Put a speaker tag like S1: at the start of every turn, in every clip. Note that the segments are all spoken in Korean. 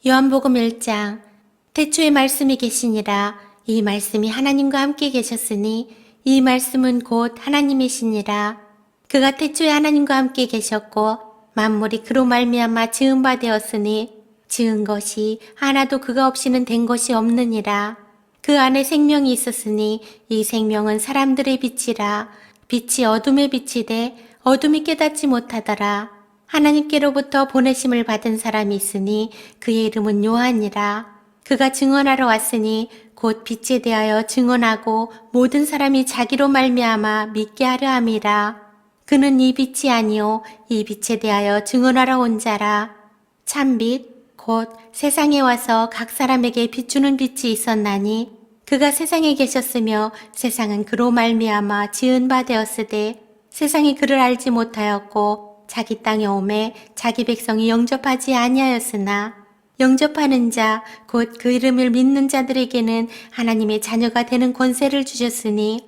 S1: 요한복음 1장. 태초에 말씀이 계시니라. 이 말씀이 하나님과 함께 계셨으니 이 말씀은 곧 하나님이시니라. 그가 태초에 하나님과 함께 계셨고 만물이 그로 말미암아 지은 바 되었으니 지은 것이 하나도 그가 없이는 된 것이 없느니라. 그 안에 생명이 있었으니 이 생명은 사람들의 빛이라. 빛이 어둠에 비치되 어둠이 깨닫지 못하더라. 하나님께로부터 보내심을 받은 사람이 있으니 그의 이름은 요한이라. 그가 증언하러 왔으니 곧 빛에 대하여 증언하고 모든 사람이 자기로 말미암아 믿게 하려 함이라. 그는 이 빛이 아니요 이 빛에 대하여 증언하러 온 자라. 참빛 곧 세상에 와서 각 사람에게 비추는 빛이 있었나니 그가 세상에 계셨으며 세상은 그로 말미암아 지은 바 되었으되 세상이 그를 알지 못하였고 자기 땅에 오매 자기 백성이 영접하지 아니하였으나 영접하는 자 곧 그 이름을 믿는 자들에게는 하나님의 자녀가 되는 권세를 주셨으니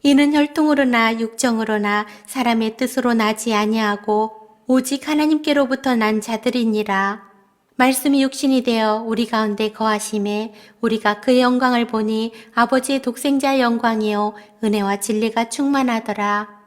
S1: 이는 혈통으로나 육정으로나 사람의 뜻으로 나지 아니하고 오직 하나님께로부터 난 자들이니라. 말씀이 육신이 되어 우리 가운데 거하심에 우리가 그의 영광을 보니 아버지의 독생자의 영광이요 은혜와 진리가 충만하더라.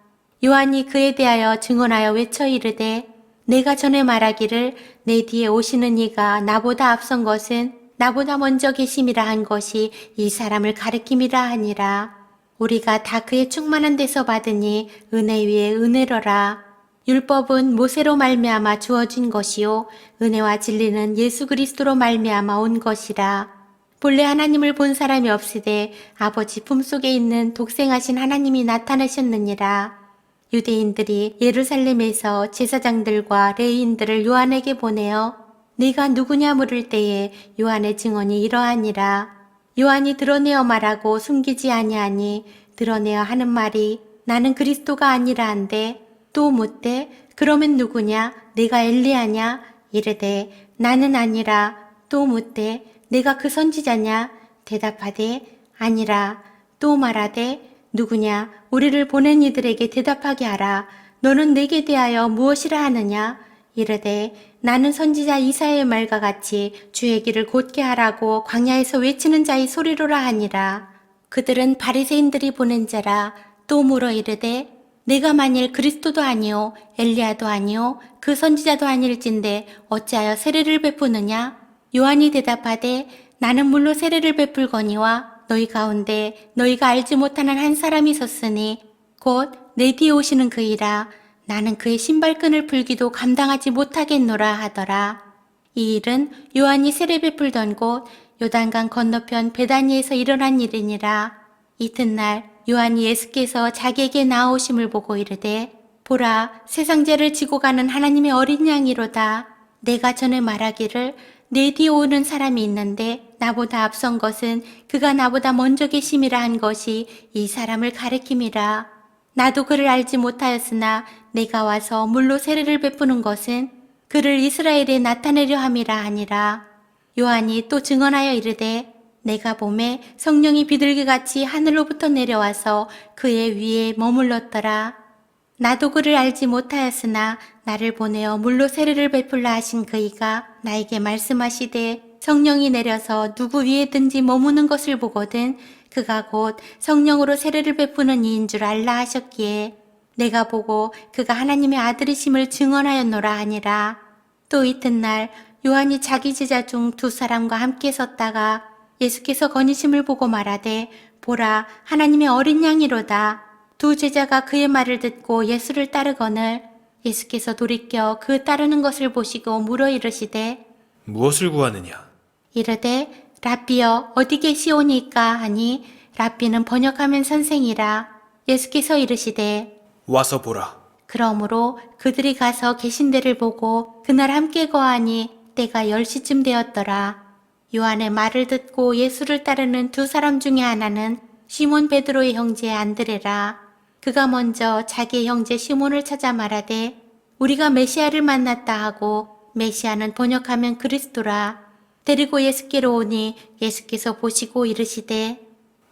S1: 요한이 그에 대하여 증언하여 외쳐 이르되 내가 전에 말하기를 내 뒤에 오시는 이가 나보다 앞선 것은 나보다 먼저 계심이라 한 것이 이 사람을 가리킴이라 하니라. 우리가 다 그의 충만한 데서 받으니 은혜 위에 은혜로라. 율법은 모세로 말미암아 주어진 것이요 은혜와 진리는 예수 그리스도로 말미암아 온 것이라. 본래 하나님을 본 사람이 없으되 아버지 품속에 있는 독생하신 하나님이 나타나셨느니라. 유대인들이 예루살렘에서 제사장들과 레위인들을 요한에게 보내어 네가 누구냐 물을 때에 요한의 증언이 이러하니라. 요한이 드러내어 말하고 숨기지 아니하니 드러내어 하는 말이 나는 그리스도가 아니라 한데 또 묻되 그러면 누구냐 내가 엘리야냐 이르되 나는 아니라 또 묻되 내가 그 선지자냐 대답하되 아니라 또 말하되 누구냐 우리를 보낸 이들에게 대답하게 하라. 너는 내게 대하여 무엇이라 하느냐 이르되 나는 선지자 이사야의 말과 같이 주의 길을 곧게 하라고 광야에서 외치는 자의 소리로라 하니라. 그들은 바리새인들이 보낸 자라. 또 물어 이르되 내가 만일 그리스도도 아니요 엘리야도 아니요 그 선지자도 아닐진데 어찌하여 세례를 베푸느냐. 요한이 대답하되 나는 물로 세례를 베풀거니와 너희 가운데 너희가 알지 못하는 한 사람이 섰으니 곧 내 뒤에 오시는 그이라. 나는 그의 신발끈을 풀기도 감당하지 못하겠노라 하더라. 이 일은 요한이 세례 베풀던 곳 요단강 건너편 베다니에서 일어난 일이니라. 이튿날 요한이 예수께서 자기에게 나오심을 보고 이르되 보라 세상 죄를 지고 가는 하나님의 어린 양이로다. 내가 전에 말하기를 내 뒤에 오는 사람이 있는데 나보다 앞선 것은 그가 나보다 먼저 계심이라 한 것이 이 사람을 가리킴이라. 나도 그를 알지 못하였으나 내가 와서 물로 세례를 베푸는 것은 그를 이스라엘에 나타내려 함이라 하니라. 요한이 또 증언하여 이르되 내가 보매 성령이 비둘기같이 하늘로부터 내려와서 그의 위에 머물렀더라. 나도 그를 알지 못하였으나 나를 보내어 물로 세례를 베풀라 하신 그이가 나에게 말씀하시되 성령이 내려서 누구 위에든지 머무는 것을 보거든 그가 곧 성령으로 세례를 베푸는 이인 줄 알라 하셨기에 내가 보고 그가 하나님의 아들이심을 증언하였노라 하니라. 또 이튿날 요한이 자기 제자 중 두 사람과 함께 섰다가 예수께서 거니심을 보고 말하되 보라 하나님의 어린 양이로다. 두 제자가 그의 말을 듣고 예수를 따르거늘 예수께서 돌이켜 그 따르는 것을 보시고 물어 이르시되
S2: 무엇을 구하느냐?
S1: 이르되 랍비여 어디 계시오니까 하니 랍비는 번역하면 선생이라. 예수께서 이르시되
S2: 와서 보라.
S1: 그러므로 그들이 가서 계신 데를 보고 그날 함께 거하니 때가 10시쯤 되었더라. 요한의 말을 듣고 예수를 따르는 두 사람 중에 하나는 시몬 베드로의 형제 안드레라. 그가 먼저 자기의 형제 시몬을 찾아 말하되 우리가 메시아를 만났다 하고 메시아는 번역하면 그리스도라. 데리고 예수께로 오니 예수께서 보시고 이르시되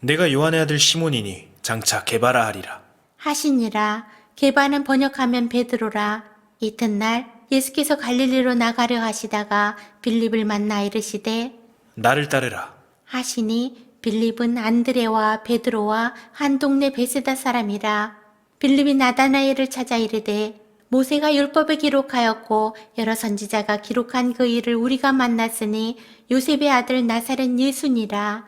S2: 내가 요한의 아들 시몬이니 장차 게바라 하리라.
S1: 하시니라. 게바는 번역하면 베드로라. 이튿날 예수께서 갈릴리로 나가려 하시다가 빌립을 만나 이르시되
S2: 나를 따르라.
S1: 하시니 빌립은 안드레와 베드로와 한 동네 베세다 사람이라. 빌립이 나다나엘을 찾아 이르되 모세가 율법에 기록하였고 여러 선지자가 기록한 그 일을 우리가 만났으니 요셉의 아들 나사렛 예수니라.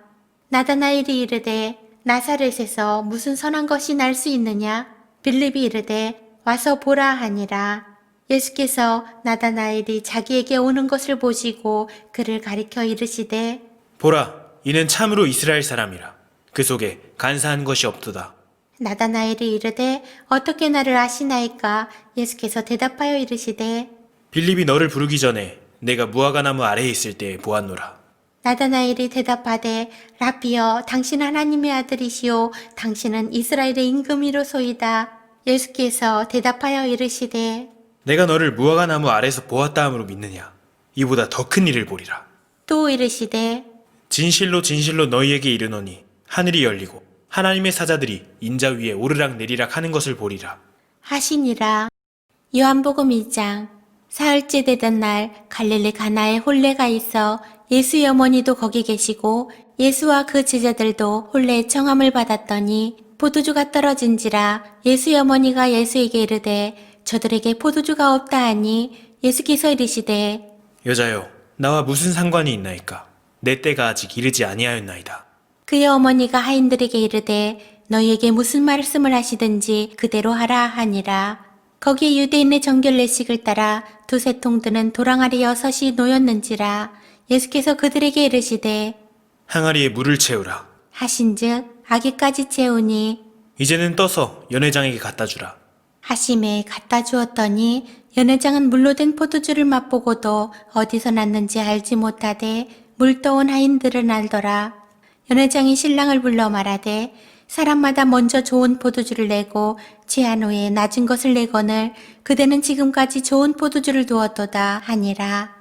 S1: 나다나엘이 이르되 나사렛에서 무슨 선한 것이 날 수 있느냐? 빌립이 이르되 와서 보라 하니라. 예수께서 나다나엘이 자기에게 오는 것을 보시고 그를 가리켜 이르시되
S2: 보라, 이는 참으로 이스라엘 사람이라. 그 속에 간사한 것이 없도다.
S1: 나다나엘이 이르되 어떻게 나를 아시나이까? 예수께서 대답하여 이르시되
S2: 빌립이 너를 부르기 전에 내가 무화과나무 아래에 있을 때에 보았노라.
S1: 나다나엘이 대답하되 라비여 당신은 하나님의 아들이시오 당신은 이스라엘의 임금이로소이다. 예수께서 대답하여 이르시되
S2: 내가 너를 무화과나무 아래에서 보았다 함으로 믿느냐? 이보다 더 큰 일을 보리라.
S1: 또 이르시되
S2: 진실로 진실로 너희에게 이르노니 하늘이 열리고 하나님의 사자들이 인자 위에 오르락 내리락 하는 것을 보리라.
S1: 하시니라. 요한복음 1장. 사흘째 되던 날 갈릴리 가나에 혼례가 있어 예수의 어머니도 거기 계시고 예수와 그 제자들도 혼례의 청함을 받았더니 포도주가 떨어진지라. 예수의 어머니가 예수에게 이르되 저들에게 포도주가 없다 하니 예수께서 이르시되
S2: 여자여, 나와 무슨 상관이 있나이까? 내 때가 아직 이르지 아니하였나이다.
S1: 그의 어머니가 하인들에게 이르되 너희에게 무슨 말씀을 하시든지 그대로 하라 하니라. 거기에 유대인의 정결례식을 따라 두세 통 드는 도랑아리 6이 놓였는지라. 예수께서 그들에게 이르시되
S2: 항아리에 물을 채우라.
S1: 하신즉 아기까지 채우니
S2: 이제는 떠서 연회장에게 갖다 주라.
S1: 하심에 갖다 주었더니 연회장은 물로 된 포도주를 맛보고도 어디서 났는지 알지 못하되 물 떠온 하인들은 알더라. 연회장이 신랑을 불러 말하되 사람마다 먼저 좋은 포도주를 내고 취한 후에 낮은 것을 내거늘 그대는 지금까지 좋은 포도주를 두었도다 하니라.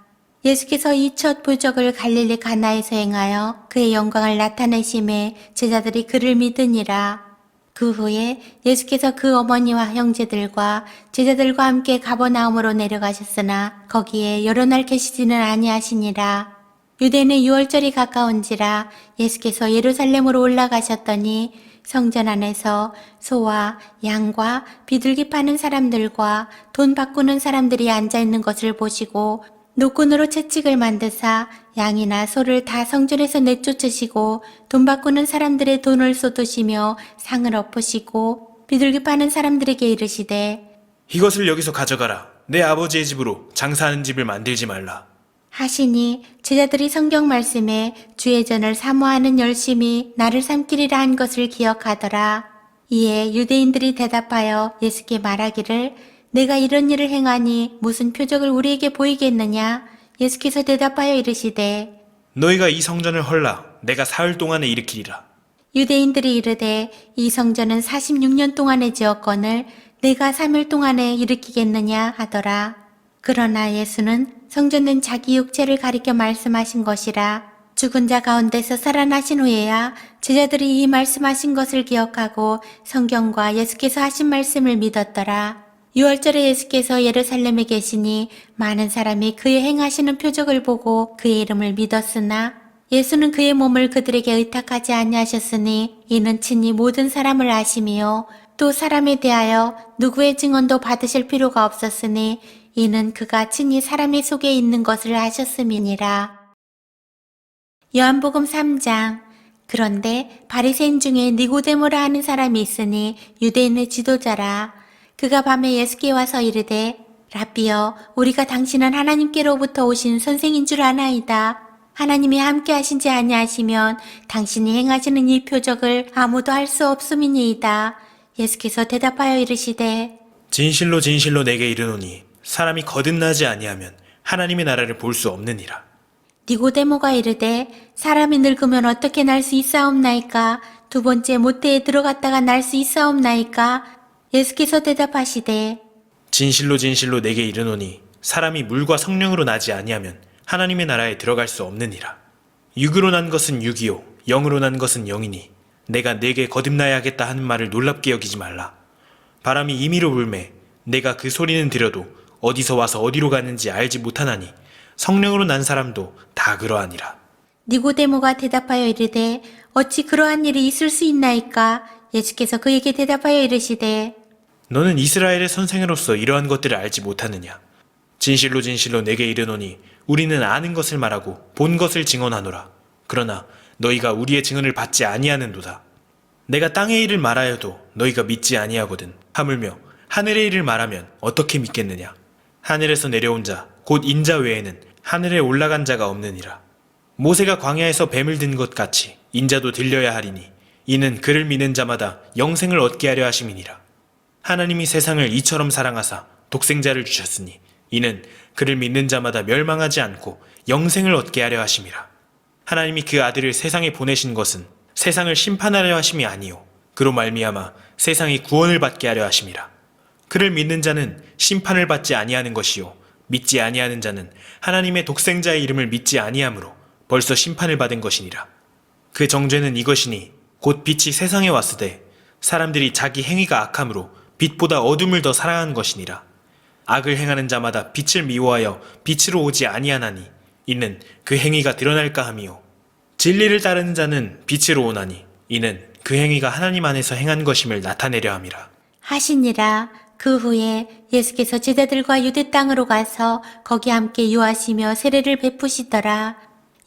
S1: 예수께서 이 첫 부적을 갈릴리 가나에서 행하여 그의 영광을 나타내심에 제자들이 그를 믿으니라. 그 후에 예수께서 그 어머니와 형제들과 제자들과 함께 가버나움으로 내려가셨으나 거기에 여러 날 계시지는 아니하시니라. 유대인의 유월절이 가까운지라 예수께서 예루살렘으로 올라가셨더니 성전 안에서 소와 양과 비둘기 파는 사람들과 돈 바꾸는 사람들이 앉아있는 것을 보시고 노끈으로 채찍을 만드사 양이나 소를 다 성전에서 내쫓으시고 돈 바꾸는 사람들의 돈을 쏟으시며 상을 엎으시고 비둘기 파는 사람들에게 이르시되
S2: 이것을 여기서 가져가라. 내 아버지의 집으로 장사하는 집을 만들지 말라.
S1: 하시니 제자들이 성경 말씀에 주의 전을 사모하는 열심이 나를 삼키리라 한 것을 기억하더라. 이에 유대인들이 대답하여 예수께 말하기를 내가 이런 일을 행하니 무슨 표적을 우리에게 보이겠느냐? 예수께서 대답하여 이르시되
S2: 너희가 이 성전을 헐라. 내가 사흘 동안에 일으키리라.
S1: 유대인들이 이르되 이 성전은 46년 동안에 지었거늘 내가 3일 동안에 일으키겠느냐 하더라. 그러나 예수는 성전된 자기 육체를 가리켜 말씀하신 것이라. 죽은 자 가운데서 살아나신 후에야 제자들이 이 말씀하신 것을 기억하고 성경과 예수께서 하신 말씀을 믿었더라. 유월절에 예수께서 예루살렘에 계시니 많은 사람이 그의 행하시는 표적을 보고 그의 이름을 믿었으나 예수는 그의 몸을 그들에게 의탁하지 아니하셨으니 이는 친히 모든 사람을 아심이요 또 사람에 대하여 누구의 증언도 받으실 필요가 없었으니 이는 그가 친히 사람의 속에 있는 것을 아셨음이니라. 요한복음 3장. 그런데 바리새인 중에 니고데모라 하는 사람이 있으니 유대인의 지도자라. 그가 밤에 예수께 와서 이르되 라비여 우리가 당신은 하나님께로부터 오신 선생인 줄 아나이다. 하나님이 함께 하신지 아니하시면 당신이 행하시는 이 표적을 아무도 할 수 없음이니이다. 예수께서 대답하여 이르시되
S2: 진실로 진실로 내게 이르노니 사람이 거듭나지 아니하면 하나님의 나라를 볼 수 없느니라.
S1: 니고데모가 이르되 사람이 늙으면 어떻게 날 수 있사옵나이까? 두 번째 모태에 들어갔다가 날 수 있사옵나이까? 예수께서 대답하시되
S2: 진실로 진실로 내게 이르노니 사람이 물과 성령으로 나지 아니하면 하나님의 나라에 들어갈 수 없느니라. 육으로 난 것은 육이요 영으로 난 것은 영이니 내가 내게 거듭나야 하겠다 하는 말을 놀랍게 여기지 말라. 바람이 임의로 불매 내가 그 소리는 들어도 어디서 와서 어디로 가는지 알지 못하나니 성령으로 난 사람도 다 그러하니라.
S1: 니고데모가 대답하여 이르되 어찌 그러한 일이 있을 수 있나이까? 예수께서 그에게 대답하여 이르시되
S2: 너는 이스라엘의 선생으로서 이러한 것들을 알지 못하느냐? 진실로 진실로 내게 이르노니 우리는 아는 것을 말하고 본 것을 증언하노라. 그러나 너희가 우리의 증언을 받지 아니하는도다. 내가 땅의 일을 말하여도 너희가 믿지 아니하거든. 하물며 하늘의 일을 말하면 어떻게 믿겠느냐? 하늘에서 내려온 자 곧 인자 외에는 하늘에 올라간 자가 없느니라. 모세가 광야에서 뱀을 든 것 같이 인자도 들려야 하리니 이는 그를 믿는 자마다 영생을 얻게 하려 하심이니라. 하나님이 세상을 이처럼 사랑하사 독생자를 주셨으니 이는 그를 믿는 자마다 멸망하지 않고 영생을 얻게 하려 하심이라. 하나님이 그 아들을 세상에 보내신 것은 세상을 심판하려 하심이 아니요 그로 말미암아 세상이 구원을 받게 하려 하심이라. 그를 믿는 자는 심판을 받지 아니하는 것이요 믿지 아니하는 자는 하나님의 독생자의 이름을 믿지 아니하므로 벌써 심판을 받은 것이니라. 그 정죄는 이것이니 곧 빛이 세상에 왔으되 사람들이 자기 행위가 악함으로 빛보다 어둠을 더 사랑한 것이니라. 악을 행하는 자마다 빛을 미워하여 빛으로 오지 아니하나니 이는 그 행위가 드러날까 함이요 진리를 따르는 자는 빛으로 오나니 이는 그 행위가 하나님 안에서 행한 것임을 나타내려 함이라.
S1: 하시니라. 그 후에 예수께서 제자들과 유대 땅으로 가서 거기 함께 유하시며 세례를 베푸시더라.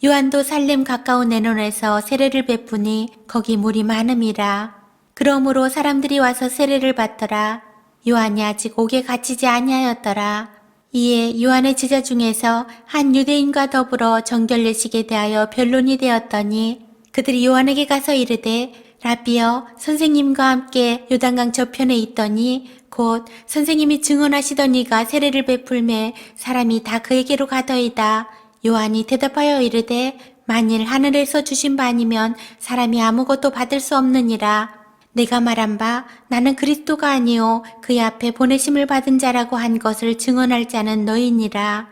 S1: 요한도 살렘 가까운 에논에서 세례를 베푸니 거기 물이 많음이라. 그러므로 사람들이 와서 세례를 받더라. 요한이 아직 옥에 갇히지 아니하였더라. 이에 요한의 제자 중에서 한 유대인과 더불어 정결례식에 대하여 변론이 되었더니 그들이 요한에게 가서 이르되 라비여 선생님과 함께 요단강 저편에 있더니 곧 선생님이 증언하시던 이가 세례를 베풀매 사람이 다 그에게로 가더이다. 요한이 대답하여 이르되 만일 하늘에서 주신 바 아니면 사람이 아무것도 받을 수 없느니라. 내가 말한 바 나는 그리스도가 아니요 그의 앞에 보내심을 받은 자라고 한 것을 증언할 자는 너희니라.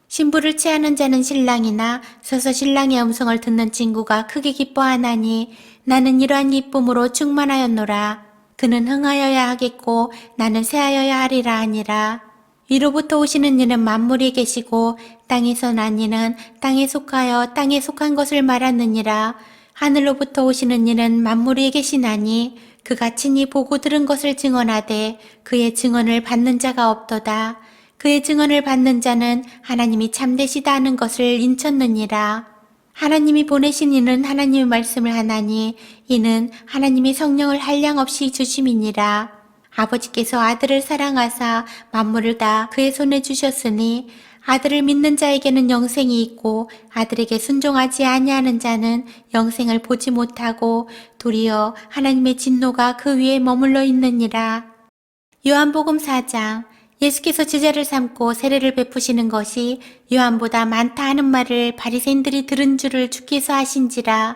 S1: 신부를 취하는 자는 신랑이나 서서 신랑의 음성을 듣는 친구가 크게 기뻐하나니 나는 이러한 기쁨으로 충만하였노라. 그는 흥하여야 하겠고 나는 쇠하여야 하리라 하니라. 위로부터 오시는 이는 만물에 계시고 땅에서 난 이는 땅에 속하여 땅에 속한 것을 말하느니라. 하늘로부터 오시는 이는 만물에 계시나니 그가 친히 보고 들은 것을 증언하되 그의 증언을 받는 자가 없도다. 그의 증언을 받는 자는 하나님이 참되시다 하는 것을 인쳤느니라. 하나님이 보내신 이는 하나님의 말씀을 하나니 이는 하나님이 성령을 한량없이 주심이니라. 아버지께서 아들을 사랑하사 만물을 다 그의 손에 주셨으니 아들을 믿는 자에게는 영생이 있고 아들에게 순종하지 아니하는 자는 영생을 보지 못하고 도리어 하나님의 진노가 그 위에 머물러 있느니라. 요한복음 4장. 예수께서 제자를 삼고 세례를 베푸시는 것이 요한보다 많다 하는 말을 바리새인들이 들은 줄을 주께서 아신지라.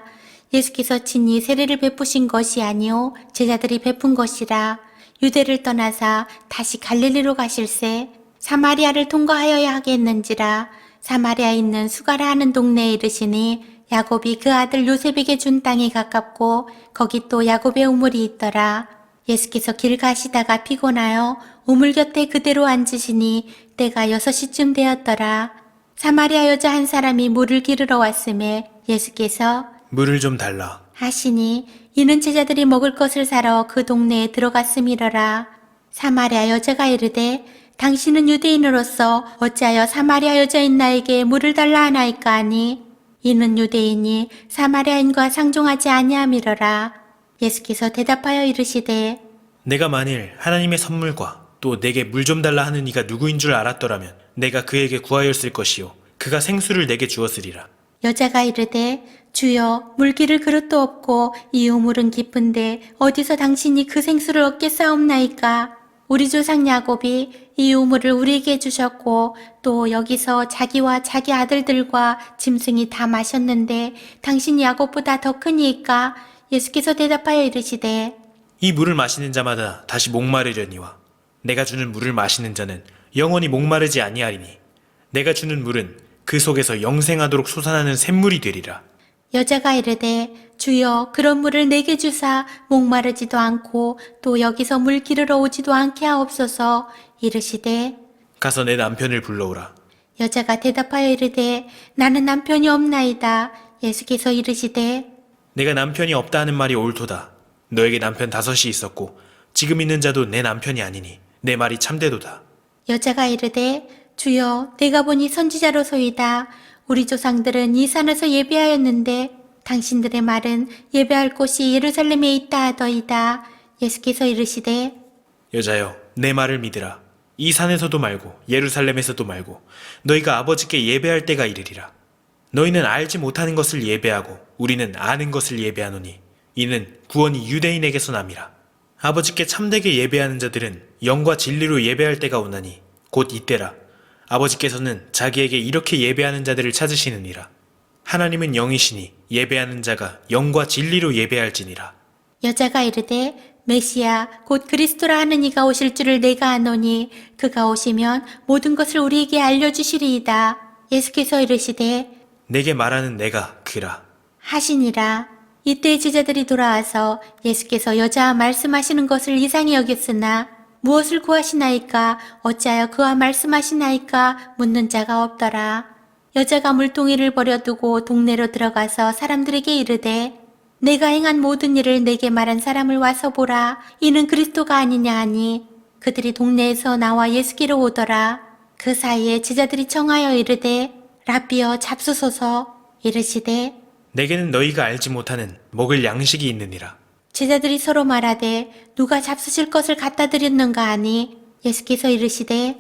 S1: 예수께서 친히 세례를 베푸신 것이 아니요 제자들이 베푼 것이라. 유대를 떠나사 다시 갈릴리로 가실새 사마리아를 통과하여야 하겠는지라. 사마리아에 있는 수가라 하는 동네에 이르시니 야곱이 그 아들 요셉에게 준 땅이 가깝고 거기 또 야곱의 우물이 있더라. 예수께서 길 가시다가 피곤하여 우물 곁에 그대로 앉으시니 때가 6시쯤 되었더라. 사마리아 여자 한 사람이 물을 기르러 왔음에 예수께서
S2: 물을 좀 달라
S1: 하시니 이는 제자들이 먹을 것을 사러 그 동네에 들어갔음이러라. 사마리아 여자가 이르되 당신은 유대인으로서 어찌하여 사마리아 여자인 나에게 물을 달라 하나이까 하니 이는 유대인이 사마리아인과 상종하지 아니함이러라. 예수께서 대답하여 이르시되
S2: 내가 만일 하나님의 선물과 또 내게 물 좀 달라 하는 이가 누구인 줄 알았더라면 내가 그에게 구하였을 것이요 그가 생수를 내게 주었으리라.
S1: 여자가 이르되 주여 물기를 그릇도 없고 이 우물은 깊은데 어디서 당신이 그 생수를 얻겠사옵나이까. 우리 조상 야곱이 이 우물을 우리에게 주셨고 또 여기서 자기와 자기 아들들과 짐승이 다 마셨는데 당신이 야곱보다 더 크니이까. 예수께서 대답하여 이르시되
S2: 이 물을 마시는 자마다 다시 목마르려니와 내가 주는 물을 마시는 자는 영원히 목마르지 아니하리니 내가 주는 물은 그 속에서 영생하도록 솟아나는 샘물이 되리라.
S1: 여자가 이르되 주여 그런 물을 내게 주사 목마르지도 않고 또 여기서 물 기르러 오지도 않게 하옵소서. 이르시되
S2: 가서 내 남편을 불러오라.
S1: 여자가 대답하여 이르되 나는 남편이 없나이다. 예수께서 이르시되
S2: 내가 남편이 없다 하는 말이 옳도다. 너에게 남편 5이 있었고 지금 있는 자도 내 남편이 아니니 내 말이 참되도다.
S1: 여자가 이르되 주여 내가 보니 선지자로소이다. 우리 조상들은 이 산에서 예배하였는데 당신들의 말은 예배할 곳이 예루살렘에 있다 하더이다. 예수께서 이르시되
S2: 여자여, 내 말을 믿으라. 이 산에서도 말고 예루살렘에서도 말고 너희가 아버지께 예배할 때가 이르리라. 너희는 알지 못하는 것을 예배하고 우리는 아는 것을 예배하노니 이는 구원이 유대인에게서 남이라. 아버지께 참되게 예배하는 자들은 영과 진리로 예배할 때가 오나니 곧 이때라. 아버지께서는 자기에게 이렇게 예배하는 자들을 찾으시느니라. 하나님은 영이시니 예배하는 자가 영과 진리로 예배할지니라.
S1: 여자가 이르되 메시아 곧 그리스도라 하는 이가 오실 줄을 내가 아노니 그가 오시면 모든 것을 우리에게 알려주시리이다. 예수께서 이르시되
S2: 내게 말하는 내가 그라.
S1: 하시니라. 이때 제자들이 돌아와서 예수께서 여자와 말씀하시는 것을 이상히 여겼으나 무엇을 구하시나이까 어찌하여 그와 말씀하시나이까 묻는 자가 없더라. 여자가 물동이를 버려두고 동네로 들어가서 사람들에게 이르되 내가 행한 모든 일을 내게 말한 사람을 와서 보라. 이는 그리스도가 아니냐 하니 그들이 동네에서 나와 예수께로 오더라. 그 사이에 제자들이 청하여 이르되 라비여 잡수소서. 이르시되
S2: 내게는 너희가 알지 못하는 먹을 양식이 있느니라.
S1: 제자들이 서로 말하되 누가 잡수실 것을 갖다 드렸는가 하니 예수께서 이르시되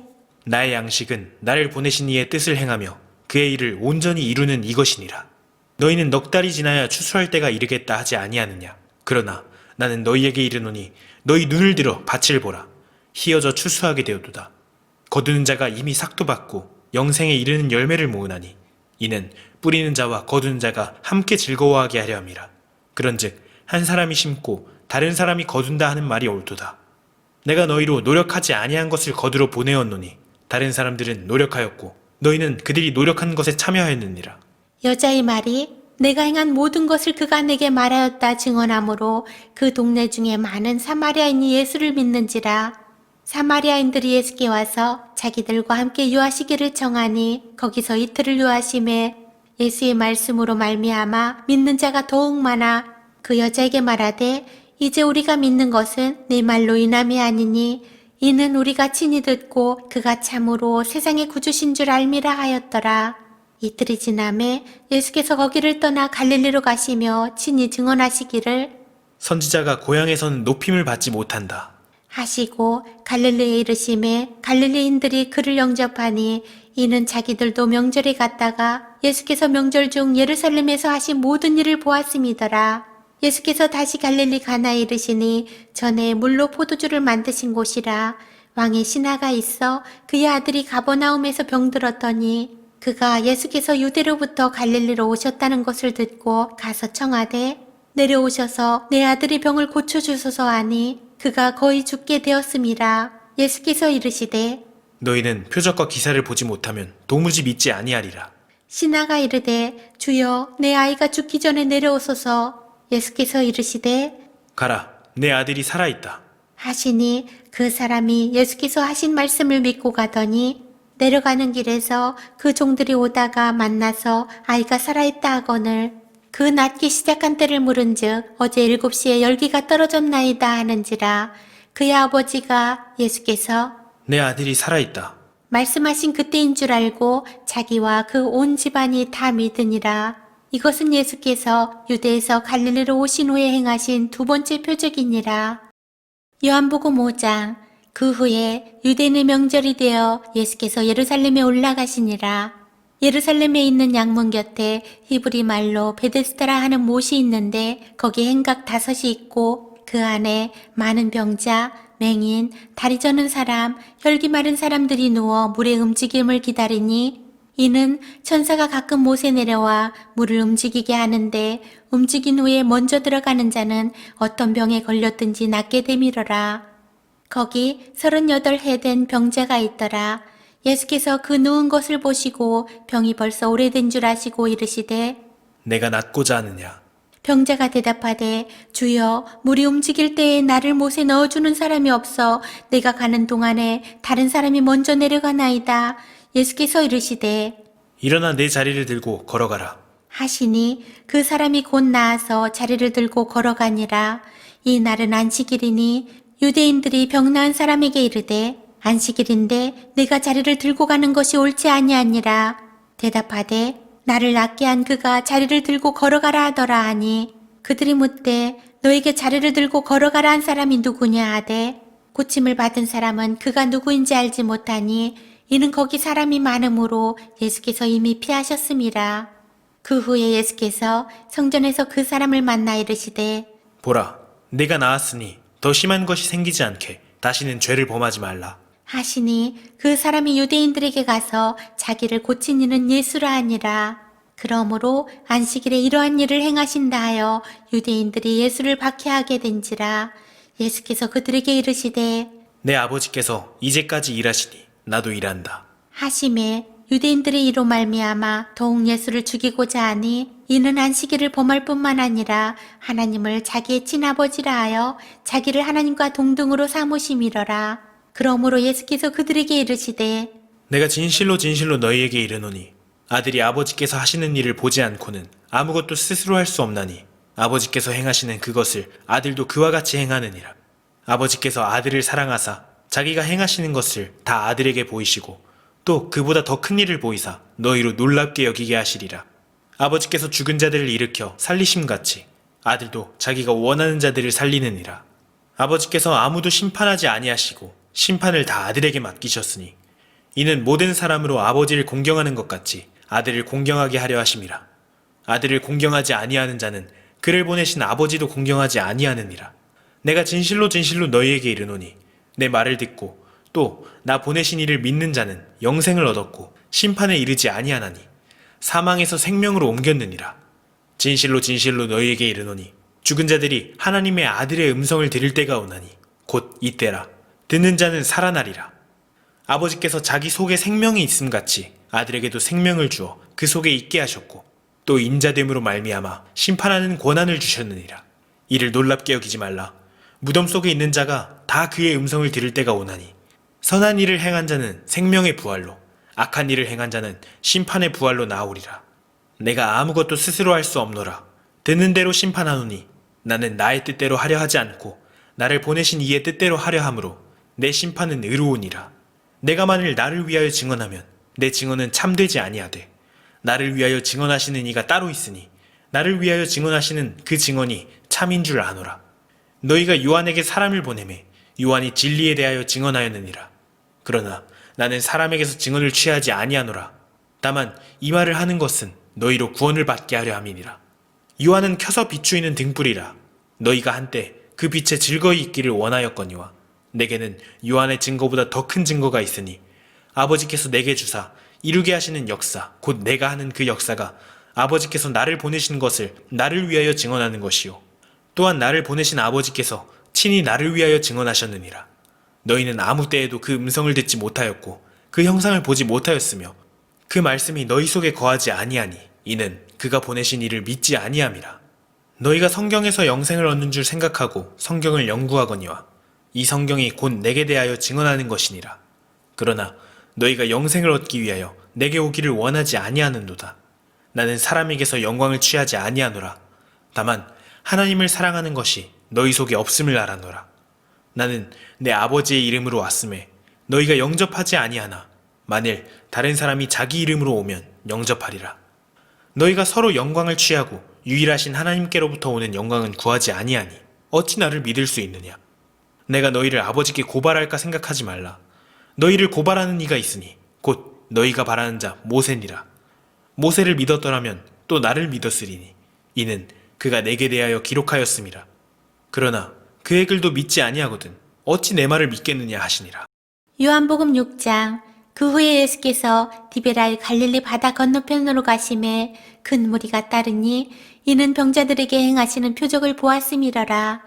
S2: 나의 양식은 나를 보내신 이의 뜻을 행하며 그의 일을 온전히 이루는 이것이니라. 너희는 넉 달이 지나야 추수할 때가 이르겠다 하지 아니하느냐. 그러나 나는 너희에게 이르노니 너희 눈을 들어 밭을 보라. 희어져 추수하게 되었도다. 거두는 자가 이미 삭도 받고 영생에 이르는 열매를 모으나니 이는 뿌리는 자와 거두는 자가 함께 즐거워하게 하려 함이라. 그런즉 한 사람이 심고 다른 사람이 거둔다 하는 말이 옳도다. 내가 너희로 노력하지 아니한 것을 거두러 보내었노니 다른 사람들은 노력하였고 너희는 그들이 노력한 것에 참여하였느니라.
S1: 여자의 말이 내가 행한 모든 것을 그가 내게 말하였다 증언하므로 그 동네 중에 많은 사마리아인이 예수를 믿는지라. 사마리아인들이 예수께 와서 자기들과 함께 유하시기를 청하니 거기서 이틀을 유하심에 예수의 말씀으로 말미암아 믿는 자가 더욱 많아 그 여자에게 말하되 이제 우리가 믿는 것은 네 말로 인함이 아니니 이는 우리가 친히 듣고 그가 참으로 세상의 구주신 줄 알미라 하였더라. 이틀이 지남에 예수께서 거기를 떠나 갈릴리로 가시며 친히 증언하시기를
S2: 선지자가 고향에서는 높임을 받지 못한다
S1: 하시고 갈릴리에 이르심에 갈릴리인들이 그를 영접하니 이는 자기들도 명절에 갔다가 예수께서 명절 중 예루살렘에서 하신 모든 일을 보았음이더라. 예수께서 다시 갈릴리 가나에 이르시니 전에 물로 포도주를 만드신 곳이라. 왕의 신하가 있어 그의 아들이 가버나움에서 병들었더니 그가 예수께서 유대로부터 갈릴리로 오셨다는 것을 듣고 가서 청하되 내려오셔서 내 아들의 병을 고쳐주소서 하니 그가 거의 죽게 되었음이라. 예수께서 이르시되
S2: 너희는 표적과 기사를 보지 못하면 도무지 믿지 아니하리라.
S1: 신하가 이르되 주여 내 아이가 죽기 전에 내려오소서. 예수께서 이르시되
S2: 가라, 내 아들이 살아있다.
S1: 하시니 그 사람이 예수께서 하신 말씀을 믿고 가더니 내려가는 길에서 그 종들이 오다가 만나서 아이가 살아있다 하거늘 그 낮게 시작한 때를 물은즉 어제 7시에 열기가 떨어졌나이다 하는지라. 그의 아버지가 예수께서
S2: 내 아들이 살아있다.
S1: 말씀하신 그때인 줄 알고 자기와 그 온 집안이 다 믿으니라. 이것은 예수께서 유대에서 갈릴리로 오신 후에 행하신 두 번째 표적이니라. 요한복음 5장. 그 후에 유대인의 명절이 되어 예수께서 예루살렘에 올라가시니라. 예루살렘에 있는 양문 곁에 히브리 말로 베데스다라 하는 못이 있는데 거기 행각 5이 있고 그 안에 많은 병자, 맹인, 다리 저는 사람, 혈기 마른 사람들이 누워 물의 움직임을 기다리니 이는 천사가 가끔 못에 내려와 물을 움직이게 하는데 움직인 후에 먼저 들어가는 자는 어떤 병에 걸렸든지 낫게 되밀어라. 거기 38해 된 병자가 있더라. 예수께서 그 누운 것을 보시고 병이 벌써 오래된 줄 아시고 이르시되
S2: 내가 낫고자 하느냐.
S1: 병자가 대답하되 주여 물이 움직일 때에 나를 못에 넣어주는 사람이 없어 내가 가는 동안에 다른 사람이 먼저 내려가나이다. 예수께서 이르시되
S2: 일어나 내 자리를 들고 걸어가라.
S1: 하시니 그 사람이 곧 나아서 자리를 들고 걸어가니라. 이 날은 안식일이니 유대인들이 병 나은 사람에게 이르되 안식일인데 내가 자리를 들고 가는 것이 옳지 아니하니라. 대답하되 나를 낫게 한 그가 자리를 들고 걸어가라 하더라 하니 그들이 묻되 너에게 자리를 들고 걸어가라 한 사람이 누구냐 하되 고침을 받은 사람은 그가 누구인지 알지 못하니 이는 거기 사람이 많음으로 예수께서 이미 피하셨음이라. 그 후에 예수께서 성전에서 그 사람을 만나 이르시되
S2: 보라, 내가 나았으니 더 심한 것이 생기지 않게 다시는 죄를 범하지 말라.
S1: 하시니 그 사람이 유대인들에게 가서 자기를 고친 이는 예수라 하니라. 그러므로 안식일에 이러한 일을 행하신다 하여 유대인들이 예수를 박해하게 된지라. 예수께서 그들에게 이르시되
S2: 내 아버지께서 이제까지 일하시니 나도 일한다.
S1: 하심에 유대인들이 이로 말미암아 더욱 예수를 죽이고자 하니 이는 안식일을 범할 뿐만 아니라 하나님을 자기의 친아버지라 하여 자기를 하나님과 동등으로 삼으심이러라. 그러므로 예수께서 그들에게 이르시되
S2: 내가 진실로 진실로 너희에게 이르노니 아들이 아버지께서 하시는 일을 보지 않고는 아무것도 스스로 할 수 없나니 아버지께서 행하시는 그것을 아들도 그와 같이 행하느니라. 아버지께서 아들을 사랑하사 자기가 행하시는 것을 다 아들에게 보이시고 또 그보다 더 큰 일을 보이사 너희로 놀랍게 여기게 하시리라. 아버지께서 죽은 자들을 일으켜 살리심같이 아들도 자기가 원하는 자들을 살리느니라. 아버지께서 아무도 심판하지 아니하시고 심판을 다 아들에게 맡기셨으니 이는 모든 사람으로 아버지를 공경하는 것 같이 아들을 공경하게 하려 하심이라. 아들을 공경하지 아니하는 자는 그를 보내신 아버지도 공경하지 아니하느니라. 내가 진실로 진실로 너희에게 이르노니 내 말을 듣고 또 나 보내신 이를 믿는 자는 영생을 얻었고 심판에 이르지 아니하나니 사망에서 생명으로 옮겼느니라. 진실로 진실로 너희에게 이르노니 죽은 자들이 하나님의 아들의 음성을 들을 때가 오나니 곧 이때라. 듣는 자는 살아나리라. 아버지께서 자기 속에 생명이 있음같이 아들에게도 생명을 주어 그 속에 있게 하셨고 또 인자됨으로 말미암아 심판하는 권한을 주셨느니라. 이를 놀랍게 여기지 말라. 무덤 속에 있는 자가 다 그의 음성을 들을 때가 오나니 선한 일을 행한 자는 생명의 부활로 악한 일을 행한 자는 심판의 부활로 나오리라. 내가 아무것도 스스로 할 수 없노라. 듣는 대로 심판하노니 나는 나의 뜻대로 하려 하지 않고 나를 보내신 이의 뜻대로 하려 함으로 내 심판은 의로우니라. 내가 만일 나를 위하여 증언하면 내 증언은 참되지 아니하되 나를 위하여 증언하시는 이가 따로 있으니 나를 위하여 증언하시는 그 증언이 참인 줄 아노라. 너희가 요한에게 사람을 보내매 요한이 진리에 대하여 증언하였느니라. 그러나 나는 사람에게서 증언을 취하지 아니하노라. 다만 이 말을 하는 것은 너희로 구원을 받게 하려 함이니라. 요한은 켜서 비추이는 등불이라. 너희가 한때 그 빛에 즐거이 있기를 원하였거니와 내게는 요한의 증거보다 더 큰 증거가 있으니 아버지께서 내게 주사 이루게 하시는 역사 곧 내가 하는 그 역사가 아버지께서 나를 보내신 것을 나를 위하여 증언하는 것이요 또한 나를 보내신 아버지께서 친히 나를 위하여 증언하셨느니라. 너희는 아무 때에도 그 음성을 듣지 못하였고 그 형상을 보지 못하였으며 그 말씀이 너희 속에 거하지 아니하니 이는 그가 보내신 이를 믿지 아니함이라. 너희가 성경에서 영생을 얻는 줄 생각하고 성경을 연구하거니와 이 성경이 곧 내게 대하여 증언하는 것이니라. 그러나 너희가 영생을 얻기 위하여 내게 오기를 원하지 아니하는도다. 나는 사람에게서 영광을 취하지 아니하노라. 다만 하나님을 사랑하는 것이 너희 속에 없음을 알아노라. 나는 내 아버지의 이름으로 왔음에 너희가 영접하지 아니하나 만일 다른 사람이 자기 이름으로 오면 영접하리라. 너희가 서로 영광을 취하고 유일하신 하나님께로부터 오는 영광은 구하지 아니하니 어찌 나를 믿을 수 있느냐. 내가 너희를 아버지께 고발할까 생각하지 말라. 너희를 고발하는 이가 있으니 곧 너희가 바라는 자 모세니라. 모세를 믿었더라면 또 나를 믿었으리니 이는 그가 내게 대하여 기록하였음이라. 그러나 그의 글도 믿지 아니하거든 어찌 내 말을 믿겠느냐 하시니라.
S1: 요한복음 6장. 그 후에 예수께서 디베라의 갈릴리 바다 건너편으로 가심에 큰 무리가 따르니 이는 병자들에게 행하시는 표적을 보았음이러라.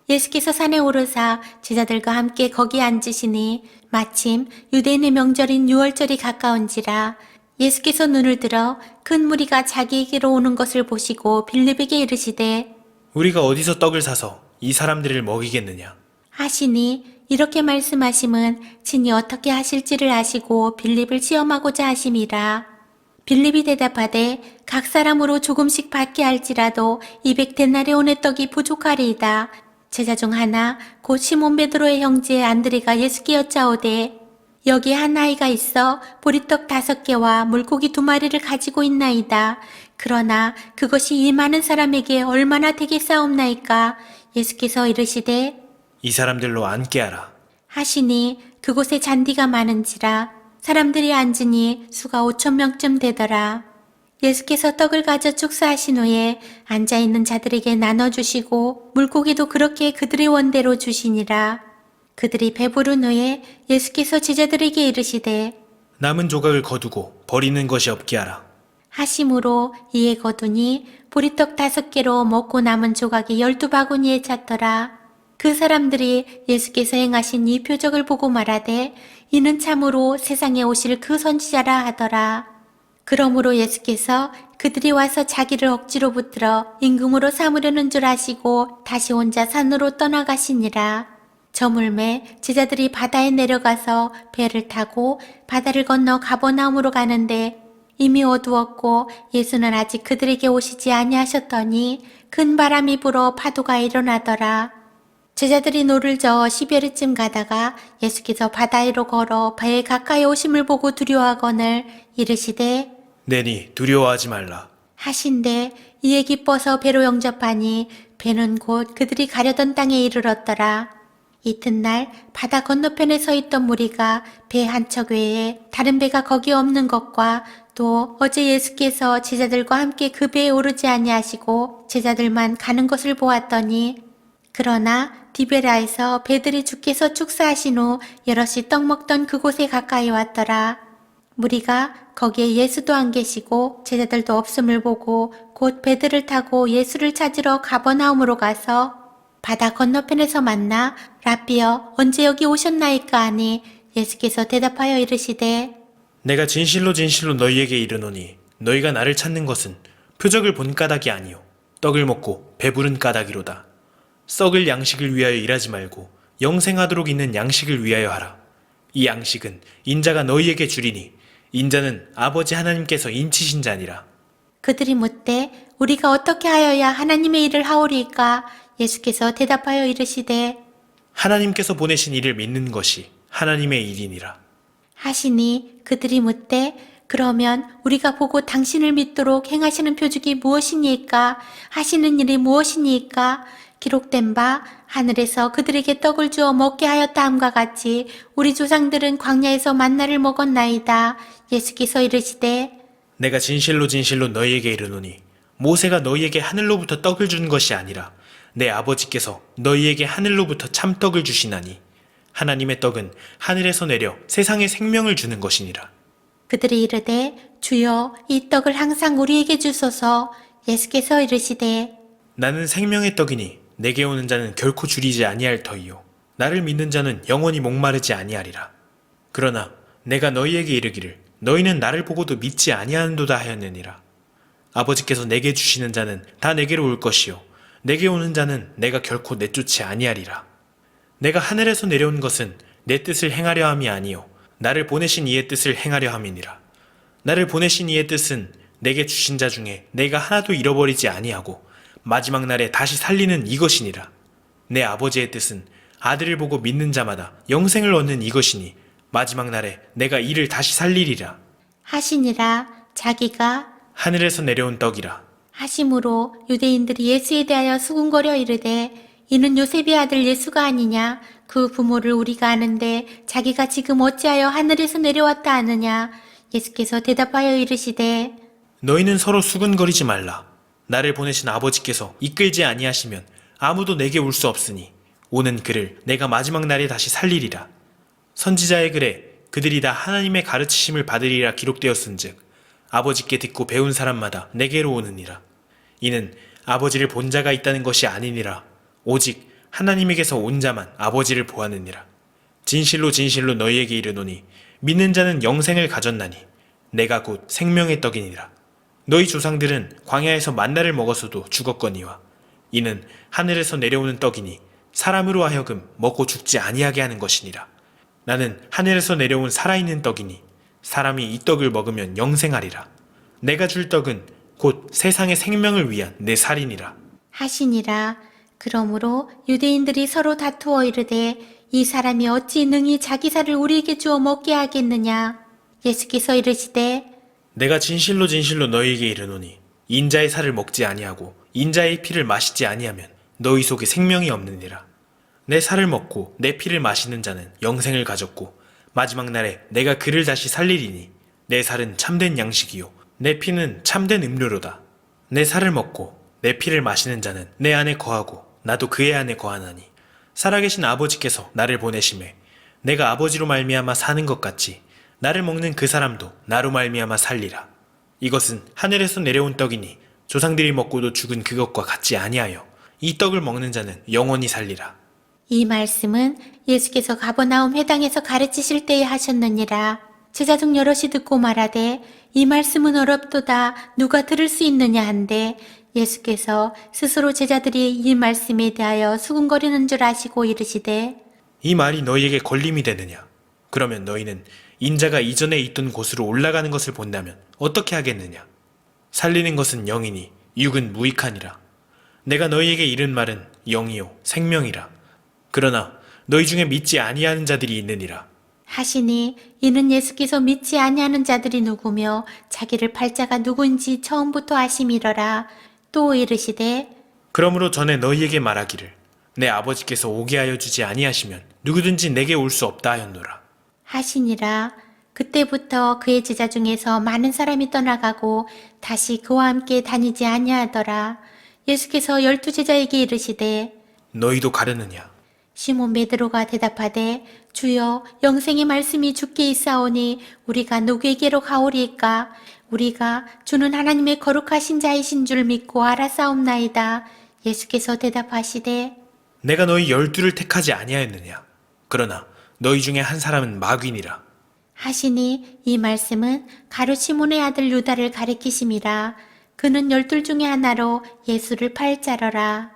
S1: 예수께서 산에 오르사 제자들과 함께 거기 앉으시니 마침 유대인의 명절인 유월절이 가까운지라. 예수께서 눈을 들어 큰 무리가 자기에게로 오는 것을 보시고 빌립에게 이르시되
S2: 우리가 어디서 떡을 사서 이 사람들을 먹이겠느냐?
S1: 하시니 이렇게 말씀하심은 친히 어떻게 하실지를 아시고 빌립을 시험하고자 하심이라. 빌립이 대답하되 각 사람으로 조금씩 받게 할지라도 200데나리온의 떡이 부족하리이다. 제자 중 하나 곧 시몬 베드로의 형제 안드레가 예수께 여짜오되 여기 한 아이가 있어 보리떡 5개와 물고기 2마리를 가지고 있나이다. 그러나 그것이 이 많은 사람에게 얼마나 되겠사옵나이까. 예수께서 이르시되
S2: 이 사람들로 앉게 하라.
S1: 하시니 그곳에 잔디가 많은지라 사람들이 앉으니 수가 5,000명쯤 되더라. 예수께서 떡을 가져 축사하신 후에 앉아있는 자들에게 나눠주시고 물고기도 그렇게 그들의 원대로 주시니라. 그들이 배부른 후에 예수께서 제자들에게 이르시되
S2: 남은 조각을 거두고 버리는 것이 없게 하라.
S1: 하심으로 이에 거두니 보리떡 5개로 먹고 남은 조각이 12바구니에 찼더라. 그 사람들이 예수께서 행하신 이 표적을 보고 말하되 이는 참으로 세상에 오실 그 선지자라 하더라. 그러므로 예수께서 그들이 와서 자기를 억지로 붙들어 임금으로 삼으려는 줄 아시고 다시 혼자 산으로 떠나가시니라. 저물매 제자들이 바다에 내려가서 배를 타고 바다를 건너 가버나움으로 가는데 이미 어두웠고 예수는 아직 그들에게 오시지 아니하셨더니 큰 바람이 불어 파도가 일어나더라. 제자들이 노를 저어 10여리쯤 가다가 예수께서 바다 위로 걸어 배에 가까이 오심을 보고 두려워하거늘 이르시되
S2: 내니 두려워하지 말라.
S1: 하신대 이에 기뻐서 배로 영접하니 배는 곧 그들이 가려던 땅에 이르렀더라. 이튿날 바다 건너편에 서 있던 무리가 배 한 척 외에 다른 배가 거기 없는 것과 또 어제 예수께서 제자들과 함께 그 배에 오르지 아니하시고 제자들만 가는 것을 보았더니 그러나 디베라에서 배들이 주께서 축사하신 후 여럿이 떡 먹던 그곳에 가까이 왔더라. 무리가 거기에 예수도 안 계시고 제자들도 없음을 보고 곧 배들을 타고 예수를 찾으러 가버나움으로 가서 바다 건너편에서 만나 라삐여 언제 여기 오셨나이까 하니 예수께서 대답하여 이르시되
S2: 내가 진실로 진실로 너희에게 이르노니 너희가 나를 찾는 것은 표적을 본 까닭이 아니요 떡을 먹고 배부른 까닭이로다. 썩을 양식을 위하여 일하지 말고 영생하도록 있는 양식을 위하여 하라. 이 양식은 인자가 너희에게 주리니 인자는 아버지 하나님께서 인치신 자니라.
S1: 그들이 묻되 우리가 어떻게 하여야 하나님의 일을 하오리이까? 예수께서 대답하여 이르시되
S2: 하나님께서 보내신 이를 믿는 것이 하나님의 일이니라.
S1: 하시니 그들이 묻되 그러면 우리가 보고 당신을 믿도록 행하시는 표적이 무엇이니까? 하시는 일이 무엇이니까? 기록된 바 하늘에서 그들에게 떡을 주어 먹게 하였다 함과 같이 우리 조상들은 광야에서 만나를 먹었나이다. 예수께서 이르시되
S2: 내가 진실로 진실로 너희에게 이르노니 모세가 너희에게 하늘로부터 떡을 준 것이 아니라 내 아버지께서 너희에게 하늘로부터 참떡을 주시나니 하나님의 떡은 하늘에서 내려 세상에 생명을 주는 것이니라.
S1: 그들이 이르되 주여 이 떡을 항상 우리에게 주소서. 예수께서 이르시되
S2: 나는 생명의 떡이니 내게 오는 자는 결코 줄이지 아니할 터이요 나를 믿는 자는 영원히 목마르지 아니하리라. 그러나 내가 너희에게 이르기를 너희는 나를 보고도 믿지 아니하는도다 하였느니라. 아버지께서 내게 주시는 자는 다 내게로 올 것이요 내게 오는 자는 내가 결코 내쫓지 아니하리라. 내가 하늘에서 내려온 것은 내 뜻을 행하려 함이 아니요 나를 보내신 이의 뜻을 행하려 함이니라. 나를 보내신 이의 뜻은 내게 주신 자 중에 내가 하나도 잃어버리지 아니하고 마지막 날에 다시 살리는 이것이니라. 내 아버지의 뜻은 아들을 보고 믿는 자마다 영생을 얻는 이것이니 마지막 날에 내가 이를 다시 살리리라.
S1: 하시니라. 자기가
S2: 하늘에서 내려온 떡이라.
S1: 하심으로 유대인들이 예수에 대하여 수군거려 이르되 이는 요셉의 아들 예수가 아니냐? 그 부모를 우리가 아는데 자기가 지금 어찌하여 하늘에서 내려왔다 하느냐? 예수께서 대답하여 이르시되
S2: 너희는 서로 수군거리지 말라. 나를 보내신 아버지께서 이끌지 아니하시면 아무도 내게 올 수 없으니 오는 그를 내가 마지막 날에 다시 살리리라. 선지자의 글에 그들이 다 하나님의 가르치심을 받으리라 기록되었은즉 아버지께 듣고 배운 사람마다 내게로 오느니라. 이는 아버지를 본 자가 있다는 것이 아니니라. 오직 하나님에게서 온 자만 아버지를 보았느니라. 진실로 진실로 너희에게 이르노니 믿는 자는 영생을 가졌나니 내가 곧 생명의 떡이니라. 너희 조상들은 광야에서 만나를 먹어서도 죽었거니와 이는 하늘에서 내려오는 떡이니 사람으로 하여금 먹고 죽지 아니하게 하는 것이니라. 나는 하늘에서 내려온 살아있는 떡이니 사람이 이 떡을 먹으면 영생하리라. 내가 줄 떡은 곧 세상의 생명을 위한 내 살이니라.
S1: 하시니라. 그러므로 유대인들이 서로 다투어 이르되 이 사람이 어찌 능히 자기 살을 우리에게 주어 먹게 하겠느냐. 예수께서 이르시되
S2: 내가 진실로 진실로 너희에게 이르노니 인자의 살을 먹지 아니하고 인자의 피를 마시지 아니하면 너희 속에 생명이 없느니라. 내 살을 먹고 내 피를 마시는 자는 영생을 가졌고 마지막 날에 내가 그를 다시 살리리니 내 살은 참된 양식이요 내 피는 참된 음료로다. 내 살을 먹고 내 피를 마시는 자는 내 안에 거하고 나도 그의 안에 거하나니 살아계신 아버지께서 나를 보내심에 내가 아버지로 말미암아 사는 것 같이 나를 먹는 그 사람도 나로 말미암아 살리라. 이것은 하늘에서 내려온 떡이니 조상들이 먹고도 죽은 그것과 같지 아니하여 이 떡을 먹는 자는 영원히 살리라.
S1: 이 말씀은 예수께서 가버나움 회당에서 가르치실 때에 하셨느니라. 제자 중 여럿이 듣고 말하되 이 말씀은 어렵도다 누가 들을 수 있느냐 한데 예수께서 스스로 제자들이 이 말씀에 대하여 수군거리는 줄 아시고 이르시되
S2: 이 말이 너희에게 걸림이 되느냐? 그러면 너희는 인자가 이전에 있던 곳으로 올라가는 것을 본다면 어떻게 하겠느냐? 살리는 것은 영이니 육은 무익하니라. 내가 너희에게 이른 말은 영이요 생명이라. 그러나 너희 중에 믿지 아니하는 자들이 있느니라.
S1: 하시니 이는 예수께서 믿지 아니하는 자들이 누구며 자기를 팔자가 누구인지 처음부터 아심이러라. 또 이르시되
S2: 그러므로 전에 너희에게 말하기를 내 아버지께서 오게 하여 주지 아니하시면 누구든지 내게 올 수 없다 하였노라.
S1: 하시니라. 그때부터 그의 제자 중에서 많은 사람이 떠나가고 다시 그와 함께 다니지 아니하더라. 예수께서 12 제자에게 이르시되
S2: 너희도 가려느냐?
S1: 시몬 베드로가 대답하되 주여 영생의 말씀이 주께 있사오니 우리가 누구에게로 가오리이까? 우리가 주는 하나님의 거룩하신 자이신 줄 믿고 알아싸움나이다. 예수께서 대답하시되
S2: 내가 너희 12를 택하지 아니하였느냐? 그러나 너희 중에 한 사람은 마귀니라.
S1: 하시니 이 말씀은 가룟 시몬의 아들 유다를 가리키심이라. 그는 12 중에 하나로 예수를 팔 자러라.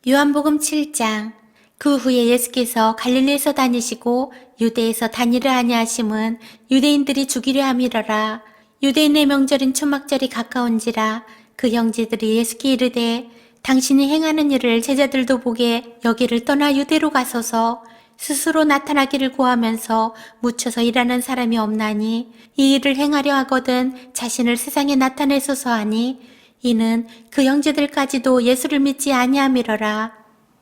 S1: 요한복음 7장. 그 후에 예수께서 갈릴리에서 다니시고 유대에서 다니려 아니하심은 유대인들이 죽이려 함이러라. 유대인의 명절인 초막절이 가까운지라. 그 형제들이 예수께 이르되 당신이 행하는 일을 제자들도 보게 여기를 떠나 유대로 가소서. 스스로 나타나기를 구하면서 묻혀서 일하는 사람이 없나니 이 일을 행하려 하거든 자신을 세상에 나타내소서 하니 이는 그 형제들까지도 예수를 믿지 아니함이러라.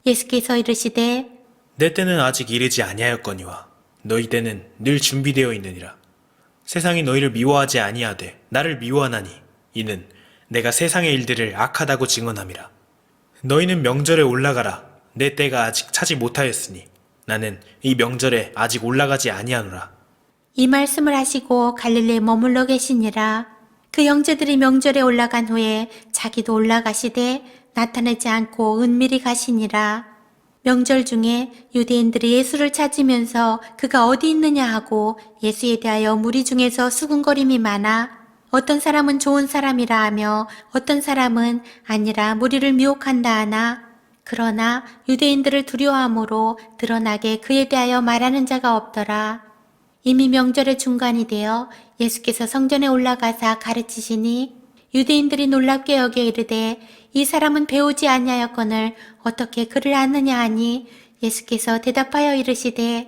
S1: 예수께서 이르시되
S2: 내 때는 아직 이르지 아니하였거니와 너희 때는 늘 준비되어 있느니라. 세상이 너희를 미워하지 아니하되 나를 미워하나니 이는 내가 세상의 일들을 악하다고 증언함이라. 너희는 명절에 올라가라. 내 때가 아직 차지 못하였으니 나는 이 명절에 아직 올라가지 아니하노라.
S1: 이 말씀을 하시고 갈릴리에 머물러 계시니라. 그 형제들이 명절에 올라간 후에 자기도 올라가시되 나타내지 않고 은밀히 가시니라. 명절 중에 유대인들이 예수를 찾으면서 그가 어디 있느냐 하고 예수에 대하여 무리 중에서 수군거림이 많아 어떤 사람은 좋은 사람이라 하며 어떤 사람은 아니라 무리를 미혹한다 하나 그러나 유대인들을 두려워함으로 드러나게 그에 대하여 말하는 자가 없더라. 이미 명절의 중간이 되어 예수께서 성전에 올라가사 가르치시니 유대인들이 놀랍게 여겨 이르되 이 사람은 배우지 아니하였거늘 어떻게 그를 아느냐 하니 예수께서 대답하여 이르시되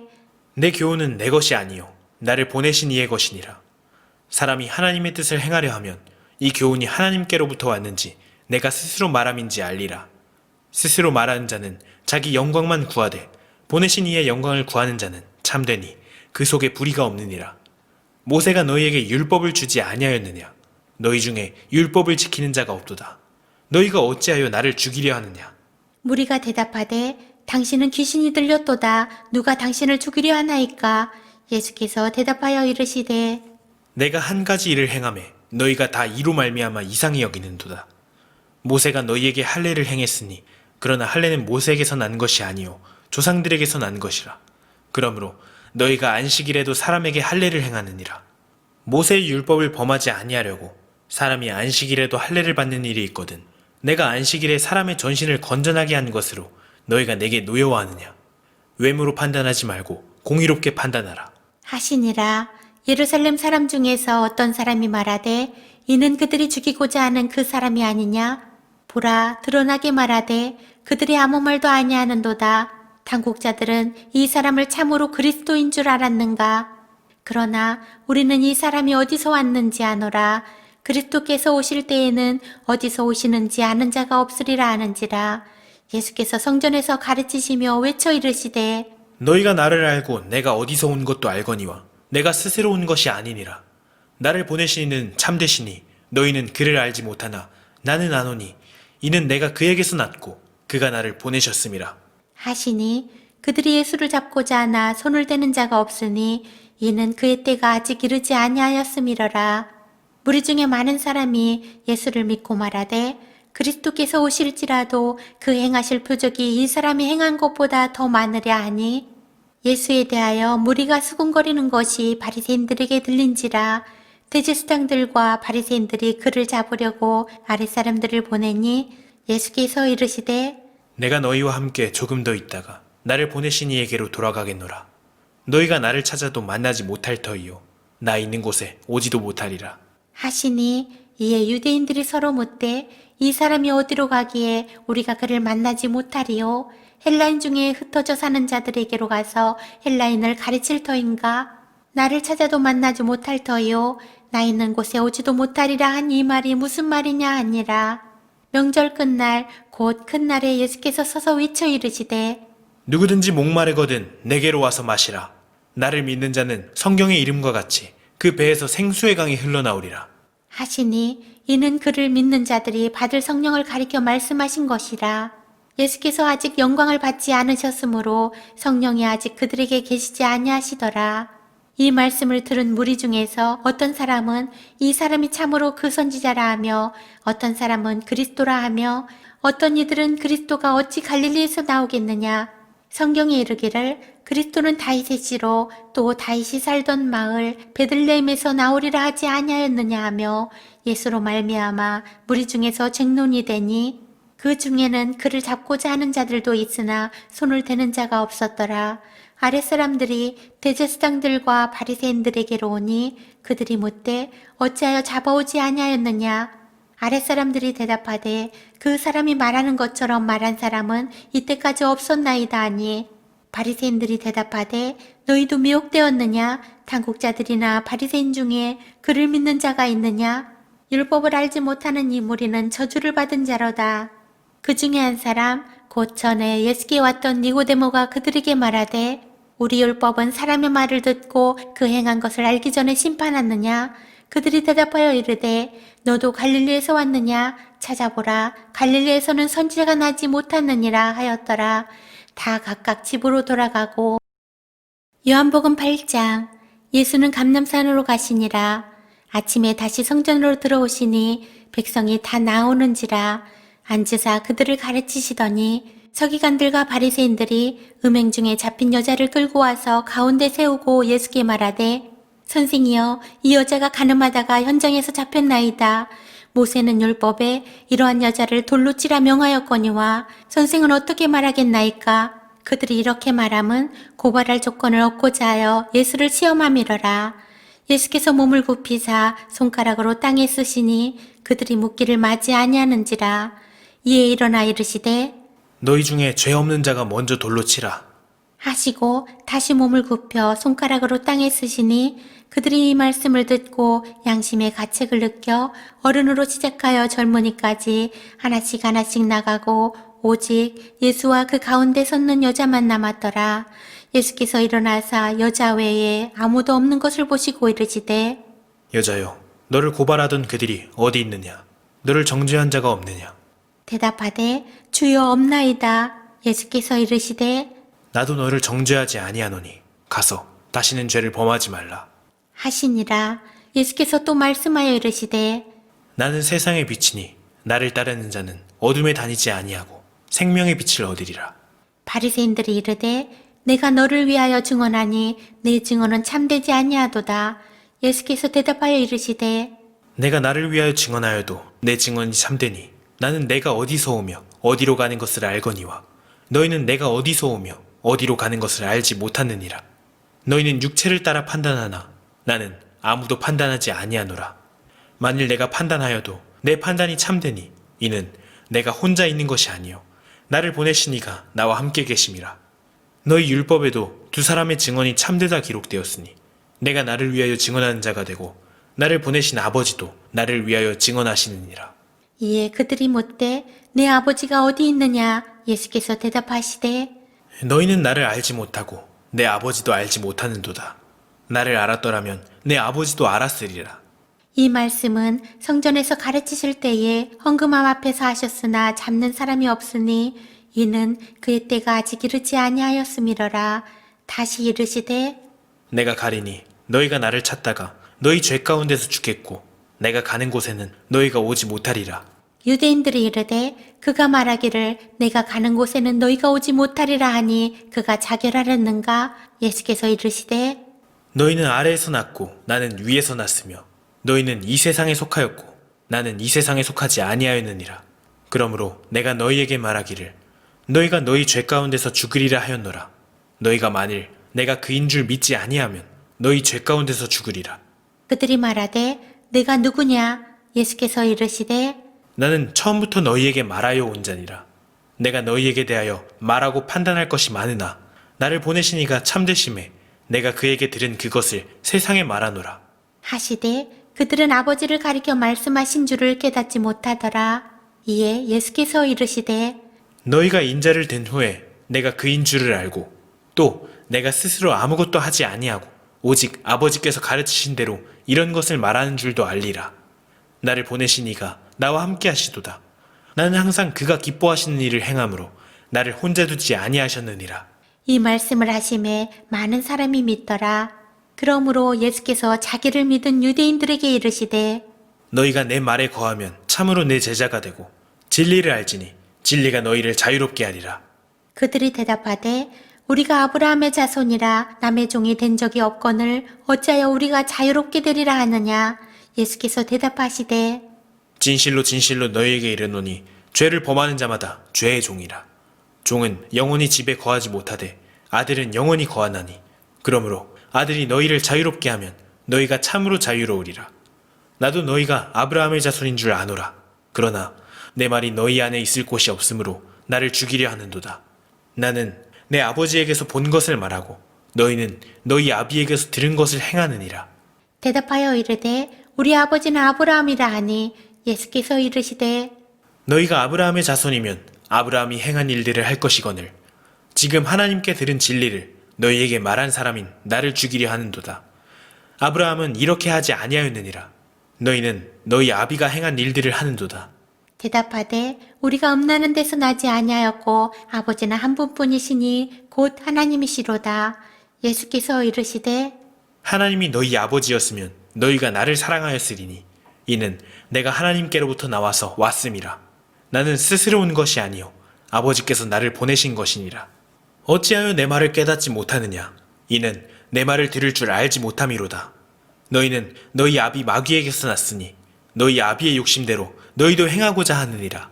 S2: 내 교훈은 내 것이 아니요 나를 보내신 이의 것이니라. 사람이 하나님의 뜻을 행하려 하면 이 교훈이 하나님께로부터 왔는지 내가 스스로 말함인지 알리라. 스스로 말하는 자는 자기 영광만 구하되 보내신 이의 영광을 구하는 자는 참되니 그 속에 불의가 없느니라. 모세가 너희에게 율법을 주지 아니하였느냐? 너희 중에 율법을 지키는 자가 없도다. 너희가 어찌하여 나를 죽이려 하느냐?
S1: 무리가 대답하되 당신은 귀신이 들렸도다. 누가 당신을 죽이려 하나이까? 예수께서 대답하여 이르시되
S2: 내가 한 가지 일을 행하매 너희가 다 이로 말미암아 이상히 여기는도다. 모세가 너희에게 할례를 행했으니 그러나 할례는 모세에게서 난 것이 아니요 조상들에게서 난 것이라. 그러므로 너희가 안식일에도 사람에게 할례를 행하느니라. 모세의 율법을 범하지 아니하려고 사람이 안식일에도 할례를 받는 일이 있거든. 내가 안식일에 사람의 전신을 건전하게 한 것으로 너희가 내게 노여워하느냐? 외모로 판단하지 말고 공의롭게 판단하라.
S1: 하시니라. 예루살렘 사람 중에서 어떤 사람이 말하되 이는 그들이 죽이고자 하는 그 사람이 아니냐? 보라, 드러나게 말하되 그들이 아무 말도 아니하는도다. 당국자들은 이 사람을 참으로 그리스도인 줄 알았는가? 그러나 우리는 이 사람이 어디서 왔는지 아노라. 그리스도께서 오실 때에는 어디서 오시는지 아는 자가 없으리라 하는지라. 예수께서 성전에서 가르치시며 외쳐 이르시되
S2: 너희가 나를 알고 내가 어디서 온 것도 알거니와 내가 스스로 온 것이 아니니라. 나를 보내신 이는 참되시니 너희는 그를 알지 못하나 나는 아노니 이는 내가 그에게서 났고 그가 나를 보내셨음이라.
S1: 하시니 그들이 예수를 잡고자 하나 손을 대는 자가 없으니 이는 그의 때가 아직 이르지 아니하였음이러라. 무리 중에 많은 사람이 예수를 믿고 말하되 그리스도께서 오실지라도 그 행하실 표적이 이 사람이 행한 것보다 더 많으랴 하니 예수에 대하여 무리가 수군거리는 것이 바리새인들에게 들린지라. 대제사장들과 바리새인들이 그를 잡으려고 아랫사람들을 보내니 예수께서 이르시되
S2: 내가 너희와 함께 조금 더 있다가 나를 보내신 이에게로 돌아가겠노라. 너희가 나를 찾아도 만나지 못할 터이요 나 있는 곳에 오지도 못하리라.
S1: 하시니 이에 유대인들이 서로 묻되 이 사람이 어디로 가기에 우리가 그를 만나지 못하리요? 헬라인 중에 흩어져 사는 자들에게로 가서 헬라인을 가르칠 터인가? 나를 찾아도 만나지 못할 터요. 나 있는 곳에 오지도 못하리라 한 이 말이 무슨 말이냐 하니라. 명절 끝날 곧 큰 날에 예수께서 서서 외쳐 이르시되
S2: 누구든지 목마르거든 내게로 와서 마시라. 나를 믿는 자는 성경의 이름과 같이 그 배에서 생수의 강이 흘러나오리라.
S1: 하시니 이는 그를 믿는 자들이 받을 성령을 가리켜 말씀하신 것이라. 예수께서 아직 영광을 받지 않으셨으므로 성령이 아직 그들에게 계시지 아니하시더라. 이 말씀을 들은 무리 중에서 어떤 사람은 이 사람이 참으로 그 선지자라 하며 어떤 사람은 그리스도라 하며 어떤 이들은 그리스도가 어찌 갈릴리에서 나오겠느냐. 성경에 이르기를 그리스도는 다윗의 씨로 또 다윗이 살던 마을 베들레헴에서 나오리라 하지 아니하였느냐 하며 예수로 말미암아 무리 중에서 쟁론이 되니 그 중에는 그를 잡고자 하는 자들도 있으나 손을 대는 자가 없었더라. 아랫사람들이 대제사장들과 바리새인들에게로 오니 그들이 묻되 어찌하여 잡아오지 아니하였느냐. 아랫사람들이 대답하되 그 사람이 말하는 것처럼 말한 사람은 이때까지 없었나이다 하니 바리새인들이 대답하되 너희도 미혹되었느냐. 당국자들이나 바리새인 중에 그를 믿는 자가 있느냐. 율법을 알지 못하는 이 무리는 저주를 받은 자로다. 그 중에 한 사람 곧 전에 예수께 왔던 니고데모가 그들에게 말하되 우리 율법은 사람의 말을 듣고 그 행한 것을 알기 전에 심판하느냐. 그들이 대답하여 이르되 너도 갈릴리에서 왔느냐. 찾아보라. 갈릴리에서는 선지자가 나지 못하느니라 하였더라. 다 각각 집으로 돌아가고 요한복음 8장. 예수는 감람산으로 가시니라. 아침에 다시 성전으로 들어오시니 백성이 다 나오는지라. 앉으사 그들을 가르치시더니 서기관들과 바리새인들이 음행 중에 잡힌 여자를 끌고 와서 가운데 세우고 예수께 말하되 선생이여 이 여자가 가늠하다가 현장에서 잡혔나이다. 모세는 율법에 이러한 여자를 돌로 치라 명하였거니와 선생은 어떻게 말하겠나이까. 그들이 이렇게 말함은 고발할 조건을 얻고자 하여 예수를 시험함이러라. 예수께서 몸을 굽히사 손가락으로 땅에 쓰시니 그들이 묻기를 마지 아니하는지라. 이에 일어나 이르시되
S2: 너희 중에 죄 없는 자가 먼저 돌로 치라.
S1: 하시고 다시 몸을 굽혀 손가락으로 땅에 쓰시니 그들이 이 말씀을 듣고 양심의 가책을 느껴 어른으로 시작하여 젊은이까지 하나씩 하나씩 나가고 오직 예수와 그 가운데 섰는 여자만 남았더라. 예수께서 일어나사 여자 외에 아무도 없는 것을 보시고 이르시되
S2: 여자여 너를 고발하던 그들이 어디 있느냐. 너를 정죄한 자가 없느냐.
S1: 대답하되 주여 없나이다. 예수께서 이르시되
S2: 나도 너를 정죄하지 아니하노니 가서 다시는 죄를 범하지 말라.
S1: 하시니라. 예수께서 또 말씀하여 이르시되
S2: 나는 세상의 빛이니 나를 따르는 자는 어둠에 다니지 아니하고 생명의 빛을 얻으리라.
S1: 바리새인들이 이르되 내가 너를 위하여 증언하니 내 증언은 참되지 아니하도다. 예수께서 대답하여 이르시되
S2: 내가 나를 위하여 증언하여도 내 증언이 참되니 나는 내가 어디서 오며 어디로 가는 것을 알거니와 너희는 내가 어디서 오며 어디로 가는 것을 알지 못하느니라. 너희는 육체를 따라 판단하나 나는 아무도 판단하지 아니하노라. 만일 내가 판단하여도 내 판단이 참되니 이는 내가 혼자 있는 것이 아니요 나를 보내신 이가 나와 함께 계심이라. 너희 율법에도 두 사람의 증언이 참되다 기록되었으니 내가 나를 위하여 증언하는 자가 되고 나를 보내신 아버지도 나를 위하여 증언하시느니라.
S1: 이에 그들이 묻되 내 아버지가 어디 있느냐? 예수께서 대답하시되
S2: 너희는 나를 알지 못하고 내 아버지도 알지 못하는도다. 나를 알았더라면 내 아버지도 알았으리라.
S1: 이 말씀은 성전에서 가르치실 때에 헌금함 앞에서 하셨으나 잡는 사람이 없으니 이는 그의 때가 아직 이르지 아니하였음이러라. 다시 이르시되
S2: 내가 가리니 너희가 나를 찾다가 너희 죄 가운데서 죽겠고 내가 가는 곳에는 너희가 오지 못하리라.
S1: 유대인들이 이르되 그가 말하기를 내가 가는 곳에는 너희가 오지 못하리라 하니 그가 자결하렸는가? 예수께서 이르시되
S2: 너희는 아래에서 났고 나는 위에서 났으며 너희는 이 세상에 속하였고 나는 이 세상에 속하지 아니하였느니라. 그러므로 내가 너희에게 말하기를 너희가 너희 죄 가운데서 죽으리라 하였노라. 너희가 만일 내가 그인 줄 믿지 아니하면 너희 죄 가운데서 죽으리라.
S1: 그들이 말하되 내가 누구냐? 예수께서 이르시되
S2: 나는 처음부터 너희에게 말하여 온 자니라. 내가 너희에게 대하여 말하고 판단할 것이 많으나 나를 보내신 이가 참되심에 내가 그에게 들은 그것을 세상에 말하노라.
S1: 하시되 그들은 아버지를 가리켜 말씀하신 줄을 깨닫지 못하더라. 이에 예수께서 이르시되
S2: 너희가 인자를 든 후에 내가 그인 줄을 알고 또 내가 스스로 아무것도 하지 아니하고 오직 아버지께서 가르치신 대로 이런 것을 말하는 줄도 알리라. 나를 보내신 이가 나와 함께 하시도다. 나는 항상 그가 기뻐하시는 일을 행함으로 나를 혼자 두지 아니하셨느니라.
S1: 이 말씀을 하심에 많은 사람이 믿더라. 그러므로 예수께서 자기를 믿은 유대인들에게 이르시되
S2: 너희가 내 말에 거하면 참으로 내 제자가 되고 진리를 알지니 진리가 너희를 자유롭게 하리라.
S1: 그들이 대답하되 우리가 아브라함의 자손이라 남의 종이 된 적이 없거늘 어찌하여 우리가 자유롭게 되리라 하느냐? 예수께서 대답하시되
S2: 진실로 진실로 너희에게 이르노니 죄를 범하는 자마다 죄의 종이라. 종은 영원히 집에 거하지 못하되 아들은 영원히 거하나니 그러므로 아들이 너희를 자유롭게 하면 너희가 참으로 자유로우리라. 나도 너희가 아브라함의 자손인 줄 아노라. 그러나 내 말이 너희 안에 있을 곳이 없으므로 나를 죽이려 하는도다. 나는 내 아버지에게서 본 것을 말하고 너희는 너희 아비에게서 들은 것을 행하느니라.
S1: 대답하여 이르되 우리 아버지는 아브라함이라 하니 예수께서 이르시되
S2: 너희가 아브라함의 자손이면 아브라함이 행한 일들을 할 것이거늘 지금 하나님께 들은 진리를 너희에게 말한 사람인 나를 죽이려 하는도다. 아브라함은 이렇게 하지 아니하였느니라. 너희는 너희 아비가 행한 일들을 하는도다.
S1: 대답하되 우리가 음나는 데서 나지 아니하였고 아버지는 한 분뿐이시니 곧 하나님이시로다. 예수께서 이르시되
S2: 하나님이 너희 아버지였으면 너희가 나를 사랑하였으리니 이는 내가 하나님께로부터 나와서 왔음이라. 나는 스스로 온 것이 아니요 아버지께서 나를 보내신 것이니라. 어찌하여 내 말을 깨닫지 못하느냐? 이는 내 말을 들을 줄 알지 못함이로다. 너희는 너희 아비 마귀에게서 났으니 너희 아비의 욕심대로 너희도 행하고자 하느니라.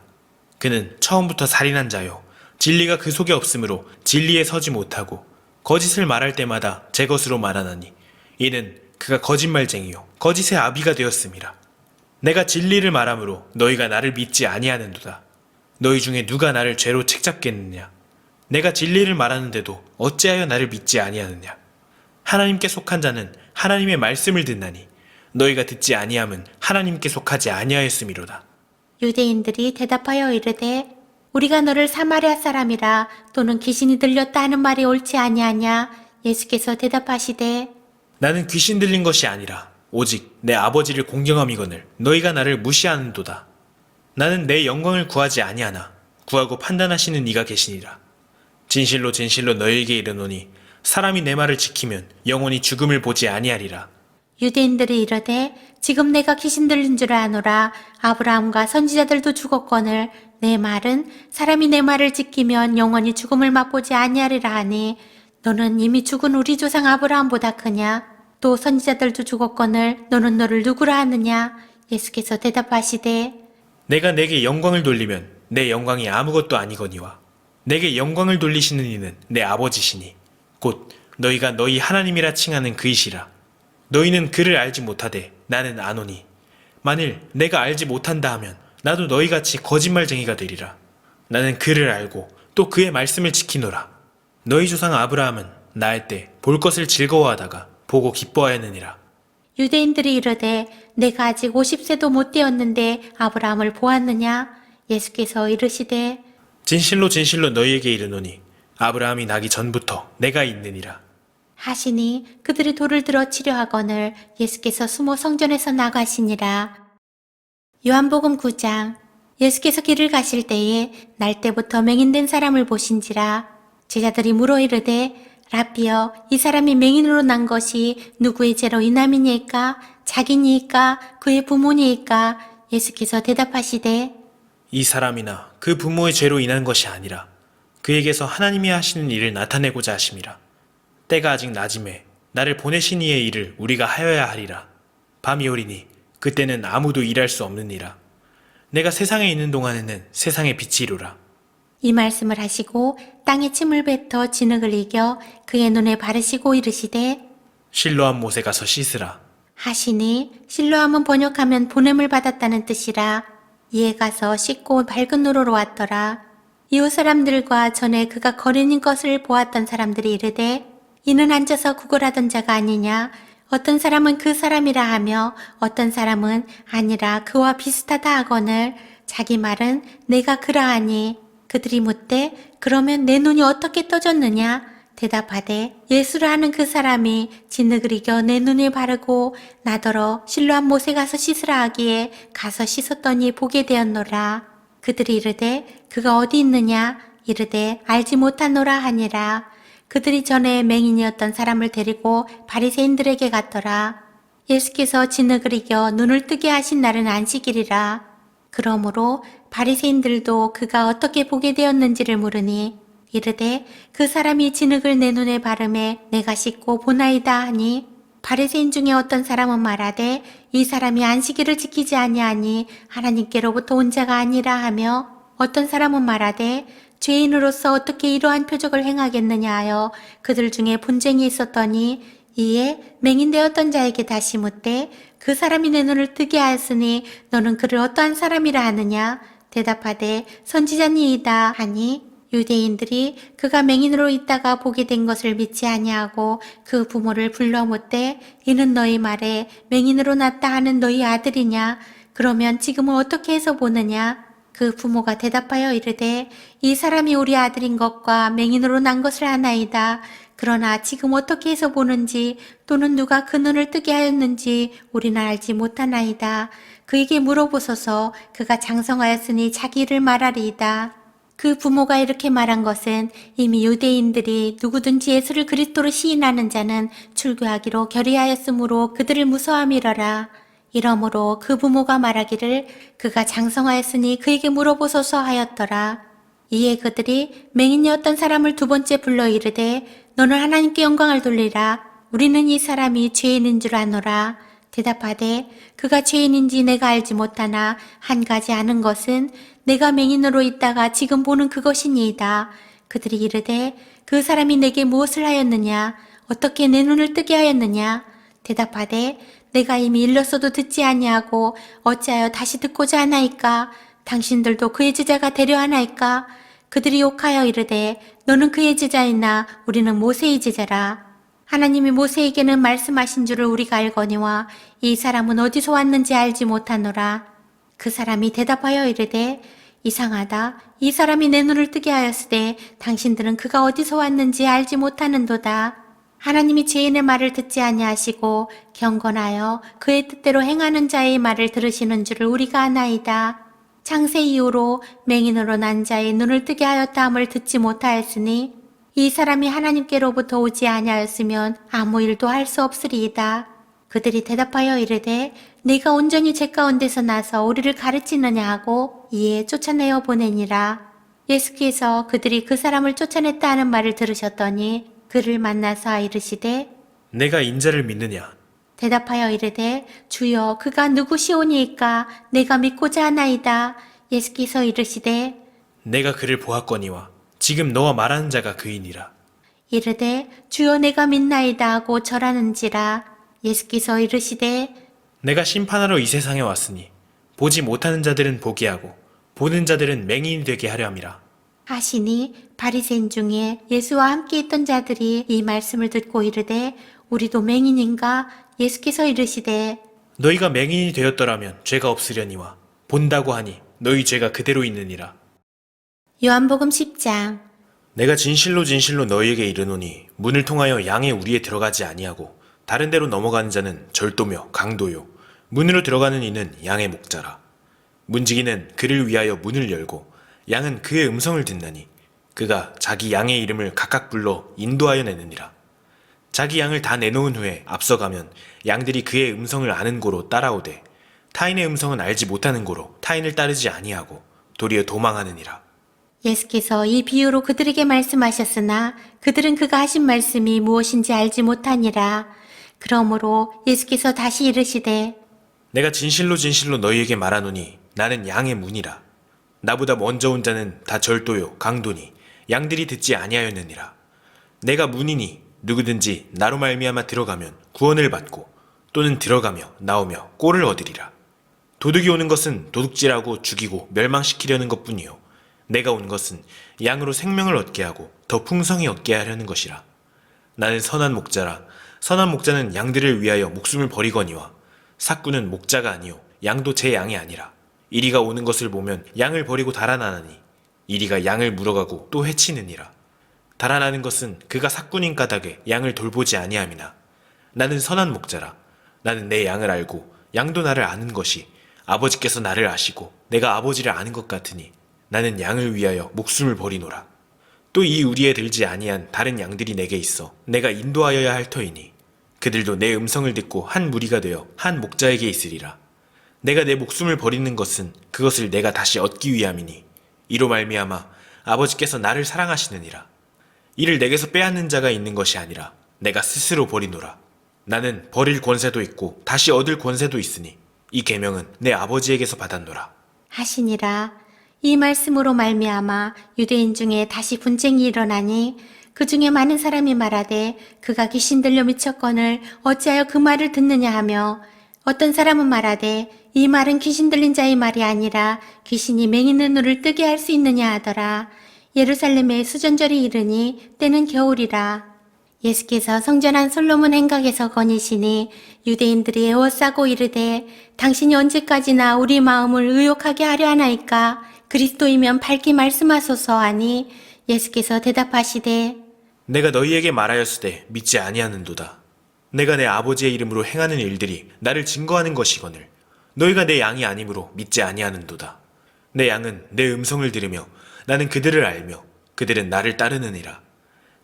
S2: 그는 처음부터 살인한 자요 진리가 그 속에 없으므로 진리에 서지 못하고 거짓을 말할 때마다 제 것으로 말하나니 이는 그가 거짓말쟁이요 거짓의 아비가 되었음이라. 내가 진리를 말하므로 너희가 나를 믿지 아니하는도다. 너희 중에 누가 나를 죄로 책잡겠느냐? 내가 진리를 말하는데도 어찌하여 나를 믿지 아니하느냐? 하나님께 속한 자는 하나님의 말씀을 듣나니 너희가 듣지 아니함은 하나님께 속하지 아니하였음이로다.
S1: 유대인들이 대답하여 이르되 우리가 너를 사마리아 사람이라 또는 귀신이 들렸다 하는 말이 옳지 아니하냐? 예수께서 대답하시되
S2: 나는 귀신 들린 것이 아니라 오직 내 아버지를 공경함이거늘 너희가 나를 무시하는도다. 나는 내 영광을 구하지 아니하나 구하고 판단하시는 이가 계시니라. 진실로 진실로 너희에게 이르노니 사람이 내 말을 지키면 영원히 죽음을 보지 아니하리라.
S1: 유대인들이 이르되 지금 내가 귀신 들린 줄 아노라. 아브라함과 선지자들도 죽었거늘 내 말은 사람이 내 말을 지키면 영원히 죽음을 맛보지 아니하리라 하니 너는 이미 죽은 우리 조상 아브라함보다 크냐? 또 선지자들도 죽었거늘 너는 너를 누구라 하느냐? 예수께서 대답하시되
S2: 내가 내게 영광을 돌리면 내 영광이 아무것도 아니거니와 내게 영광을 돌리시는 이는 내 아버지시니 곧 너희가 너희 하나님이라 칭하는 그이시라. 너희는 그를 알지 못하되 나는 아노니 만일 내가 알지 못한다 하면 나도 너희같이 거짓말쟁이가 되리라. 나는 그를 알고 또 그의 말씀을 지키노라. 너희 조상 아브라함은 나을 때 볼 것을 즐거워하다가 보고 기뻐하였느니라.
S1: 유대인들이 이르되 내가 아직 50세도 못 되었는데 아브라함을 보았느냐? 예수께서 이르시되
S2: 진실로 진실로 너희에게 이르노니 아브라함이 나기 전부터 내가 있느니라.
S1: 하시니 그들이 돌을 들어 치려 하거늘 예수께서 숨어 성전에서 나가시니라. 요한복음 9장. 예수께서 길을 가실 때에 날 때부터 맹인된 사람을 보신지라. 제자들이 물어 이르되 라삐여, 이 사람이 맹인으로 난 것이 누구의 죄로 인함이니까? 자기니까? 그의 부모니까? 예수께서 대답하시되
S2: 이 사람이나 그 부모의 죄로 인한 것이 아니라 그에게서 하나님이 하시는 일을 나타내고자 하심이라. 때가 아직 낮음에 나를 보내신 이의 일을 우리가 하여야 하리라. 밤이 오리니 그때는 아무도 일할 수 없느니라. 내가 세상에 있는 동안에는 세상의 빛이로라.
S1: 이 말씀을 하시고 땅에 침을 뱉어 진흙을 이겨 그의 눈에 바르시고 이르시되
S2: 실로암 못에 가서 씻으라.
S1: 하시니 실로함은 번역하면 보냄을 받았다는 뜻이라. 이에 가서 씻고 밝은 눈으로 왔더라. 이웃 사람들과 전에 그가 거린인 것을 보았던 사람들이 이르되 이는 앉아서 구걸하던 자가 아니냐? 어떤 사람은 그 사람이라 하며 어떤 사람은 아니라 그와 비슷하다 하거늘 자기 말은 내가 그러하니 그들이 묻되 그러면 내 눈이 어떻게 떠졌느냐? 대답하되 예수를 아는 그 사람이 진흙을 이겨 내 눈에 바르고 나더러 실로암 못에 가서 씻으라 하기에 가서 씻었더니 보게 되었노라. 그들이 이르되 그가 어디 있느냐? 이르되 알지 못하노라 하니라. 그들이 전에 맹인이었던 사람을 데리고 바리새인들에게 갔더라. 예수께서 진흙을 이겨 눈을 뜨게 하신 날은 안식일이라. 그러므로 바리새인들도 그가 어떻게 보게 되었는지를 물으니 이르되 그 사람이 진흙을 내 눈에 바르매 내가 씻고 보나이다 하니 바리새인 중에 어떤 사람은 말하되 이 사람이 안식일을 지키지 아니하니 하나님께로부터 온 자가 아니라 하며 어떤 사람은 말하되 죄인으로서 어떻게 이러한 표적을 행하겠느냐 하여 그들 중에 분쟁이 있었더니 이에 맹인되었던 자에게 다시 묻되 그 사람이 내 눈을 뜨게 하였으니 너는 그를 어떠한 사람이라 하느냐? 대답하되 선지자니이다 하니 유대인들이 그가 맹인으로 있다가 보게 된 것을 믿지 아니하고 그 부모를 불러 묻되 이는 너희 말에 맹인으로 났다 하는 너희 아들이냐? 그러면 지금은 어떻게 해서 보느냐? 그 부모가 대답하여 이르되 이 사람이 우리 아들인 것과 맹인으로 난 것을 아나이다. 그러나 지금 어떻게 해서 보는지 또는 누가 그 눈을 뜨게 하였는지 우리는 알지 못하나이다. 그에게 물어보소서. 그가 장성하였으니 자기 일을 말하리이다. 그 부모가 이렇게 말한 것은 이미 유대인들이 누구든지 예수를 그리스도로 시인하는 자는 출교하기로 결의하였으므로 그들을 무서함이러라. 이러므로 그 부모가 말하기를 그가 장성하였으니 그에게 물어보소서 하였더라. 이에 그들이 맹인이었던 사람을 두 번째 불러 이르되 너는 하나님께 영광을 돌리라. 우리는 이 사람이 죄인인 줄 아노라. 대답하되 그가 죄인인지 내가 알지 못하나 한 가지 아는 것은 내가 맹인으로 있다가 지금 보는 그것이니이다. 그들이 이르되 그 사람이 내게 무엇을 하였느냐? 어떻게 내 눈을 뜨게 하였느냐? 대답하되 내가 이미 일렀어도 듣지 아니하고 어찌하여 다시 듣고자 하나이까? 당신들도 그의 제자가 되려 하나이까? 그들이 욕하여 이르되 너는 그의 제자이나 우리는 모세의 제자라. 하나님이 모세에게는 말씀하신 줄을 우리가 알거니와 이 사람은 어디서 왔는지 알지 못하노라. 그 사람이 대답하여 이르되 이상하다. 이 사람이 내 눈을 뜨게 하였으되 당신들은 그가 어디서 왔는지 알지 못하는도다. 하나님이 죄인의 말을 듣지 아니하시고 경건하여 그의 뜻대로 행하는 자의 말을 들으시는 줄을 우리가 아나이다. 창세 이후로 맹인으로 난 자의 눈을 뜨게 하였다 함을 듣지 못하였으니 이 사람이 하나님께로부터 오지 아니하였으면 아무 일도 할 수 없으리이다. 그들이 대답하여 이르되 네가 온전히 죄 가운데서 나서 우리를 가르치느냐 하고 이에 쫓아내어 보내니라. 예수께서 그들이 그 사람을 쫓아냈다 하는 말을 들으셨더니 그를 만나서 이르시되
S2: 내가 인자를 믿느냐?
S1: 대답하여 이르되 주여 그가 누구시오니이까 내가 믿고자 하나이다. 예수께서 이르시되
S2: 내가 그를 보았거니와 지금 너와 말하는 자가 그이니라.
S1: 이르되 주여 내가 믿나이다 하고 절하는지라. 예수께서 이르시되
S2: 내가 심판하러 이 세상에 왔으니 보지 못하는 자들은 보게 하고 보는 자들은 맹인이 되게 하려 함이라.
S1: 하시니 바리새인 중에 예수와 함께 있던 자들이 이 말씀을 듣고 이르되 우리도 맹인인가? 예수께서 이르시되
S2: 너희가 맹인이 되었더라면 죄가 없으려니와 본다고 하니 너희 죄가 그대로 있느니라.
S1: 요한복음 10장.
S2: 내가 진실로 진실로 너희에게 이르노니 문을 통하여 양의 우리에 들어가지 아니하고 다른 데로 넘어가는 자는 절도며 강도요 문으로 들어가는 이는 양의 목자라. 문지기는 그를 위하여 문을 열고 양은 그의 음성을 듣나니 그가 자기 양의 이름을 각각 불러 인도하여 내느니라. 자기 양을 다 내놓은 후에 앞서가면 양들이 그의 음성을 아는 고로 따라오되 타인의 음성은 알지 못하는 고로 타인을 따르지 아니하고 도리어 도망하느니라.
S1: 예수께서 이 비유로 그들에게 말씀하셨으나 그들은 그가 하신 말씀이 무엇인지 알지 못하니라. 그러므로 예수께서 다시 이르시되
S2: 내가 진실로 진실로 너희에게 말하노니 나는 양의 문이라. 나보다 먼저 온 자는 다 절도요 강도니 양들이 듣지 아니하였느니라. 내가 문이니 누구든지 나로 말미암아 들어가면 구원을 받고 또는 들어가며 나오며 꼴을 얻으리라. 도둑이 오는 것은 도둑질하고 죽이고 멸망시키려는 것뿐이요 내가 온 것은 양으로 생명을 얻게 하고 더 풍성히 얻게 하려는 것이라. 나는 선한 목자라. 선한 목자는 양들을 위하여 목숨을 버리거니와 삭구는 목자가 아니요 양도 제 양이 아니라. 이리가 오는 것을 보면 양을 버리고 달아나나니 이리가 양을 물어가고 또 해치느니라. 달아나는 것은 그가 삭군인 까닭에 양을 돌보지 아니함이나 나는 선한 목자라. 나는 내 양을 알고 양도 나를 아는 것이 아버지께서 나를 아시고 내가 아버지를 아는 것 같으니 나는 양을 위하여 목숨을 버리노라. 또 이 우리에 들지 아니한 다른 양들이 내게 있어 내가 인도하여야 할 터이니 그들도 내 음성을 듣고 한 무리가 되어 한 목자에게 있으리라. 내가 내 목숨을 버리는 것은 그것을 내가 다시 얻기 위함이니 이로 말미암아 아버지께서 나를 사랑하시느니라. 이를 내게서 빼앗는 자가 있는 것이 아니라 내가 스스로 버리노라. 나는 버릴 권세도 있고 다시 얻을 권세도 있으니 이 계명은 내 아버지에게서 받았노라.
S1: 하시니라. 이 말씀으로 말미암아 유대인 중에 다시 분쟁이 일어나니 그 중에 많은 사람이 말하되 그가 귀신 들려 미쳤거늘 어찌하여 그 말을 듣느냐 하며 어떤 사람은 말하되 이 말은 귀신 들린 자의 말이 아니라 귀신이 맹인의 눈을 뜨게 할 수 있느냐 하더라. 예루살렘에 수전절이 이르니 때는 겨울이라. 예수께서 성전한 솔로몬 행각에서 거니시니 유대인들이 애워싸고 이르되 당신이 언제까지나 우리 마음을 의욕하게 하려 하나이까 그리스도이면 밝히 말씀하소서 하니 예수께서 대답하시되
S2: 내가 너희에게 말하였으되 믿지 아니하는도다. 내가 내 아버지의 이름으로 행하는 일들이 나를 증거하는 것이거늘 너희가 내 양이 아니므로 믿지 아니하는도다. 내 양은 내 음성을 들으며 나는 그들을 알며 그들은 나를 따르느니라.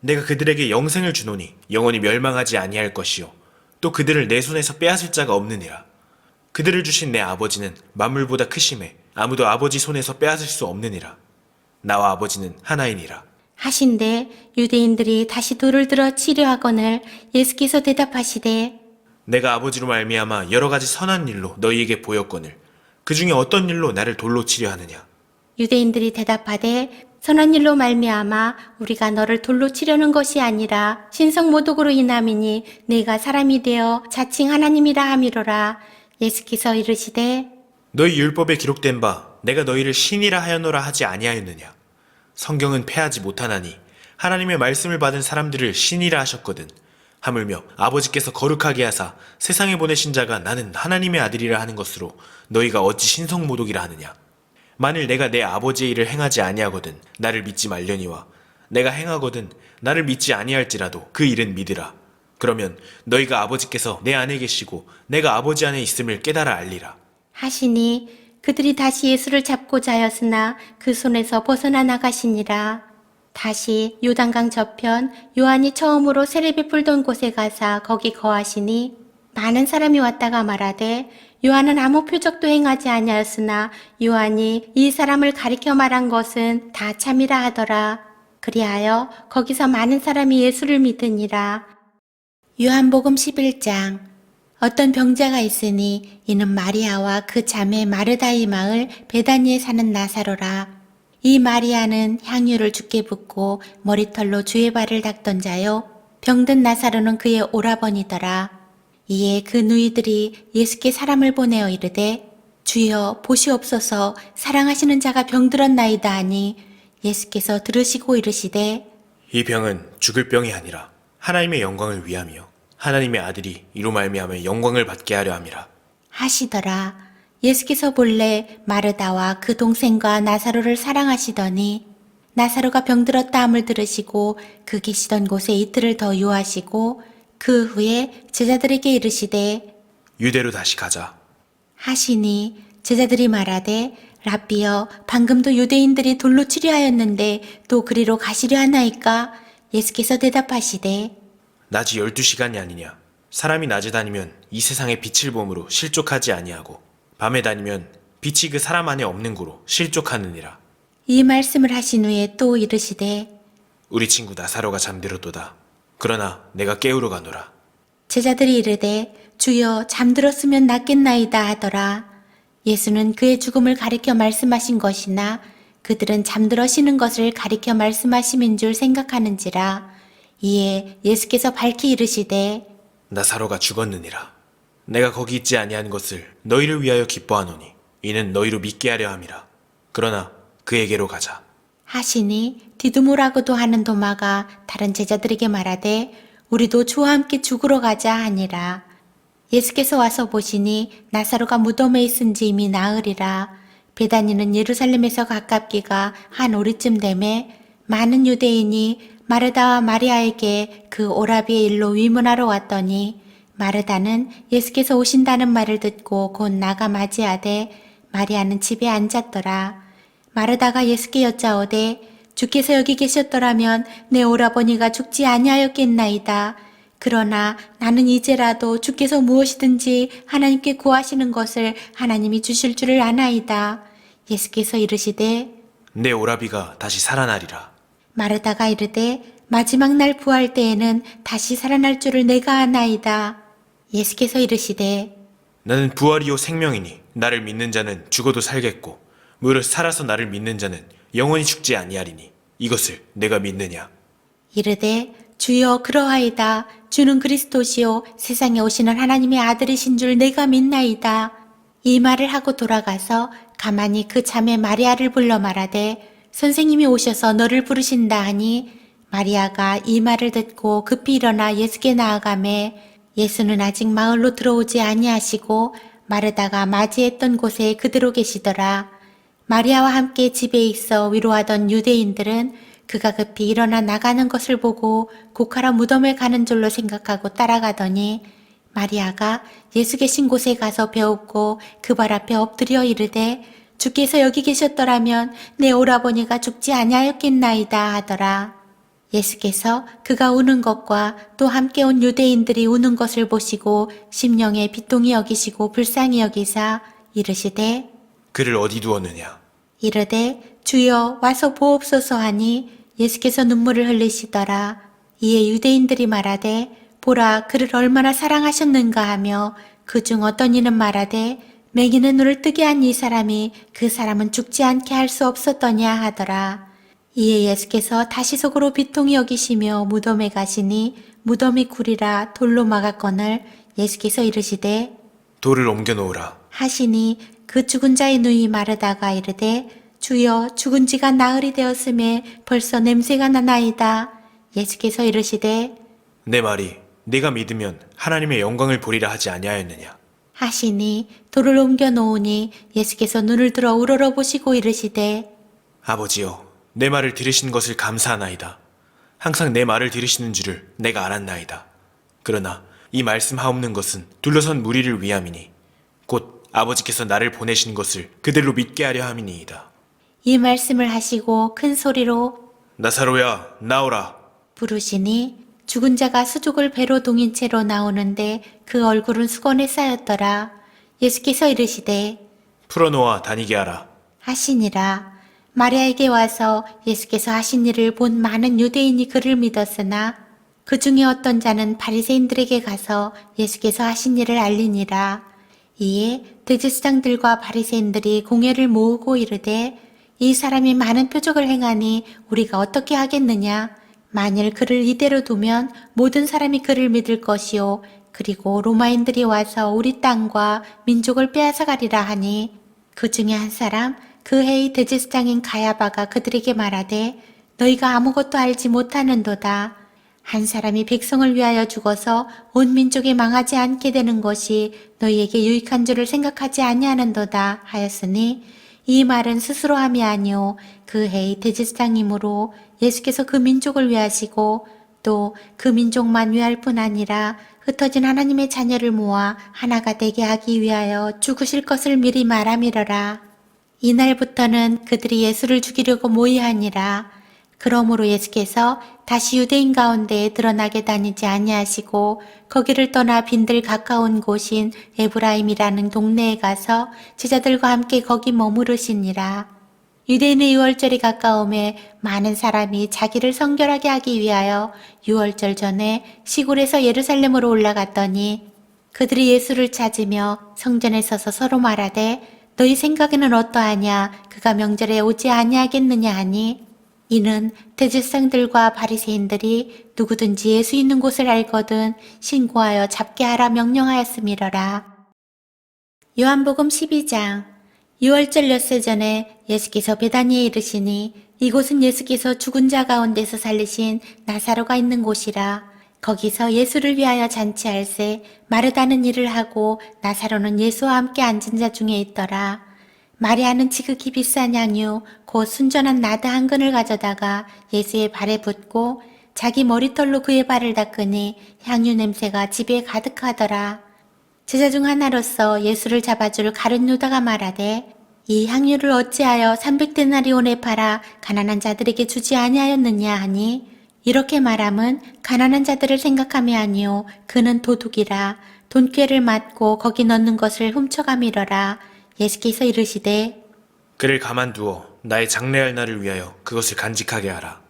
S2: 내가 그들에게 영생을 주노니 영원히 멸망하지 아니할 것이요 또 그들을 내 손에서 빼앗을 자가 없느니라. 그들을 주신 내 아버지는 만물보다 크심에 아무도 아버지 손에서 빼앗을 수 없느니라. 나와 아버지는 하나이니라.
S1: 하신대 유대인들이 다시 돌을 들어 치려하거늘 예수께서 대답하시되
S2: 내가 아버지로 말미암아 여러 가지 선한 일로 너희에게 보였거늘 그 중에 어떤 일로 나를 돌로 치려 하느냐.
S1: 유대인들이 대답하되 선한 일로 말미암아 우리가 너를 돌로 치려는 것이 아니라 신성 모독으로 인함이니 네가 사람이 되어 자칭 하나님이라 함이로라. 예수께서 이르시되
S2: 너희 율법에 기록된 바 내가 너희를 신이라 하였노라 하지 아니하였느냐. 성경은 패하지 못하나니 하나님의 말씀을 받은 사람들을 신이라 하셨거든. 하물며 아버지께서 거룩하게 하사 세상에 보내신 자가 나는 하나님의 아들이라 하는 것으로 너희가 어찌 신성 모독이라 하느냐. 만일 내가 내 아버지의 일을 행하지 아니하거든 나를 믿지 말려니와 내가 행하거든 나를 믿지 아니할지라도 그 일은 믿으라. 그러면 너희가 아버지께서 내 안에 계시고 내가 아버지 안에 있음을 깨달아 알리라.
S1: 하시니 그들이 다시 예수를 잡고자 하였으나 그 손에서 벗어나 나가시니라. 다시 요단강 저편 요한이 처음으로 세례 풀던 곳에 가사 거기 거하시니 많은 사람이 왔다가 말하되 요한은 아무 표적도 행하지 아니하였으나 요한이 이 사람을 가리켜 말한 것은 다 참이라 하더라. 그리하여 거기서 많은 사람이 예수를 믿으니라. 요한복음 11장. 어떤 병자가 있으니 이는 마리아와 그 자매 마르다의 마을 베다니에 사는 나사로라. 이 마리아는 향유를 주께 붓고 머리털로 주의 발을 닦던 자요. 병든 나사로는 그의 오라버니더라. 이에 그 누이들이 예수께 사람을 보내어 이르되 주여 보시옵소서 사랑하시는 자가 병들었나이다 하니 예수께서 들으시고 이르시되
S2: 이 병은 죽을 병이 아니라 하나님의 영광을 위함이요 하나님의 아들이 이로 말미암아 영광을 받게 하려 함이라.
S1: 하시더라. 예수께서 본래 마르다와 그 동생과 나사로를 사랑하시더니 나사로가 병들었다 함을 들으시고 그 계시던 곳에 이틀을 더 유하시고 그 후에 제자들에게 이르시되
S2: 유대로 다시 가자.
S1: 하시니 제자들이 말하되 랍비여 방금도 유대인들이 돌로 치려하였는데 또 그리로 가시려 하나이까? 예수께서 대답하시되
S2: 낮이 12시간이 아니냐. 사람이 낮에 다니면 이 세상의 빛을 보므로 실족하지 아니하고 밤에 다니면 빛이 그 사람 안에 없는 고로 실족하느니라.
S1: 이 말씀을 하신 후에 또 이르시되
S2: 우리 친구 나사로가 잠들었도다. 그러나 내가 깨우러 가노라.
S1: 제자들이 이르되 주여 잠들었으면 낫겠나이다 하더라. 예수는 그의 죽음을 가리켜 말씀하신 것이나 그들은 잠들어 쉬는 것을 가리켜 말씀하심인 줄 생각하는지라. 이에 예수께서 밝히 이르시되
S2: 나사로가 죽었느니라. 내가 거기 있지 아니한 것을 너희를 위하여 기뻐하노니 이는 너희로 믿게 하려 함이라. 그러나 그에게로 가자.
S1: 하시니 디두모라고도 하는 도마가 다른 제자들에게 말하되 우리도 주와 함께 죽으러 가자 하니라. 예수께서 와서 보시니 나사로가 무덤에 있은지 이미 나흘이라. 베다니는 예루살렘에서 가깝기가 한 오리쯤 되매 많은 유대인이 마르다와 마리아에게 그 오라비의 일로 위문하러 왔더니 마르다는 예수께서 오신다는 말을 듣고 곧 나가 맞이하되 마리아는 집에 앉았더라. 마르다가 예수께 여짜오되 주께서 여기 계셨더라면 내 오라버니가 죽지 아니하였겠나이다. 그러나 나는 이제라도 주께서 무엇이든지 하나님께 구하시는 것을 하나님이 주실 줄을 아나이다. 예수께서 이르시되
S2: 내 오라비가 다시 살아나리라.
S1: 마르다가 이르되 마지막 날 부활 때에는 다시 살아날 줄을 내가 아나이다. 예수께서 이르시되
S2: 나는 부활이요 생명이니 나를 믿는 자는 죽어도 살겠고 무릇 살아서 나를 믿는 자는 영원히 죽지 아니하리니 이것을 내가 믿느냐.
S1: 이르되 주여 그러하이다. 주는 그리스도시요 세상에 오시는 하나님의 아들이신 줄 내가 믿나이다. 이 말을 하고 돌아가서 가만히 그 자매 마리아를 불러 말하되 선생님이 오셔서 너를 부르신다 하니 마리아가 이 말을 듣고 급히 일어나 예수께 나아가매 예수는 아직 마을로 들어오지 아니하시고 마르다가 맞이했던 곳에 그대로 계시더라. 마리아와 함께 집에 있어 위로하던 유대인들은 그가 급히 일어나 나가는 것을 보고 곡하러 무덤에 가는 줄로 생각하고 따라가더니 마리아가 예수 계신 곳에 가서 배웁고 그 발 앞에 엎드려 이르되 주께서 여기 계셨더라면 내 오라버니가 죽지 아니하였겠나이다 하더라. 예수께서 그가 우는 것과 또 함께 온 유대인들이 우는 것을 보시고 심령에 비통히 여기시고 불쌍히 여기사 이르시되
S2: 그를 어디 두었느냐.
S1: 이르되 주여 와서 보옵소서 하니 예수께서 눈물을 흘리시더라. 이에 유대인들이 말하되 보라 그를 얼마나 사랑하셨는가 하며 그중 어떤 이는 말하되 맹인의 눈을 뜨게 한 이 사람이 그 사람은 죽지 않게 할 수 없었더냐 하더라. 이에 예수께서 다시 속으로 비통히 여기시며 무덤에 가시니 무덤이 굴이라 돌로 막았거늘 예수께서 이르시되
S2: 돌을 옮겨 놓으라.
S1: 하시니 그 죽은 자의 누이 마르다가 이르되 주여 죽은 지가 나흘이 되었음에 벌써 냄새가 나나이다. 예수께서 이르시되
S2: 내 말이 네가 믿으면 하나님의 영광을 보리라 하지 아니하였느냐.
S1: 하시니 돌을 옮겨 놓으니 예수께서 눈을 들어 우러러 보시고 이르시되
S2: 아버지여 내 말을 들으신 것을 감사하나이다. 항상 내 말을 들으시는 줄을 내가 알았나이다. 그러나 이 말씀하옵는 것은 둘러선 무리를 위함이니 곧 아버지께서 나를 보내신 것을 그들로 믿게 하려 함이니이다.
S1: 이 말씀을 하시고 큰 소리로
S2: 나사로야 나오라.
S1: 부르시니 죽은 자가 수족을 배로 동인 채로 나오는데 그 얼굴은 수건에 쌓였더라. 예수께서 이르시되
S2: 풀어놓아 다니게 하라.
S1: 하시니라. 마리아에게 와서 예수께서 하신 일을 본 많은 유대인이 그를 믿었으나 그 중에 어떤 자는 바리새인들에게 가서 예수께서 하신 일을 알리니라. 이에 대제사장들과 바리새인들이 공회를 모으고 이르되 이 사람이 많은 표적을 행하니 우리가 어떻게 하겠느냐? 만일 그를 이대로 두면 모든 사람이 그를 믿을 것이요. 그리고 로마인들이 와서 우리 땅과 민족을 빼앗아가리라 하니 그 중에 한 사람 그 해의 대제사장인 가야바가 그들에게 말하되 너희가 아무것도 알지 못하는도다. 한 사람이 백성을 위하여 죽어서 온 민족이 망하지 않게 되는 것이 너희에게 유익한 줄을 생각하지 아니하는도다 하였으니 이 말은 스스로 함이 아니오 그 해의 대제사장이므로 예수께서 그 민족을 위하시고 또 그 민족만 위할 뿐 아니라 흩어진 하나님의 자녀를 모아 하나가 되게 하기 위하여 죽으실 것을 미리 말함이러라. 이날부터는 그들이 예수를 죽이려고 모의하니라. 그러므로 예수께서 다시 유대인 가운데에 드러나게 다니지 아니하시고 거기를 떠나 빈들 가까운 곳인 에브라임이라는 동네에 가서 제자들과 함께 거기 머무르시니라. 유대인의 유월절이 가까움에 많은 사람이 자기를 성결하게 하기 위하여 유월절 전에 시골에서 예루살렘으로 올라갔더니 그들이 예수를 찾으며 성전에 서서 서로 말하되 너희 생각에는 어떠하냐 그가 명절에 오지 아니하겠느냐 하니 이는 대제사장들과 바리새인들이 누구든지 예수 있는 곳을 알거든 신고하여 잡게 하라 명령하였음이러라. 요한복음 12장 유월절 엿새 전에 예수께서 베다니에 이르시니 이곳은 예수께서 죽은 자 가운데서 살리신 나사로가 있는 곳이라. 거기서 예수를 위하여 잔치할새 마르다는 일을 하고 나사로는 예수와 함께 앉은 자 중에 있더라. 마리아는 지극히 비싼 향유 곧 순전한 나드 한 근을 가져다가 예수의 발에 붓고 자기 머리털로 그의 발을 닦으니 향유 냄새가 집에 가득하더라. 제자 중 하나로서 예수를 잡아줄 가룟 유다가 말하되 이 향유를 어찌하여 300데나리온에 팔아 가난한 자들에게 주지 아니하였느냐 하니 이렇게 말함은 가난한 자들을 생각함이 아니오 그는 도둑이라 돈꾀를 맞고 거기 넣는 것을 훔쳐가미러라. 예수께서 이르시되
S2: 그를 가만두어 나의 장래할 날을 위하여 그것을 간직하게 하라.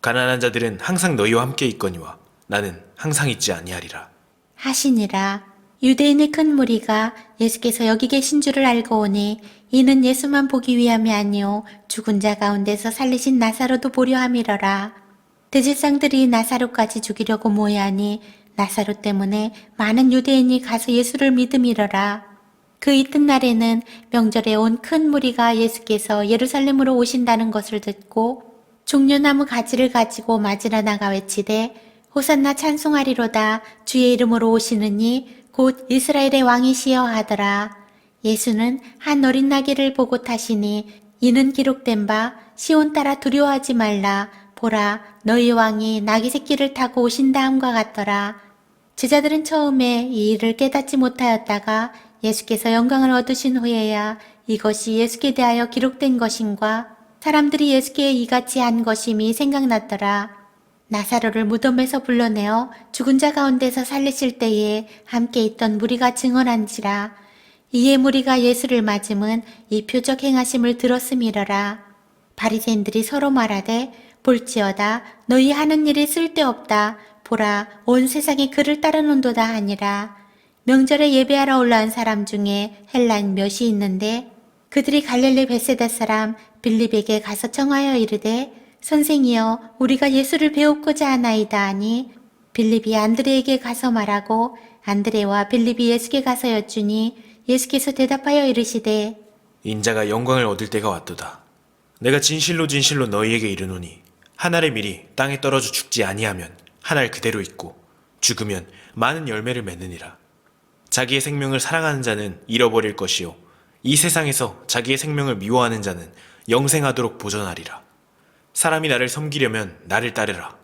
S2: 가난한 자들은 항상 너희와 함께 있거니와 나는 항상 있지 아니하리라.
S1: 하시니라. 유대인의 큰 무리가 예수께서 여기 계신 줄을 알고 오니 이는 예수만 보기 위함이 아니오 죽은 자 가운데서 살리신 나사로도 보려 함이러라. 대제사장들이 나사로까지 죽이려고 모여하니 나사로 때문에 많은 유대인이 가서 예수를 믿음이러라. 그 이튿날에는 명절에 온 큰 무리가 예수께서 예루살렘으로 오신다는 것을 듣고 종려나무 가지를 가지고 맞으러 나가 외치되 호산나 찬송하리로다 주의 이름으로 오시느니 곧 이스라엘의 왕이시여 하더라. 예수는 한 어린 나귀를 보고 타시니 이는 기록된 바 시온 따라 두려워하지 말라 보라 너희 왕이 나귀 새끼를 타고 오신다 함과 같더라. 제자들은 처음에 이 일을 깨닫지 못하였다가 예수께서 영광을 얻으신 후에야 이것이 예수께 대하여 기록된 것인과 사람들이 예수께 이같이 한 것임이 생각났더라. 나사로를 무덤에서 불러내어 죽은 자 가운데서 살리실 때에 함께 있던 무리가 증언한지라. 이에 무리가 예수를 맞음은 이 표적 행하심을 들었음이러라. 바리새인들이 서로 말하되 볼지어다 너희 하는 일이 쓸데없다. 보라 온 세상이 그를 따르는도다 하니라. 명절에 예배하러 올라온 사람 중에 헬라인 몇이 있는데 그들이 갈릴리 벳세다 사람 빌립에게 가서 청하여 이르되 선생이여 우리가 예수를 배우고자 하나이다 하니 빌립이 안드레에게 가서 말하고 안드레와 빌립이 예수께 가서 여쭈니 예수께서 대답하여 이르시되
S2: 인자가 영광을 얻을 때가 왔도다. 내가 진실로 진실로 너희에게 이르노니 한 알의 밀이 땅에 떨어져 죽지 아니하면 한 알 그대로 있고 죽으면 많은 열매를 맺느니라. 자기의 생명을 사랑하는 자는 잃어버릴 것이요 이 세상에서 자기의 생명을 미워하는 자는 영생하도록 보존하리라. 사람이 나를 섬기려면 나를 따르라.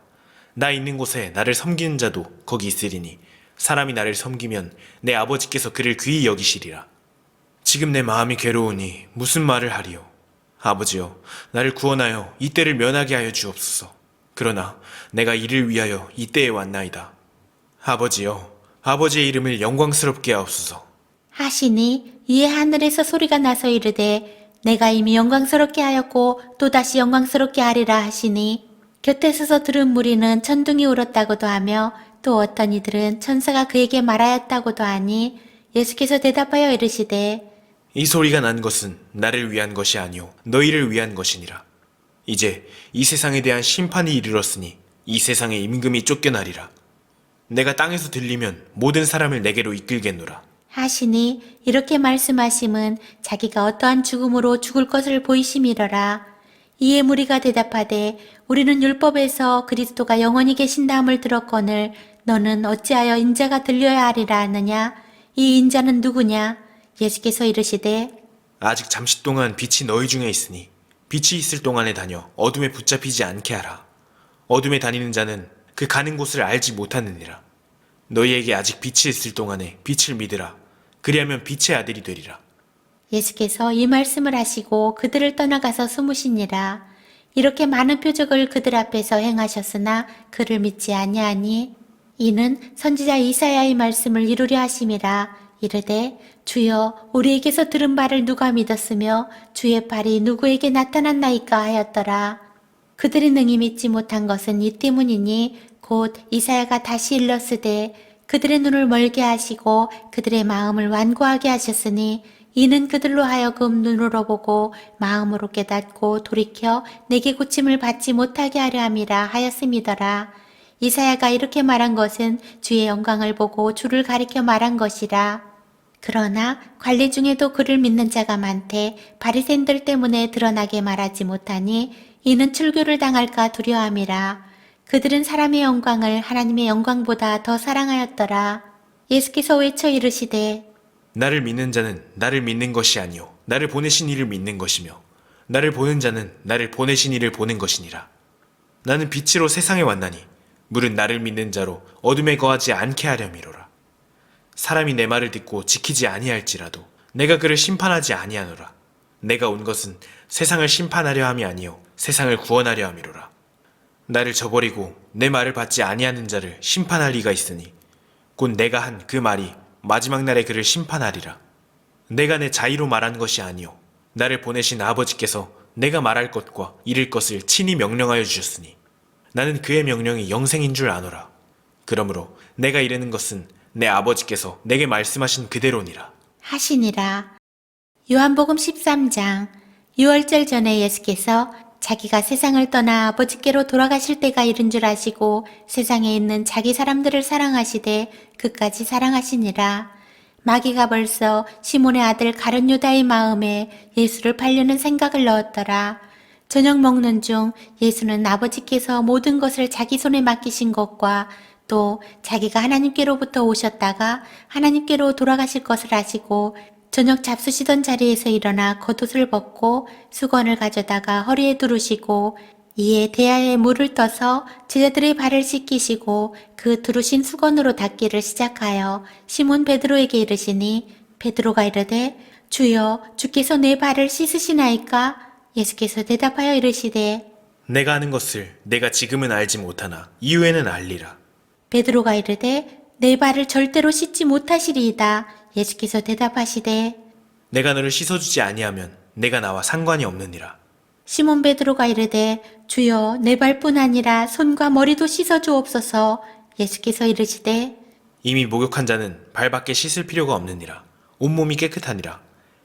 S2: 나 있는 곳에 나를 섬기는 자도 거기 있으리니 사람이 나를 섬기면 내 아버지께서 그를 귀히 여기시리라. 지금 내 마음이 괴로우니 무슨 말을 하리요. 아버지여 나를 구원하여 이 때를 면하게 하여 주옵소서. 그러나 내가 이를 위하여 이 때에 왔나이다. 아버지여 아버지의 이름을 영광스럽게 하옵소서.
S1: 하시니 이에 하늘에서 소리가 나서 이르되 내가 이미 영광스럽게 하였고 또다시 영광스럽게 하리라 하시니 곁에 서서 들은 무리는 천둥이 울었다고도 하며 또 어떤 이들은 천사가 그에게 말하였다고도 하니 예수께서 대답하여 이르시되
S2: 이 소리가 난 것은 나를 위한 것이 아니오 너희를 위한 것이니라. 이제 이 세상에 대한 심판이 이르렀으니 이 세상의 임금이 쫓겨나리라. 내가 땅에서 들리면 모든 사람을 내게로 이끌겠노라.
S1: 하시니 이렇게 말씀하심은 자기가 어떠한 죽음으로 죽을 것을 보이심이러라. 이에 무리가 대답하되 우리는 율법에서 그리스도가 영원히 계신다함을 들었거늘 너는 어찌하여 인자가 들려야 하리라 하느냐? 이 인자는 누구냐? 예수께서 이르시되
S2: 아직 잠시 동안 빛이 너희 중에 있으니 빛이 있을 동안에 다녀 어둠에 붙잡히지 않게 하라. 어둠에 다니는 자는 그 가는 곳을 알지 못하느니라. 너희에게 아직 빛이 있을 동안에 빛을 믿으라. 그리하면 빛의 아들이 되리라.
S1: 예수께서 이 말씀을 하시고 그들을 떠나가서 숨으시니라. 이렇게 많은 표적을 그들 앞에서 행하셨으나 그를 믿지 아니하니 이는 선지자 이사야의 말씀을 이루려 하심이라. 이르되 주여 우리에게서 들은 바를 누가 믿었으며 주의 발이 누구에게 나타났나이까 하였더라. 그들이 능히 믿지 못한 것은 이 때문이니 곧 이사야가 다시 일렀으되 그들의 눈을 멀게 하시고 그들의 마음을 완고하게 하셨으니 이는 그들로 하여금 눈으로 보고 마음으로 깨닫고 돌이켜 내게 고침을 받지 못하게 하려 함이라 하였음이더라. 이사야가 이렇게 말한 것은 주의 영광을 보고 주를 가리켜 말한 것이라. 그러나 관리 중에도 그를 믿는 자가 많되 바리새인들 때문에 드러나게 말하지 못하니 이는 출교를 당할까 두려워함이라. 그들은 사람의 영광을 하나님의 영광보다 더 사랑하였더라. 예수께서 외쳐 이르시되
S2: 나를 믿는 자는 나를 믿는 것이 아니오 나를 보내신 이를 믿는 것이며 나를 보는 자는 나를 보내신 이를 보는 것이니라. 나는 빛으로 세상에 왔나니 물은 나를 믿는 자로 어둠에 거하지 않게 하려미로라. 사람이 내 말을 듣고 지키지 아니할지라도 내가 그를 심판하지 아니하노라. 내가 온 것은 세상을 심판하려 함이 아니요 세상을 구원하려 함이로라. 나를 저버리고 내 말을 받지 아니하는 자를 심판할 리가 있으니 곧 내가 한 그 말이 마지막 날에 그를 심판하리라. 내가 내 자의로 말한 것이 아니요 나를 보내신 아버지께서 내가 말할 것과 이를 것을 친히 명령하여 주셨으니 나는 그의 명령이 영생인 줄 아노라. 그러므로 내가 이르는 것은 내 아버지께서 내게 말씀하신 그대로니라.
S1: 하시니라. 요한복음 13장. 유월절 전에 예수께서 자기가 세상을 떠나 아버지께로 돌아가실 때가 이른 줄 아시고 세상에 있는 자기 사람들을 사랑하시되 끝까지 사랑하시니라. 마귀가 벌써 시몬의 아들 가룟 유다의 마음에 예수를 팔려는 생각을 넣었더라. 저녁 먹는 중 예수는 아버지께서 모든 것을 자기 손에 맡기신 것과 또 자기가 하나님께로부터 오셨다가 하나님께로 돌아가실 것을 아시고 저녁 잡수시던 자리에서 일어나 겉옷을 벗고 수건을 가져다가 허리에 두르시고 이에 대야에 물을 떠서 제자들의 발을 씻기시고 그 두르신 수건으로 닦기를 시작하여 시몬 베드로에게 이르시니 베드로가 이르되 주여 주께서 내 발을 씻으시나이까? 예수께서 대답하여 이르시되
S2: 내가 하는 것을 내가 지금은 알지 못하나 이후에는 알리라.
S1: 베드로가 이르되 내 발을 절대로 씻지 못하시리이다. 예수께서 대답하시되
S2: 내가 너를 씻어주지 아니하면 내가 나와 상관이 없느니라.
S1: 시몬 베드로가 이르되 주여 내 발뿐 아니라 손과 머리도 씻어 주옵소서. 예수께서 이르시되
S2: 이미 목욕한 자는 발밖에 씻을 필요가 없느니라. 온몸이 깨끗하니라.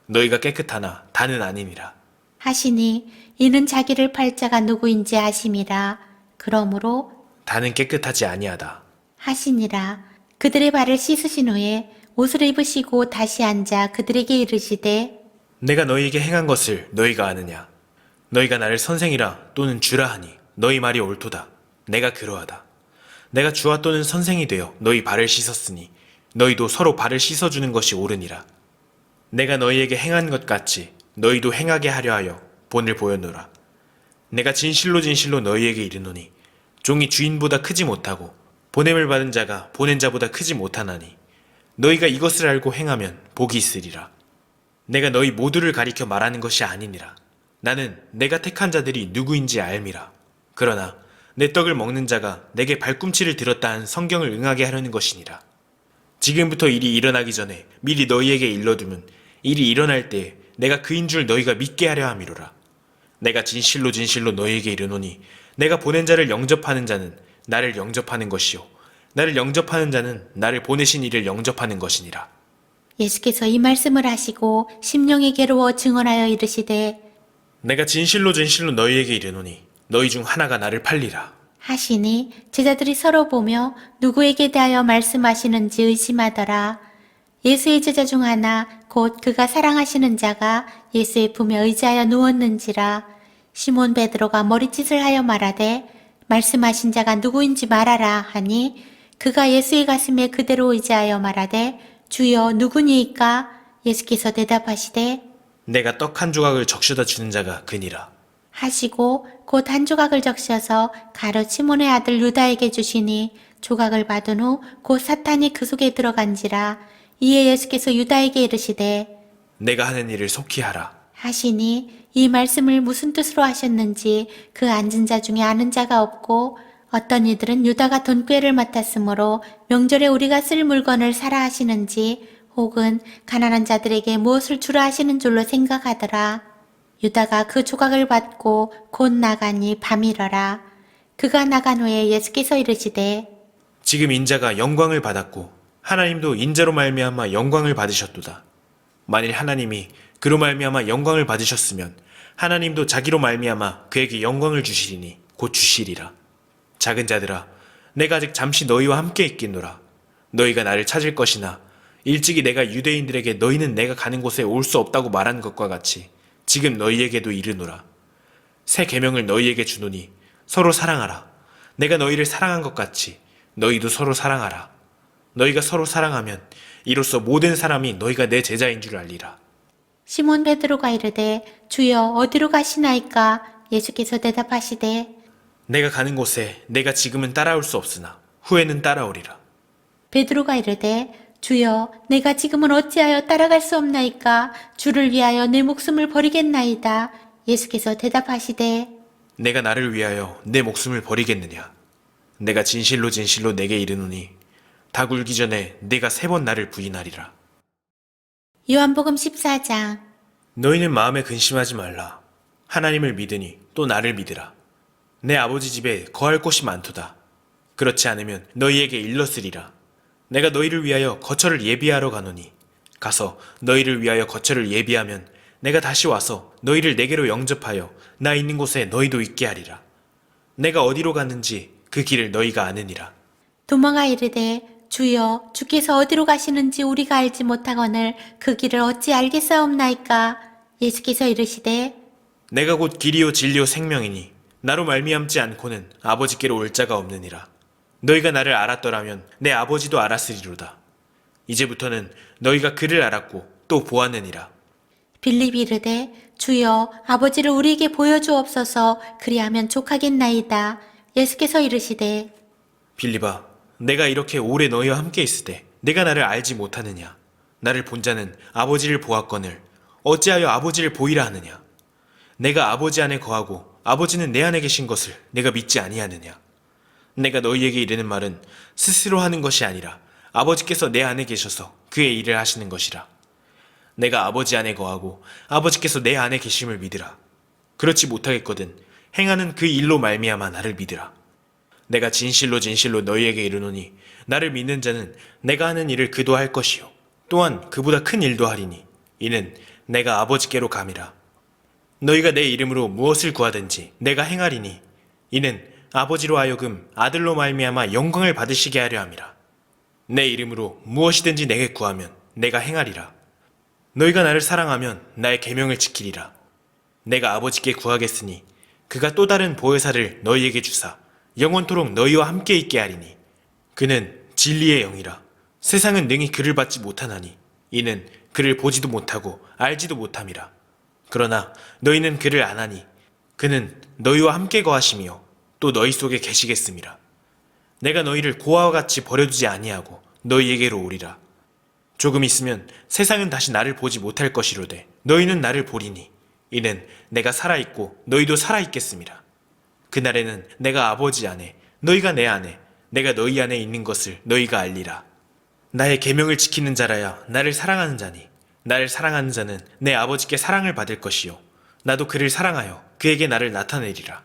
S2: 너희가 깨끗하나 다는 아니니라.
S1: 하시니 이는 자기를 팔 자가 누구인지 아심이라. 그러므로
S2: 다는 깨끗하지 아니하다.
S1: 하시니라. 그들의 발을 씻으신 후에 옷을 입으시고 다시 앉아 그들에게 이르시되
S2: 내가 너희에게 행한 것을 너희가 아느냐. 너희가 나를 선생이라 또는 주라 하니 너희 말이 옳도다. 내가 그러하다. 내가 주와 또는 선생이 되어 너희 발을 씻었으니 너희도 서로 발을 씻어주는 것이 옳으니라. 내가 너희에게 행한 것 같이 너희도 행하게 하려 하여 본을 보였노라. 내가 진실로 진실로 너희에게 이르노니 종이 주인보다 크지 못하고 보냄을 받은 자가 보낸 자보다 크지 못하나니 너희가 이것을 알고 행하면 복이 있으리라. 내가 너희 모두를 가리켜 말하는 것이 아니니라. 나는 내가 택한 자들이 누구인지 알미라. 그러나 내 떡을 먹는 자가 내게 발꿈치를 들었다 한 성경을 응하게 하려는 것이니라. 지금부터 일이 일어나기 전에 미리 너희에게 일러두면 일이 일어날 때에 내가 그인 줄 너희가 믿게 하려 함이로라. 내가 진실로 진실로 너희에게 이르노니 내가 보낸 자를 영접하는 자는 나를 영접하는 것이요 나를 영접하는 자는 나를 보내신 이를 영접하는 것이니라.
S1: 예수께서 이 말씀을 하시고 심령이 괴로워 증언하여 이르시되
S2: 내가 진실로 진실로 너희에게 이르노니 너희 중 하나가 나를 팔리라.
S1: 하시니 제자들이 서로 보며 누구에게 대하여 말씀하시는지 의심하더라. 예수의 제자 중 하나 곧 그가 사랑하시는 자가 예수의 품에 의지하여 누웠는지라. 시몬 베드로가 머리짓을 하여 말하되 말씀하신 자가 누구인지 말하라 하니 그가 예수의 가슴에 그대로 의지하여 말하되 주여 누구니이까? 예수께서 대답하시되
S2: 내가 떡 한 조각을 적셔다 주는 자가 그니라.
S1: 하시고 곧 한 조각을 적셔서 가룟 시몬의 아들 유다에게 주시니 조각을 받은 후 곧 사탄이 그 속에 들어간지라. 이에 예수께서 유다에게 이르시되
S2: 내가 하는 일을 속히 하라.
S1: 하시니 이 말씀을 무슨 뜻으로 하셨는지 그 앉은 자 중에 아는 자가 없고 어떤 이들은 유다가 돈꾀를 맡았으므로 명절에 우리가 쓸 물건을 사라 하시는지 혹은 가난한 자들에게 무엇을 주라 하시는 줄로 생각하더라. 유다가 그 조각을 받고 곧 나가니 밤이러라. 그가 나간 후에 예수께서 이르시되
S2: 지금 인자가 영광을 받았고 하나님도 인자로 말미암아 영광을 받으셨도다. 만일 하나님이 그로 말미암아 영광을 받으셨으면 하나님도 자기로 말미암아 그에게 영광을 주시리니 곧 주시리라. 작은 자들아, 내가 아직 잠시 너희와 함께 있겠노라. 너희가 나를 찾을 것이나 일찍이 내가 유대인들에게 너희는 내가 가는 곳에 올 수 없다고 말한 것과 같이 지금 너희에게도 이르노라. 새 계명을 너희에게 주노니 서로 사랑하라. 내가 너희를 사랑한 것 같이 너희도 서로 사랑하라. 너희가 서로 사랑하면 이로써 모든 사람이 너희가 내 제자인 줄 알리라.
S1: 시몬 베드로가 이르되 주여 어디로 가시나이까? 예수께서 대답하시되
S2: 내가 가는 곳에 내가 지금은 따라올 수 없으나 후에는 따라오리라.
S1: 베드로가 이르되 주여 내가 지금은 어찌하여 따라갈 수 없나이까? 주를 위하여 내 목숨을 버리겠나이다. 예수께서 대답하시되
S2: 내가 나를 위하여 내 목숨을 버리겠느냐? 내가 진실로 진실로 내게 이르노니 닭 울기 전에 내가 3번 나를 부인하리라.
S1: 요한복음 14장.
S2: 너희는 마음에 근심하지 말라. 하나님을 믿으니 또 나를 믿으라. 내 아버지 집에 거할 곳이 많도다. 그렇지 않으면 너희에게 일렀으리라. 내가 너희를 위하여 거처를 예비하러 가노니 가서 너희를 위하여 거처를 예비하면 내가 다시 와서 너희를 내게로 영접하여 나 있는 곳에 너희도 있게 하리라. 내가 어디로 갔는지 그 길을 너희가 아느니라.
S1: 도마가 이르되 주여 주께서 어디로 가시는지 우리가 알지 못하거늘 그 길을 어찌 알겠사옵나이까? 예수께서 이르시되
S2: 내가 곧 길이요 진리요 생명이니 나로 말미암지 않고는 아버지께로 올 자가 없느니라. 너희가 나를 알았더라면 내 아버지도 알았으리로다. 이제부터는 너희가 그를 알았고 또 보았느니라.
S1: 빌립이 이르되 주여 아버지를 우리에게 보여주옵소서. 그리하면 족하겠나이다. 예수께서 이르시되
S2: 빌립아, 내가 이렇게 오래 너희와 함께 있으되 내가 나를 알지 못하느냐? 나를 본 자는 아버지를 보았거늘 어찌하여 아버지를 보이라 하느냐? 내가 아버지 안에 거하고 아버지는 내 안에 계신 것을 내가 믿지 아니하느냐? 내가 너희에게 이르는 말은 스스로 하는 것이 아니라 아버지께서 내 안에 계셔서 그의 일을 하시는 것이라. 내가 아버지 안에 거하고 아버지께서 내 안에 계심을 믿으라. 그렇지 못하겠거든 행하는 그 일로 말미암아 나를 믿으라. 내가 진실로 진실로 너희에게 이르노니 나를 믿는 자는 내가 하는 일을 그도 할 것이요 또한 그보다 큰 일도 하리니 이는 내가 아버지께로 감이라. 너희가 내 이름으로 무엇을 구하든지 내가 행하리니 이는 아버지로 하여금 아들로 말미암아 영광을 받으시게 하려 함이라. 내 이름으로 무엇이든지 내게 구하면 내가 행하리라. 너희가 나를 사랑하면 나의 계명을 지키리라. 내가 아버지께 구하겠으니 그가 또 다른 보혜사를 너희에게 주사 영원토록 너희와 함께 있게 하리니 그는 진리의 영이라. 세상은 능히 그를 받지 못하나니 이는 그를 보지도 못하고 알지도 못함이라. 그러나 너희는 그를 아나니 그는 너희와 함께 거하시며 또 너희 속에 계시겠음이라. 내가 너희를 고아와 같이 버려두지 아니하고 너희에게로 오리라. 조금 있으면 세상은 다시 나를 보지 못할 것이로되 너희는 나를 보리니 이는 내가 살아있고 너희도 살아있겠음이라. 그날에는 내가 아버지 안에 너희가 내 안에 내가 너희 안에 있는 것을 너희가 알리라. 나의 계명을 지키는 자라야 나를 사랑하는 자니 나를 사랑하는 자는 내 아버지께 사랑을 받을 것이요 나도 그를 사랑하여 그에게 나를 나타내리라.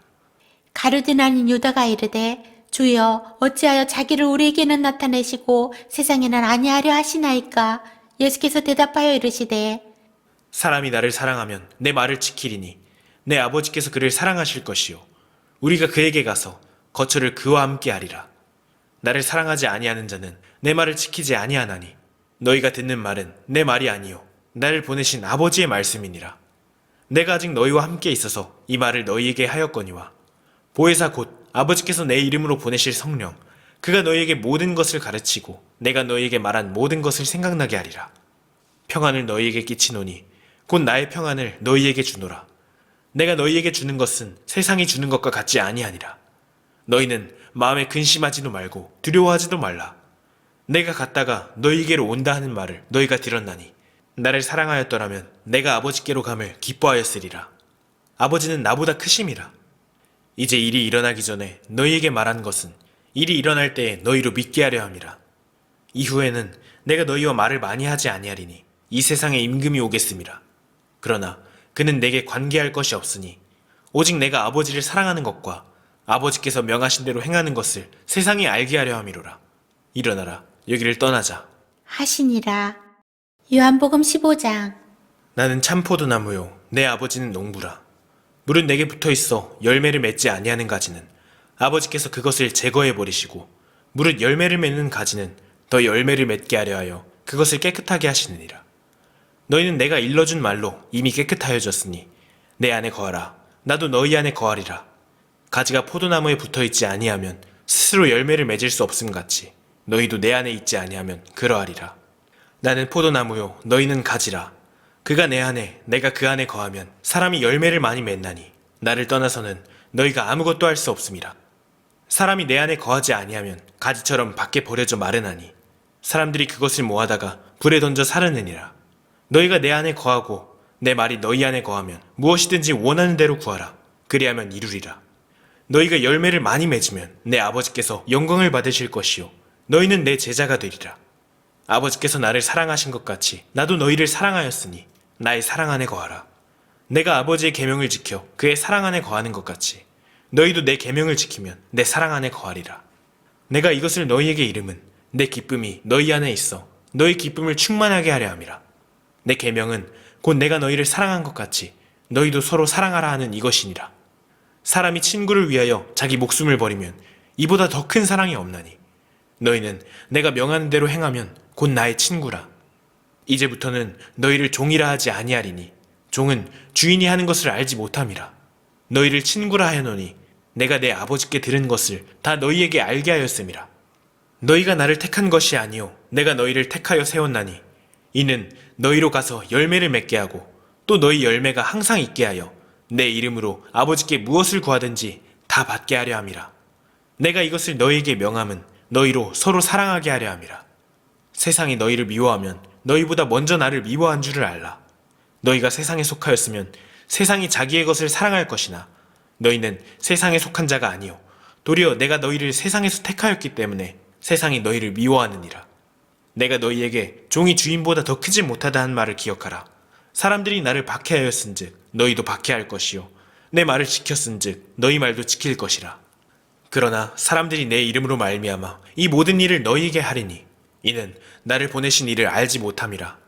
S1: 가룟 아닌 유다가 이르되 주여 어찌하여 자기를 우리에게는 나타내시고 세상에는 아니하려 하시나이까. 예수께서 대답하여 이르시되
S2: 사람이 나를 사랑하면 내 말을 지키리니 내 아버지께서 그를 사랑하실 것이요 우리가 그에게 가서 거처를 그와 함께 하리라. 나를 사랑하지 아니하는 자는 내 말을 지키지 아니하나니 너희가 듣는 말은 내 말이 아니요 나를 보내신 아버지의 말씀이니라. 내가 아직 너희와 함께 있어서 이 말을 너희에게 하였거니와 보혜사 곧 아버지께서 내 이름으로 보내실 성령 그가 너희에게 모든 것을 가르치고 내가 너희에게 말한 모든 것을 생각나게 하리라. 평안을 너희에게 끼치노니 곧 나의 평안을 너희에게 주노라. 내가 너희에게 주는 것은 세상이 주는 것과 같지 아니하니라. 너희는 마음에 근심하지도 말고 두려워하지도 말라. 내가 갔다가 너희에게로 온다 하는 말을 너희가 들었나니 나를 사랑하였더라면 내가 아버지께로 감을 기뻐하였으리라. 아버지는 나보다 크심이라. 이제 일이 일어나기 전에 너희에게 말한 것은 일이 일어날 때에 너희로 믿게 하려 함이라. 이후에는 내가 너희와 말을 많이 하지 아니하리니 이 세상에 임금이 오겠음이라. 그러나 그는 내게 관계할 것이 없으니 오직 내가 아버지를 사랑하는 것과 아버지께서 명하신 대로 행하는 것을 세상이 알게 하려 함이로라. 일어나라, 여기를 떠나자.
S1: 하시니라. 요한복음 15장.
S2: 나는 참포도나무요 내 아버지는 농부라. 물은 내게 붙어있어 열매를 맺지 아니하는 가지는 아버지께서 그것을 제거해 버리시고 무릇 열매를 맺는 가지는 더 열매를 맺게 하려 하여 그것을 깨끗하게 하시느니라. 너희는 내가 일러준 말로 이미 깨끗하여졌으니 내 안에 거하라. 나도 너희 안에 거하리라. 가지가 포도나무에 붙어있지 아니하면 스스로 열매를 맺을 수 없음 같이 너희도 내 안에 있지 아니하면 그러하리라. 나는 포도나무요 너희는 가지라. 그가 내 안에 내가 그 안에 거하면 사람이 열매를 많이 맺나니 나를 떠나서는 너희가 아무것도 할 수 없음이라. 사람이 내 안에 거하지 아니하면 가지처럼 밖에 버려져 마르나니 사람들이 그것을 모아다가 불에 던져 사르느니라. 너희가 내 안에 거하고 내 말이 너희 안에 거하면 무엇이든지 원하는 대로 구하라. 그리하면 이루리라. 너희가 열매를 많이 맺으면 내 아버지께서 영광을 받으실 것이요 너희는 내 제자가 되리라. 아버지께서 나를 사랑하신 것 같이 나도 너희를 사랑하였으니 나의 사랑 안에 거하라. 내가 아버지의 계명을 지켜 그의 사랑 안에 거하는 것 같이 너희도 내 계명을 지키면 내 사랑 안에 거하리라. 내가 이것을 너희에게 이름은 내 기쁨이 너희 안에 있어 너희 기쁨을 충만하게 하려 함이라. 내 계명은 곧 내가 너희를 사랑한 것 같이 너희도 서로 사랑하라 하는 이것이니라. 사람이 친구를 위하여 자기 목숨을 버리면 이보다 더 큰 사랑이 없나니 너희는 내가 명하는 대로 행하면 곧 나의 친구라. 이제부터는 너희를 종이라 하지 아니하리니 종은 주인이 하는 것을 알지 못함이라. 너희를 친구라 하노니 내가 내 아버지께 들은 것을 다 너희에게 알게 하였음이라. 너희가 나를 택한 것이 아니요 내가 너희를 택하여 세웠나니 이는 너희로 가서 열매를 맺게 하고 또 너희 열매가 항상 있게 하여 내 이름으로 아버지께 무엇을 구하든지 다 받게 하려 함이라. 내가 이것을 너희에게 명함은 너희로 서로 사랑하게 하려 함이라. 세상이 너희를 미워하면 너희보다 먼저 나를 미워한 줄을 알라. 너희가 세상에 속하였으면 세상이 자기의 것을 사랑할 것이나 너희는 세상에 속한 자가 아니요 도리어 내가 너희를 세상에서 택하였기 때문에 세상이 너희를 미워하느니라. 내가 너희에게 종이 주인보다 더 크지 못하다 한 말을 기억하라. 사람들이 나를 박해하였은즉 너희도 박해할 것이요 내 말을 지켰은즉 너희 말도 지킬 것이라. 그러나 사람들이 내 이름으로 말미암아 이 모든 일을 너희에게 하리니 이는 나를 보내신 이를 알지 못함이라.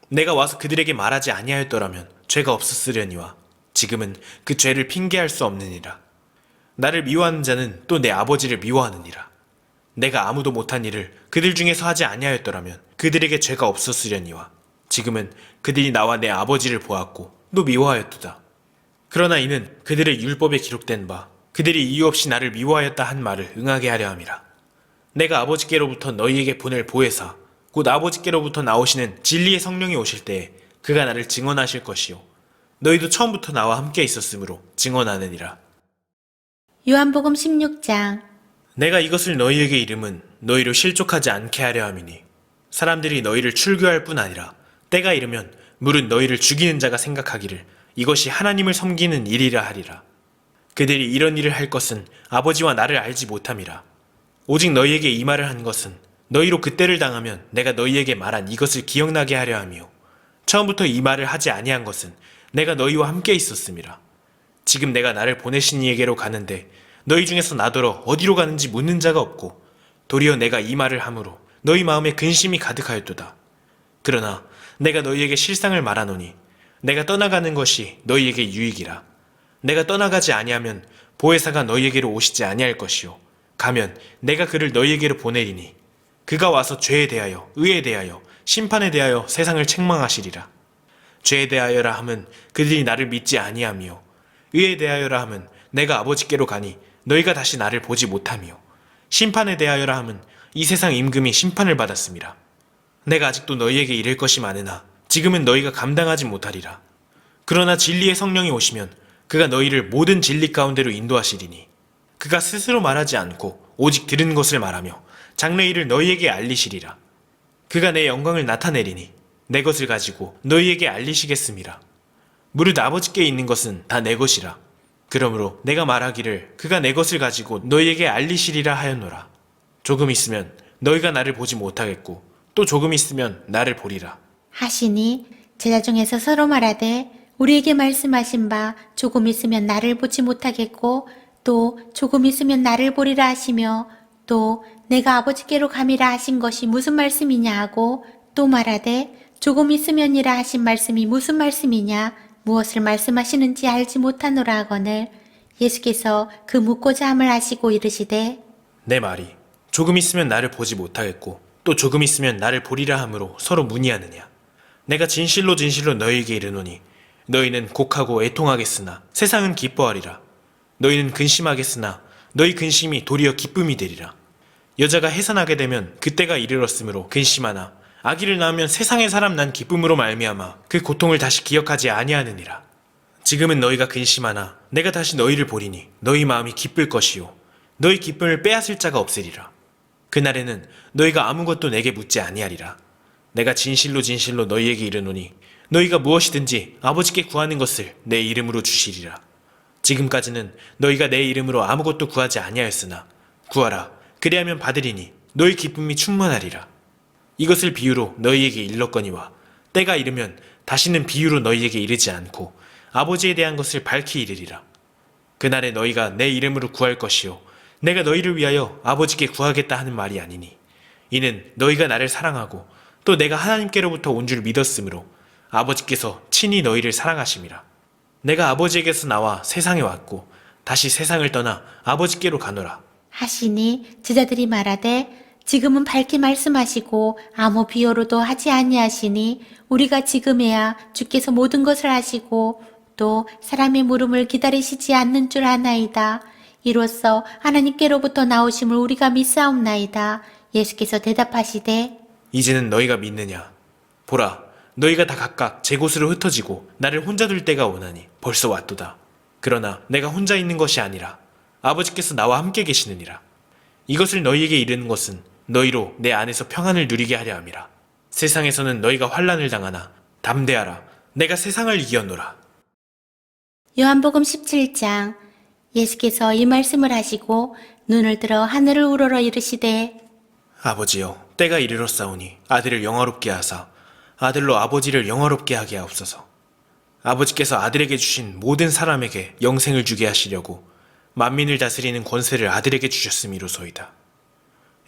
S2: 내가 와서 그들에게 말하지 아니하였더라면 죄가 없었으려니와 지금은 그 죄를 핑계할 수 없느니라. 나를 미워하는 자는 또 내 아버지를 미워하느니라. 내가 아무도 못한 일을 그들 중에서 하지 아니하였더라면 그들에게 죄가 없었으려니와 지금은 그들이 나와 내 아버지를 보았고 또 미워하였도다. 그러나 이는 그들의 율법에 기록된 바 그들이 이유 없이 나를 미워하였다 한 말을 응하게 하려 함이라. 내가 아버지께로부터 너희에게 보낼 보혜사 곧 아버지께로부터 나오시는 진리의 성령이 오실 때에 그가 나를 증언하실 것이요 너희도 처음부터 나와 함께 있었으므로 증언하느니라.
S1: 요한복음 16장.
S2: 내가 이것을 너희에게 이름은 너희로 실족하지 않게 하려 함이니 사람들이 너희를 출교할 뿐 아니라 때가 이르면 물은 너희를 죽이는 자가 생각하기를 이것이 하나님을 섬기는 일이라 하리라. 그들이 이런 일을 할 것은 아버지와 나를 알지 못함이라. 오직 너희에게 이 말을 한 것은 너희로 그때를 당하면 내가 너희에게 말한 이것을 기억나게 하려 함이요 처음부터 이 말을 하지 아니한 것은 내가 너희와 함께 있었음이라. 지금 내가 나를 보내신 이에게로 가는데 너희 중에서 나더러 어디로 가는지 묻는 자가 없고 도리어 내가 이 말을 함으로 너희 마음에 근심이 가득하였도다. 그러나 내가 너희에게 실상을 말하노니 내가 떠나가는 것이 너희에게 유익이라. 내가 떠나가지 아니하면 보혜사가 너희에게로 오시지 아니할 것이요 가면 내가 그를 너희에게로 보내리니 그가 와서 죄에 대하여 의에 대하여 심판에 대하여 세상을 책망하시리라. 죄에 대하여라 함은 그들이 나를 믿지 아니하며 의에 대하여라 함은 내가 아버지께로 가니 너희가 다시 나를 보지 못하며 심판에 대하여라 함은 이 세상 임금이 심판을 받았음이라. 내가 아직도 너희에게 이를 것이 많으나 지금은 너희가 감당하지 못하리라. 그러나 진리의 성령이 오시면 그가 너희를 모든 진리 가운데로 인도하시리니 그가 스스로 말하지 않고 오직 들은 것을 말하며 장래 일을 너희에게 알리시리라. 그가 내 영광을 나타내리니 내 것을 가지고 너희에게 알리시겠음이라. 무릇 아버지께 있는 것은 다 내 것이라. 그러므로 내가 말하기를 그가 내 것을 가지고 너희에게 알리시리라 하였노라. 조금 있으면 너희가 나를 보지 못하겠고 또 조금 있으면 나를 보리라.
S1: 하시니 제자 중에서 서로 말하되 우리에게 말씀하신 바 조금 있으면 나를 보지 못하겠고 또 조금 있으면 나를 보리라 하시며 또 내가 아버지께로 감이라 하신 것이 무슨 말씀이냐 하고 또 말하되 조금 있으면이라 하신 말씀이 무슨 말씀이냐 무엇을 말씀하시는지 알지 못하노라 하거늘 예수께서 그 묻고자 함을 하시고 이르시되
S2: 내 말이 조금 있으면 나를 보지 못하겠고 또 조금 있으면 나를 보리라 함으로 서로 문의하느냐. 내가 진실로 진실로 너희에게 이르노니 너희는 곡하고 애통하겠으나 세상은 기뻐하리라. 너희는 근심하겠으나 너희 근심이 도리어 기쁨이 되리라. 여자가 해산하게 되면 그때가 이르렀으므로 근심하나 아기를 낳으면 세상의 사람 난 기쁨으로 말미암아 그 고통을 다시 기억하지 아니하느니라. 지금은 너희가 근심하나 내가 다시 너희를 보리니 너희 마음이 기쁠 것이요 너희 기쁨을 빼앗을 자가 없으리라. 그날에는 너희가 아무것도 내게 묻지 아니하리라. 내가 진실로 진실로 너희에게 이르노니 너희가 무엇이든지 아버지께 구하는 것을 내 이름으로 주시리라. 지금까지는 너희가 내 이름으로 아무것도 구하지 아니하였으나 구하라 그리하면 받으리니 너희 기쁨이 충만하리라. 이것을 비유로 너희에게 일렀거니와 때가 이르면 다시는 비유로 너희에게 이르지 않고 아버지에 대한 것을 밝히 이르리라. 그날에 너희가 내 이름으로 구할 것이요 내가 너희를 위하여 아버지께 구하겠다 하는 말이 아니니 이는 너희가 나를 사랑하고 또 내가 하나님께로부터 온 줄 믿었으므로 아버지께서 친히 너희를 사랑하심이라. 내가 아버지에게서 나와 세상에 왔고 다시 세상을 떠나 아버지께로 가노라.
S1: 하시니 제자들이 말하되 지금은 밝게 말씀하시고 아무 비유로도 하지 아니하시니 우리가 지금에야 주께서 모든 것을 하시고 또 사람의 물음을 기다리시지 않는 줄 아나이다. 이로써 하나님께로부터 나오심을 우리가 믿사옵나이다. 예수께서 대답하시되
S2: 이제는 너희가 믿느냐? 보라, 너희가 다 각각 제 곳으로 흩어지고 나를 혼자 둘 때가 오나니 벌써 왔도다. 그러나 내가 혼자 있는 것이 아니라 아버지께서 나와 함께 계시느니라. 이것을 너희에게 이르는 것은 너희로 내 안에서 평안을 누리게 하려 함이라. 세상에서는 너희가 환난을 당하나 담대하라. 내가 세상을 이겼노라.
S1: 요한복음 17장 예수께서 이 말씀을 하시고 눈을 들어 하늘을 우러러 이르시되
S2: 아버지여, 때가 이르렀사오니 아들을 영화롭게 하사 아들로 아버지를 영화롭게 하게 하옵소서. 아버지께서 아들에게 주신 모든 사람에게 영생을 주게 하시려고 만민을 다스리는 권세를 아들에게 주셨음이로소이다.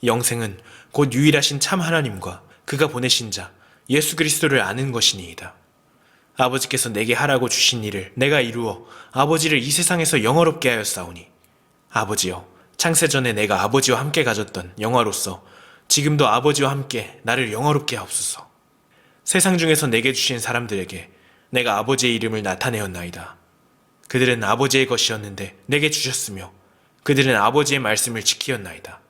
S2: 영생은 곧 유일하신 참 하나님과 그가 보내신 자 예수 그리스도를 아는 것이니이다. 아버지께서 내게 하라고 주신 일을 내가 이루어 아버지를 이 세상에서 영화롭게 하였사오니 아버지여, 창세 전에 내가 아버지와 함께 가졌던 영화로서 지금도 아버지와 함께 나를 영화롭게 하옵소서. 세상 중에서 내게 주신 사람들에게 내가 아버지의 이름을 나타내었나이다. 그들은 아버지의 것이었는데 내게 주셨으며 그들은 아버지의 말씀을 지키었나이다.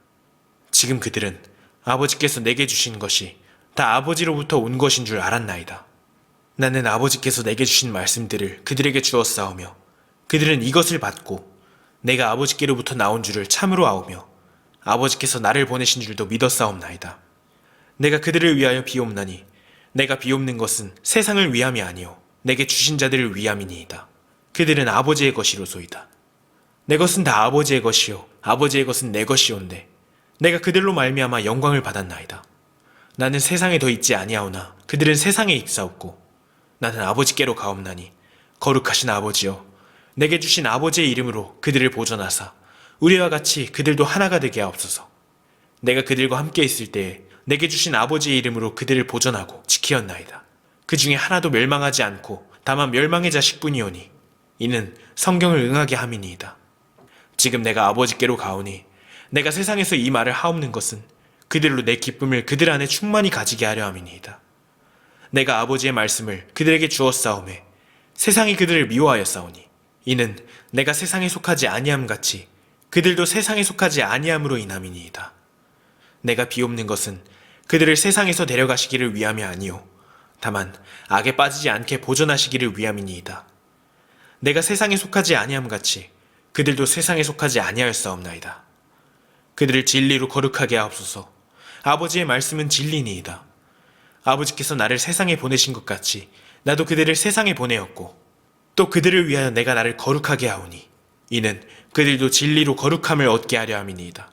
S2: 지금 그들은 아버지께서 내게 주신 것이 다 아버지로부터 온 것인 줄 알았나이다. 나는 아버지께서 내게 주신 말씀들을 그들에게 주었사오며 그들은 이것을 받고 내가 아버지께로부터 나온 줄을 참으로 아오며 아버지께서 나를 보내신 줄도 믿었사옵나이다. 내가 그들을 위하여 비옵나니 내가 비옵는 것은 세상을 위함이 아니요 내게 주신 자들을 위함이니이다. 그들은 아버지의 것이로소이다. 내 것은 다 아버지의 것이요 아버지의 것은 내 것이온데 내가 그들로 말미암아 영광을 받았나이다. 나는 세상에 더 있지 아니하오나 그들은 세상에 있사옵고 나는 아버지께로 가옵나니 거룩하신 아버지여, 내게 주신 아버지의 이름으로 그들을 보존하사 우리와 같이 그들도 하나가 되게 하옵소서. 내가 그들과 함께 있을 때에 내게 주신 아버지의 이름으로 그들을 보존하고 지키었나이다. 그 중에 하나도 멸망하지 않고 다만 멸망의 자식뿐이오니 이는 성경을 응하게 함이니이다. 지금 내가 아버지께로 가오니 내가 세상에서 이 말을 하옵는 것은 그들로 내 기쁨을 그들 안에 충만히 가지게 하려 함이니이다. 내가 아버지의 말씀을 그들에게 주었사오매 세상이 그들을 미워하였사오니 이는 내가 세상에 속하지 아니함 같이 그들도 세상에 속하지 아니함으로 인함이니이다. 내가 비옵는 것은 그들을 세상에서 데려가시기를 위함이 아니요 다만 악에 빠지지 않게 보존하시기를 위함이니이다. 내가 세상에 속하지 아니함 같이 그들도 세상에 속하지 아니하였사옵나이다. 그들을 진리로 거룩하게 하옵소서. 아버지의 말씀은 진리니이다. 아버지께서 나를 세상에 보내신 것 같이 나도 그들을 세상에 보내었고 또 그들을 위하여 내가 나를 거룩하게 하오니 이는 그들도 진리로 거룩함을 얻게 하려 함이니이다.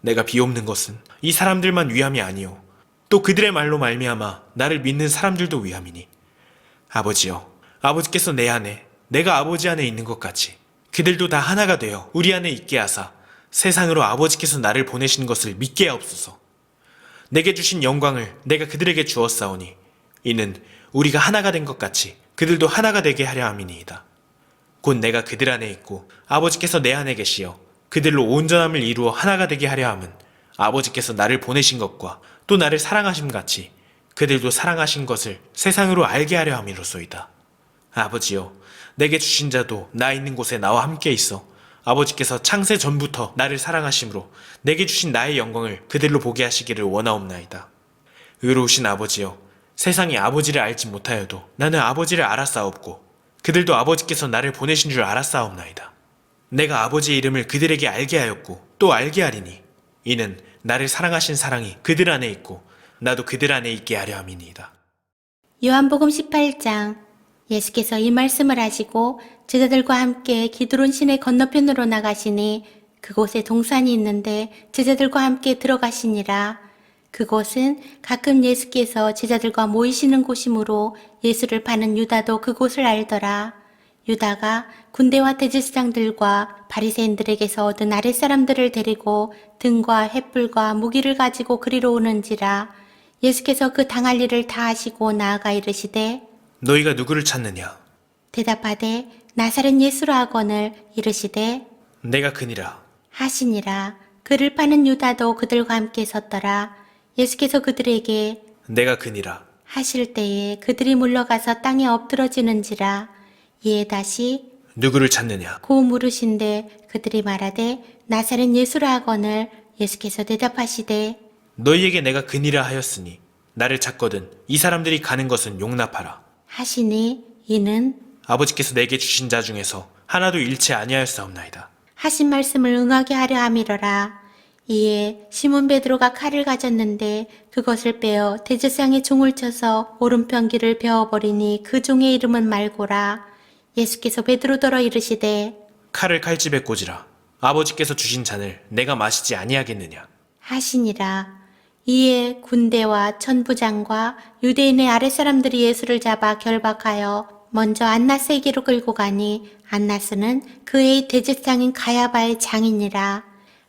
S2: 내가 비옵는 것은 이 사람들만 위함이 아니요 또 그들의 말로 말미암아 나를 믿는 사람들도 위함이니 아버지여 아버지께서 내 안에 내가 아버지 안에 있는 것 같이 그들도 다 하나가 되어 우리 안에 있게 하사 세상으로 아버지께서 나를 보내신 것을 믿게 하옵소서. 내게 주신 영광을 내가 그들에게 주었사오니 이는 우리가 하나가 된 것 같이 그들도 하나가 되게 하려 함이니이다. 곧 내가 그들 안에 있고 아버지께서 내 안에 계시어 그들로 온전함을 이루어 하나가 되게 하려 함은 아버지께서 나를 보내신 것과 또 나를 사랑하심 같이 그들도 사랑하신 것을 세상으로 알게 하려 함이로소이다. 아버지여 내게 주신 자도 나 있는 곳에 나와 함께 있어 아버지께서 창세 전부터 나를 사랑하심으로 내게 주신 나의 영광을 그들로 보게 하시기를 원하옵나이다. 의로우신 아버지여 세상이 아버지를 알지 못하여도 나는 아버지를 알았사옵고 그들도 아버지께서 나를 보내신 줄 알았사옵나이다. 내가 아버지의 이름을 그들에게 알게 하였고 또 알게 하리니 이는 나를 사랑하신 사랑이 그들 안에 있고 나도 그들 안에 있게 하려 함이니이다.
S1: 요한복음 18장. 예수께서 이 말씀을 하시고 제자들과 함께 기드론 시내 건너편으로 나가시니 그곳에 동산이 있는데 제자들과 함께 들어가시니라. 그곳은 가끔 예수께서 제자들과 모이시는 곳이므로 예수를 파는 유다도 그곳을 알더라. 유다가 군대와 대제사장들과 바리새인들에게서 얻은 아랫사람들을 데리고 등과 횃불과 무기를 가지고 그리로 오는지라. 예수께서 그 당할 일을 다 하시고 나아가 이르시되
S2: 너희가 누구를 찾느냐?
S1: 대답하되 나사렛 예수라 하거늘 이르시되
S2: 내가 그니라
S1: 하시니라. 그를 파는 유다도 그들과 함께 섰더라. 예수께서 그들에게
S2: 내가 그니라
S1: 하실 때에 그들이 물러가서 땅에 엎드러지는지라. 이에 다시
S2: 누구를 찾느냐?
S1: 고 물으신데 그들이 말하되 나사렛 예수라 하거늘 예수께서 대답하시되
S2: 너희에게 내가 그니라 하였으니 나를 찾거든 이 사람들이 가는 것은 용납하라.
S1: 하시니 이는
S2: 아버지께서 내게 주신 자 중에서 하나도 잃지 아니하였사옵나이다.
S1: 하신 말씀을 응하게 하려 함이러라. 이에 시몬 베드로가 칼을 가졌는데 그것을 빼어 대제사장의 종을 쳐서 오른편 귀를 베어버리니 그 종의 이름은 말고라. 예수께서 베드로더러 이르시되
S2: 칼을 칼집에 꽂으라. 아버지께서 주신 잔을 내가 마시지 아니하겠느냐?
S1: 하시니라. 이에 군대와 천부장과 유대인의 아랫사람들이 예수를 잡아 결박하여 먼저 안나스에게로 끌고 가니 안나스는 그 해의 대제사장인 가야바의 장이니라.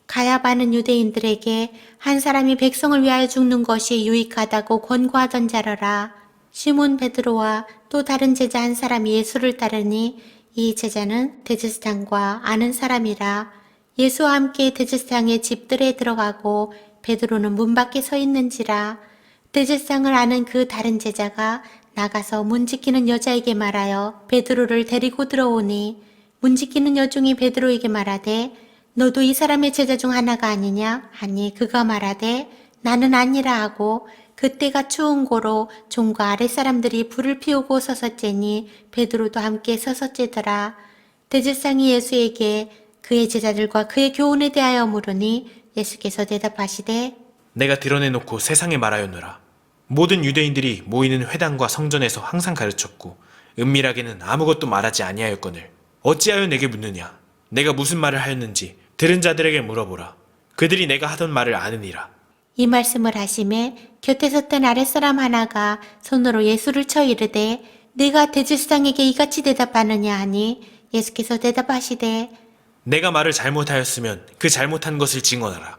S1: 가야바는 유대인들에게 한 사람이 백성을 위하여 죽는 것이 유익하다고 권고하던 자러라. 시몬 베드로와 또 다른 제자 한 사람이 예수를 따르니 이 제자는 대제사장과 아는 사람이라. 예수와 함께 대제사장의 집들에 들어가고 베드로는 문 밖에 서 있는지라. 대제사장을 아는 그 다른 제자가 나가서 문 지키는 여자에게 말하여 베드로를 데리고 들어오니 문 지키는 여종이 베드로에게 말하되 너도 이 사람의 제자 중 하나가 아니냐 하니 그가 말하되 나는 아니라 하고 그때가 추운 고로 종과 아랫사람들이 불을 피우고 서서째니 베드로도 함께 서서째더라. 대제사장이 예수에게 그의 제자들과 그의 교훈에 대하여 물으니 예수께서 대답하시되
S2: 내가 드러내놓고 세상에 말하였노라. 모든 유대인들이 모이는 회당과 성전에서 항상 가르쳤고 은밀하게는 아무것도 말하지 아니하였거늘 어찌하여 내게 묻느냐? 내가 무슨 말을 하였는지 들은 자들에게 물어보라. 그들이 내가 하던 말을 아느니라.
S1: 이 말씀을 하심에 곁에 섰던 아랫사람 하나가 손으로 예수를 쳐 이르되 네가 대제사장에게 이같이 대답하느냐 하니 예수께서 대답하시되
S2: 내가 말을 잘못하였으면 그 잘못한 것을 증언하라.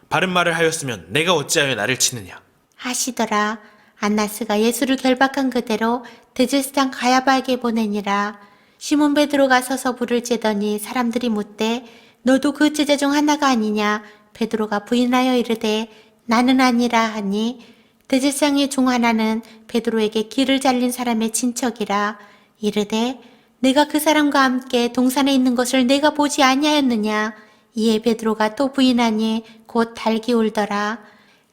S2: 바른 말을 하였으면 내가 어찌하여 나를 치느냐.
S1: 하시더라. 안나스가 예수를 결박한 그대로 대제사장 가야바에게 보내니라. 시몬 베드로가 서서 불을 쬐더니 사람들이 묻되 너도 그 제자 중 하나가 아니냐. 베드로가 부인하여 이르되 나는 아니라 하니 대제사장의 중 하나는 베드로에게 길을 잘린 사람의 친척이라. 이르되 내가 그 사람과 함께 동산에 있는 것을 내가 보지 아니하였느냐. 이에 베드로가 또 부인하니 곧 달기 울더라.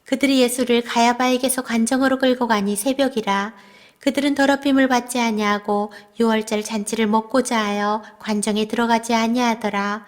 S1: 그들이 예수를 가야바에게서 관정으로 끌고 가니 새벽이라. 그들은 더럽힘을 받지 아니하고 유월절 잔치를 먹고자 하여 관정에 들어가지 아니하더라.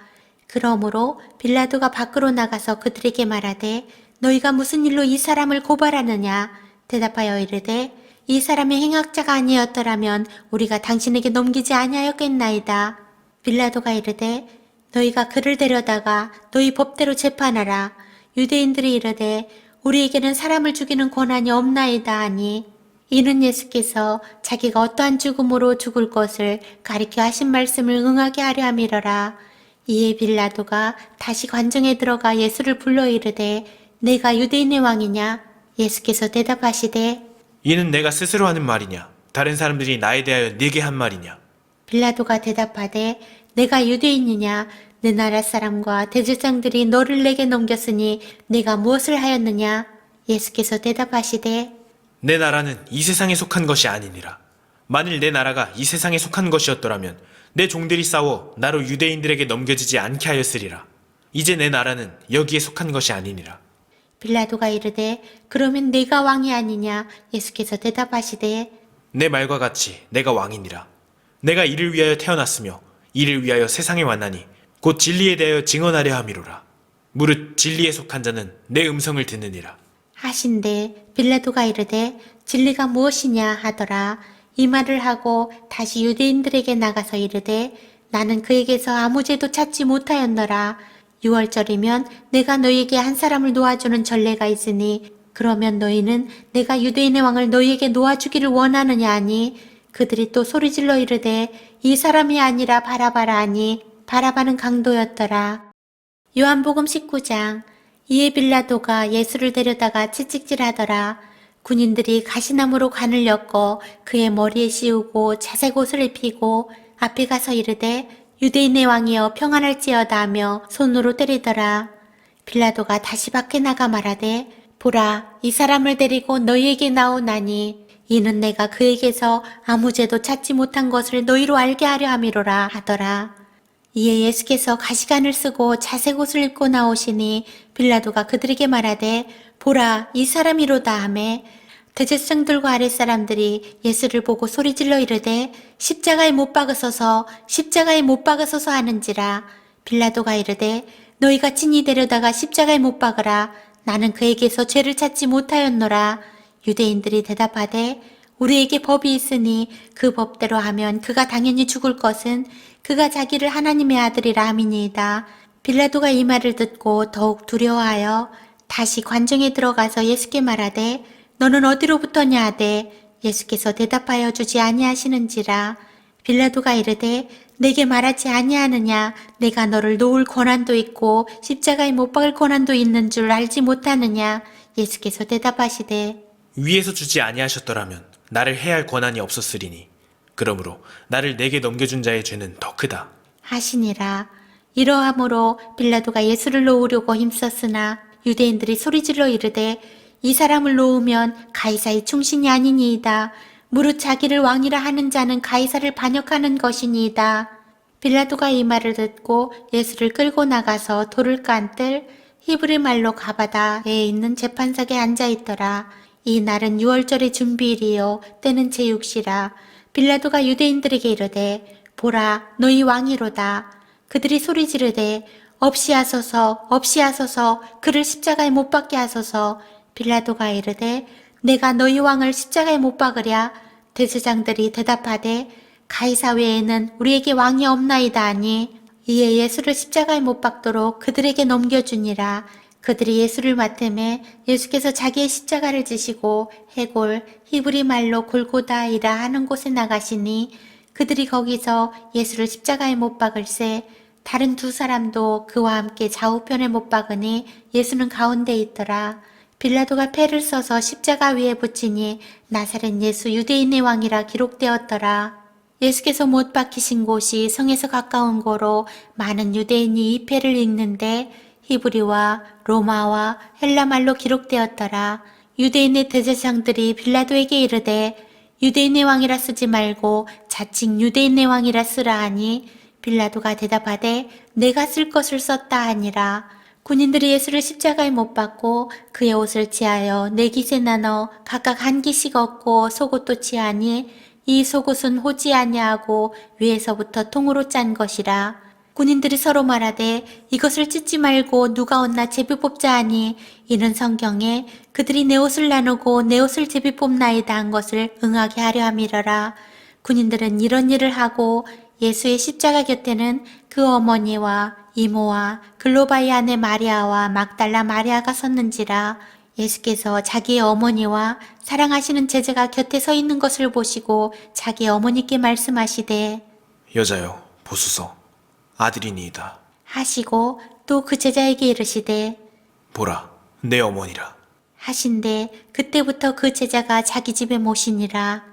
S1: 그러므로 빌라도가 밖으로 나가서 그들에게 말하되 너희가 무슨 일로 이 사람을 고발하느냐. 대답하여 이르되 이 사람의 행악자가 아니었더라면 우리가 당신에게 넘기지 아니하였겠나이다. 빌라도가 이르되 너희가 그를 데려다가 너희 법대로 재판하라. 유대인들이 이르되 우리에게는 사람을 죽이는 권한이 없나이다 하니 이는 예수께서 자기가 어떠한 죽음으로 죽을 것을 가리켜 하신 말씀을 응하게 하려 함이러라. 이에 빌라도가 다시 관정에 들어가 예수를 불러 이르되 내가 유대인의 왕이냐? 예수께서 대답하시되
S2: 이는 내가 스스로 하는 말이냐? 다른 사람들이 나에 대하여 네게 한 말이냐?
S1: 빌라도가 대답하되 내가 유대인이냐? 내 나라 사람과 대제사장들이 너를 내게 넘겼으니 내가 무엇을 하였느냐? 예수께서 대답하시되
S2: 내 나라는 이 세상에 속한 것이 아니니라. 만일 내 나라가 이 세상에 속한 것이었더라면 내 종들이 싸워 나로 유대인들에게 넘겨지지 않게 하였으리라. 이제 내 나라는 여기에 속한 것이 아니니라.
S1: 빌라도가 이르되 그러면 내가 왕이 아니냐? 예수께서 대답하시되
S2: 내 말과 같이 내가 왕이니라. 내가 이를 위하여 태어났으며 이를 위하여 세상에 왔나니 곧 진리에 대하여 증언하려 함이로라. 무릇 진리에 속한 자는 내 음성을 듣느니라.
S1: 하신대 빌라도가 이르되 진리가 무엇이냐 하더라. 이 말을 하고 다시 유대인들에게 나가서 이르되 나는 그에게서 아무 죄도 찾지 못하였노라. 유월절이면 내가 너희에게 한 사람을 놓아주는 전례가 있으니 그러면 너희는 내가 유대인의 왕을 너희에게 놓아주기를 원하느냐 하니 그들이 또 소리질러 이르되 이 사람이 아니라 바라바라 하니 바라바는 강도였더라. 요한복음 19장. 이에 빌라도가 예수를 데려다가 채찍질하더라. 군인들이 가시나무로 관을 엮어 그의 머리에 씌우고 자색 옷을 입히고 앞에 가서 이르되 유대인의 왕이여 평안할지어다 하며 손으로 때리더라. 빌라도가 다시 밖에 나가 말하되 보라 이 사람을 데리고 너희에게 나오나니 이는 내가 그에게서 아무 죄도 찾지 못한 것을 너희로 알게 하려 함이로라 하더라. 이에 예수께서 가시관을 쓰고 자색 옷을 입고 나오시니 빌라도가 그들에게 말하되 보라 이 사람이로다 하매 대제사장들과 아랫사람들이 예수를 보고 소리질러 이르되 십자가에 못 박으소서 십자가에 못 박으소서 하는지라. 빌라도가 이르되 너희가 친히 데려다가 십자가에 못 박으라. 나는 그에게서 죄를 찾지 못하였노라. 유대인들이 대답하되 우리에게 법이 있으니 그 법대로 하면 그가 당연히 죽을 것은 그가 자기를 하나님의 아들이라 함이니이다. 빌라도가 이 말을 듣고 더욱 두려워하여 다시 관정에 들어가서 예수께 말하되 너는 어디로부터냐 하되 예수께서 대답하여 주지 아니하시는지라. 빌라도가 이르되 내게 말하지 아니하느냐 내가 너를 놓을 권한도 있고 십자가에 못 박을 권한도 있는 줄 알지 못하느냐. 예수께서 대답하시되
S2: 위에서 주지 아니하셨더라면 나를 해할 권한이 없었으리니 그러므로 나를 내게 넘겨준 자의 죄는 더 크다
S1: 하시니라. 이러함으로 빌라도가 예수를 놓으려고 힘썼으나 유대인들이 소리질러 이르되 이 사람을 놓으면 가이사의 충신이 아니니이다. 무릇 자기를 왕이라 하는 자는 가이사를 반역하는 것이니이다. 빌라도가 이 말을 듣고 예수를 끌고 나가서 돌을 깐뜰 히브리 말로 가바다에 있는 재판석에 앉아있더라. 이 날은 유월절의 준비일이요 때는 제6시라. 빌라도가 유대인들에게 이르되 보라 너희 왕이로다. 그들이 소리 지르되 없이 하소서 없이 하소서 그를 십자가에 못 박게 하소서. 빌라도가 이르되 내가 너희 왕을 십자가에 못 박으랴. 대제사장들이 대답하되 가이사 외에는 우리에게 왕이 없나이다 하니 이에 예수를 십자가에 못 박도록 그들에게 넘겨주니라. 그들이 예수를 맡음에 예수께서 자기의 십자가를 지시고 해골 히브리 말로 골고다이라 하는 곳에 나가시니 그들이 거기서 예수를 십자가에 못 박을새 다른 두 사람도 그와 함께 좌우편에 못 박으니 예수는 가운데 있더라. 빌라도가 패를 써서 십자가 위에 붙이니 나사렛 예수 유대인의 왕이라 기록되었더라. 예수께서 못 박히신 곳이 성에서 가까운 고로 많은 유대인이 이 패를 읽는데 히브리와 로마와 헬라말로 기록되었더라. 유대인의 대제사장들이 빌라도에게 이르되 유대인의 왕이라 쓰지 말고 자칭 유대인의 왕이라 쓰라 하니 빌라도가 대답하되 내가 쓸 것을 썼다 하니라. 군인들이 예수를 십자가에 못 박고 그의 옷을 취하여 네 깃에 나눠 각각 한 깃씩 얻고 속옷도 취하니 이 속옷은 호지 아니하고 위에서부터 통으로 짠 것이라. 군인들이 서로 말하되 이것을 찢지 말고 누가 얻나 제비 뽑자 하니 이는 성경에 그들이 내 옷을 나누고 내 옷을 제비 뽑나이다 한 것을 응하게 하려 함이러라. 군인들은 이런 일을 하고 예수의 십자가 곁에는 그 어머니와 이모와 글로바의 아내 마리아와 막달라 마리아가 섰는지라. 예수께서 자기의 어머니와 사랑하시는 제자가 곁에 서 있는 것을 보시고 자기 어머니께 말씀하시되
S2: 여자여, 보소서, 아들이니이다.
S1: 하시고 또 그 제자에게 이르시되
S2: 보라, 내 어머니라.
S1: 하신데 그때부터 그 제자가 자기 집에 모시니라.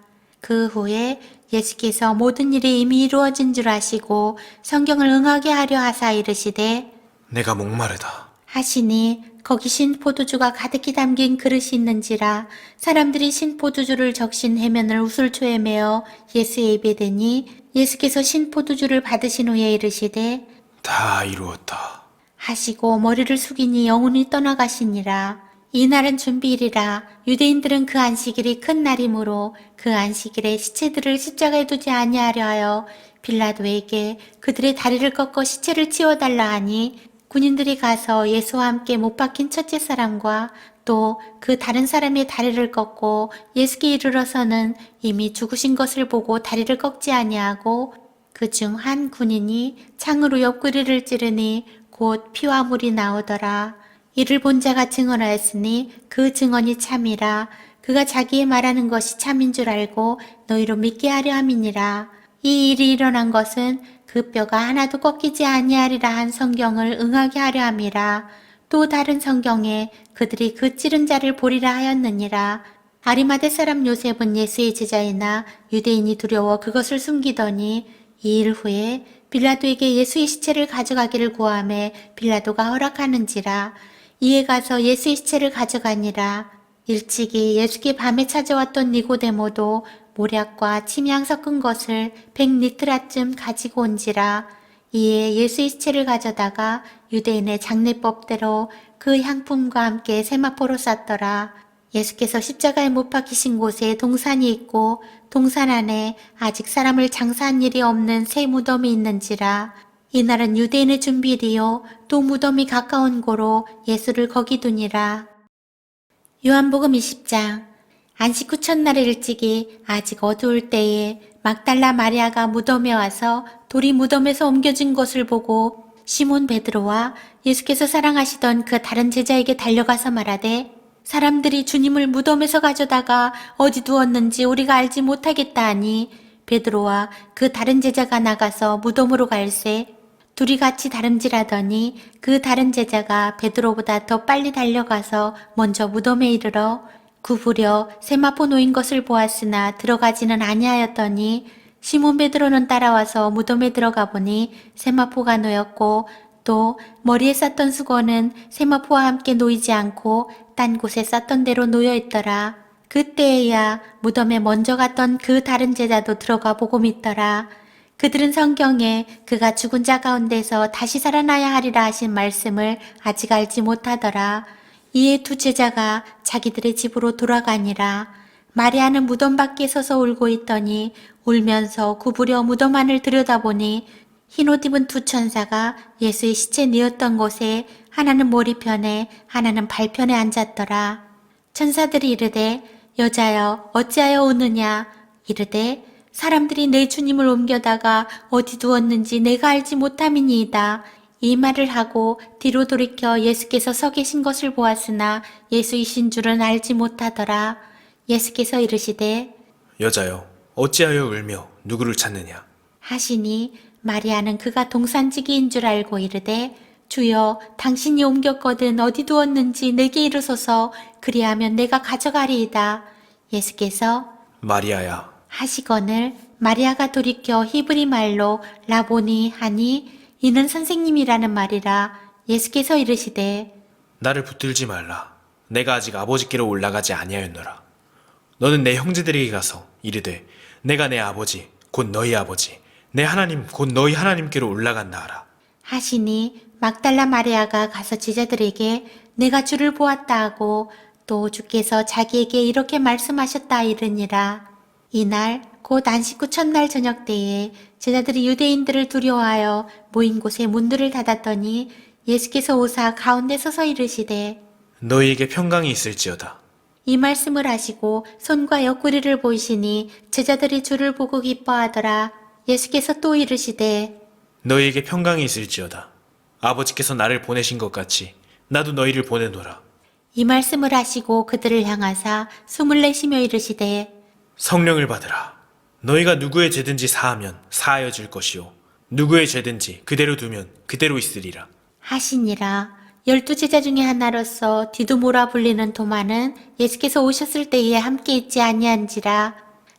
S1: 그 후에 예수께서 모든 일이 이미 이루어진 줄 아시고 성경을 응하게 하려 하사 이르시되
S2: 내가 목마르다.
S1: 하시니 거기 신포도주가 가득히 담긴 그릇이 있는지라. 사람들이 신포도주를 적신 해면을 우슬초에 메어 예수의 입에 대니 예수께서 신포도주를 받으신 후에 이르시되
S2: 다 이루었다.
S1: 하시고 머리를 숙이니 영혼이 떠나가시니라. 이날은 준비일이라. 유대인들은 그 안식일이 큰 날이므로 그 안식일에 시체들을 십자가에 두지 아니하려 하여 빌라도에게 그들의 다리를 꺾어 시체를 치워달라 하니 군인들이 가서 예수와 함께 못 박힌 첫째 사람과 또 그 다른 사람의 다리를 꺾고 예수께 이르러서는 이미 죽으신 것을 보고 다리를 꺾지 아니하고 그 중 한 군인이 창으로 옆구리를 찌르니 곧 피와 물이 나오더라. 이를 본 자가 증언하였으니 그 증언이 참이라. 그가 자기의 말하는 것이 참인 줄 알고 너희로 믿게 하려 함이니라. 이 일이 일어난 것은 그 뼈가 하나도 꺾이지 아니하리라 한 성경을 응하게 하려 함이라. 또 다른 성경에 그들이 그 찌른 자를 보리라 하였느니라. 아리마대 사람 요셉은 예수의 제자이나 유대인이 두려워 그것을 숨기더니 이 일 후에 빌라도에게 예수의 시체를 가져가기를 구하매 빌라도가 허락하는지라. 이에 가서 예수의 시체를 가져가니라. 일찍이 예수께 밤에 찾아왔던 니고데모도 모략과 침향 섞은 것을 100리트라쯤 가지고 온지라. 이에 예수의 시체를 가져다가 유대인의 장례법대로 그 향품과 함께 세마포로 쌌더라. 예수께서 십자가에 못 박히신 곳에 동산이 있고 동산 안에 아직 사람을 장사한 일이 없는 새 무덤이 있는지라. 이날은 유대인의 준비일이요 또 무덤이 가까운 고로 예수를 거기 두니라. 요한복음 20장. 안식 후 첫날에 일찍이 아직 어두울 때에 막달라 마리아가 무덤에 와서 돌이 무덤에서 옮겨진 것을 보고 시몬 베드로와 예수께서 사랑하시던 그 다른 제자에게 달려가서 말하되 사람들이 주님을 무덤에서 가져다가 어디 두었는지 우리가 알지 못하겠다 하니 베드로와 그 다른 제자가 나가서 무덤으로 갈새 둘이 같이 다름질하더니 그 다른 제자가 베드로보다 더 빨리 달려가서 먼저 무덤에 이르러 구부려 세마포 놓인 것을 보았으나 들어가지는 아니하였더니 시몬 베드로는 따라와서 무덤에 들어가 보니 세마포가 놓였고 또 머리에 쌌던 수건은 세마포와 함께 놓이지 않고 딴 곳에 쌌던 대로 놓여 있더라. 그때에야 무덤에 먼저 갔던 그 다른 제자도 들어가 보고 믿더라. 그들은 성경에 그가 죽은 자 가운데서 다시 살아나야 하리라 하신 말씀을 아직 알지 못하더라. 이에 두 제자가 자기들의 집으로 돌아가니라. 마리아는 무덤 밖에 서서 울고 있더니 울면서 구부려 무덤 안을 들여다보니 흰옷 입은 두 천사가 예수의 시체 뉘었던 곳에 하나는 머리편에 하나는 발편에 앉았더라. 천사들이 이르되 여자여 어찌하여 우느냐. 이르되 사람들이 내 주님을 옮겨다가 어디 두었는지 내가 알지 못함이니이다. 이 말을 하고 뒤로 돌이켜 예수께서 서 계신 것을 보았으나 예수이신 줄은 알지 못하더라. 예수께서 이르시되
S2: 여자여, 어찌하여 울며 누구를 찾느냐.
S1: 하시니 마리아는 그가 동산지기인 줄 알고 이르되 주여 당신이 옮겼거든 어디 두었는지 내게 이르소서 그리하면 내가 가져가리이다. 예수께서
S2: 마리아야.
S1: 하시거늘 마리아가 돌이켜 히브리 말로 라보니 하니 이는 선생님이라는 말이라. 예수께서 이르시되
S2: 나를 붙들지 말라. 내가 아직 아버지께로 올라가지 아니하였노라. 너는 내 형제들에게 가서 이르되 내가 내 아버지 곧 너희 아버지 내 하나님 곧 너희 하나님께로 올라간다 하라.
S1: 하시니 막달라 마리아가 가서 제자들에게 내가 주를 보았다 하고 또 주께서 자기에게 이렇게 말씀하셨다 이르니라. 이날 곧 안식 후 첫날 저녁 때에 제자들이 유대인들을 두려워하여 모인 곳에 문들을 닫았더니 예수께서 오사 가운데 서서 이르시되
S2: 너희에게 평강이 있을지어다.
S1: 이 말씀을 하시고 손과 옆구리를 보이시니 제자들이 주를 보고 기뻐하더라. 예수께서 또 이르시되
S2: 너희에게 평강이 있을지어다. 아버지께서 나를 보내신 것 같이 나도 너희를 보내노라.
S1: 이 말씀을 하시고 그들을 향하사 숨을 내쉬며 이르시되
S2: 성령을 받으라. 너희가 누구의 죄든지 사하면 사하여 줄 것이요 누구의 죄든지 그대로 두면 그대로 있으리라.
S1: 하시니라. 12제자 중에 하나로서 디두모라 불리는 도마는 예수께서 오셨을 때에 함께 있지 아니한지라.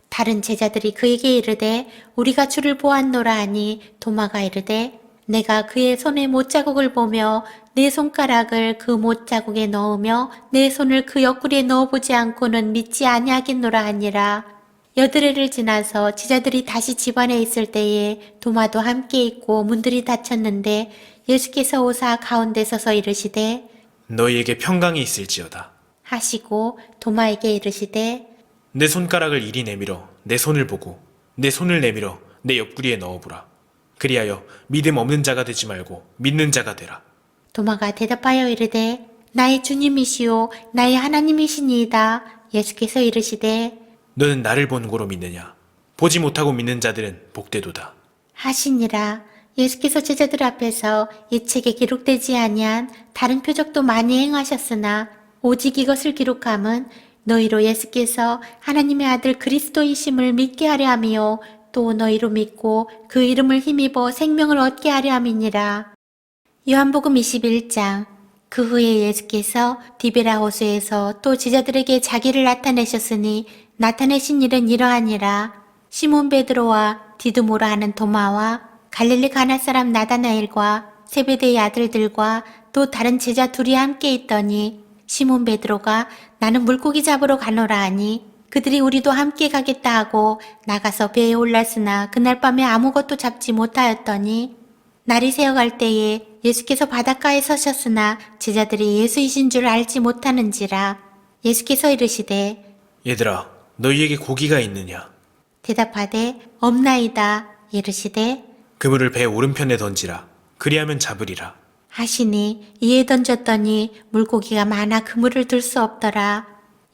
S1: 다른 제자들이 그에게 이르되 우리가 주를 보았노라 하니 도마가 이르되 내가 그의 손에 못자국을 보며 내 손가락을 그 못자국에 넣으며 내 손을 그 옆구리에 넣어보지 않고는 믿지 아니하겠노라 하니라. 여드레를 지나서 제자들이 다시 집안에 있을 때에 도마도 함께 있고 문들이 닫혔는데 예수께서 오사 가운데 서서 이르시되
S2: 너희에게 평강이 있을지어다.
S1: 하시고 도마에게 이르시되
S2: 내 손가락을 이리 내밀어 내 손을 보고 내 손을 내밀어 내 옆구리에 넣어보라. 그리하여 믿음 없는 자가 되지 말고 믿는 자가 되라.
S1: 도마가 대답하여 이르되 나의 주님이시오 나의 하나님이시니이다. 예수께서 이르시되
S2: 너는 나를 본 고로 믿느냐? 보지 못하고 믿는 자들은 복되도다.
S1: 하시니라. 예수께서 제자들 앞에서 이 책에 기록되지 아니한 다른 표적도 많이 행하셨으나 오직 이것을 기록함은 너희로 예수께서 하나님의 아들 그리스도이심을 믿게 하려 함이요 또 너희로 믿고 그 이름을 힘입어 생명을 얻게 하려 함이니라. 요한복음 21장. 그 후에 예수께서 디베라 호수에서 또 제자들에게 자기를 나타내셨으니 나타내신 일은 이러하니라. 시몬 베드로와 디두모라 하는 도마와 갈릴리 가나 사람 나다나엘과 세베대의 아들들과 또 다른 제자 둘이 함께 있더니 시몬 베드로가 나는 물고기 잡으러 가노라 하니 그들이 우리도 함께 가겠다 하고 나가서 배에 올랐으나 그날 밤에 아무것도 잡지 못하였더니 날이 새어갈 때에 예수께서 바닷가에 서셨으나 제자들이 예수이신 줄 알지 못하는지라. 예수께서 이르시되
S2: 얘들아, 너희에게 고기가 있느냐?
S1: 대답하되 없나이다. 이르시되
S2: 그물을 배 오른편에 던지라. 그리하면 잡으리라.
S1: 하시니 이에 던졌더니 물고기가 많아 그물을 들 수 없더라.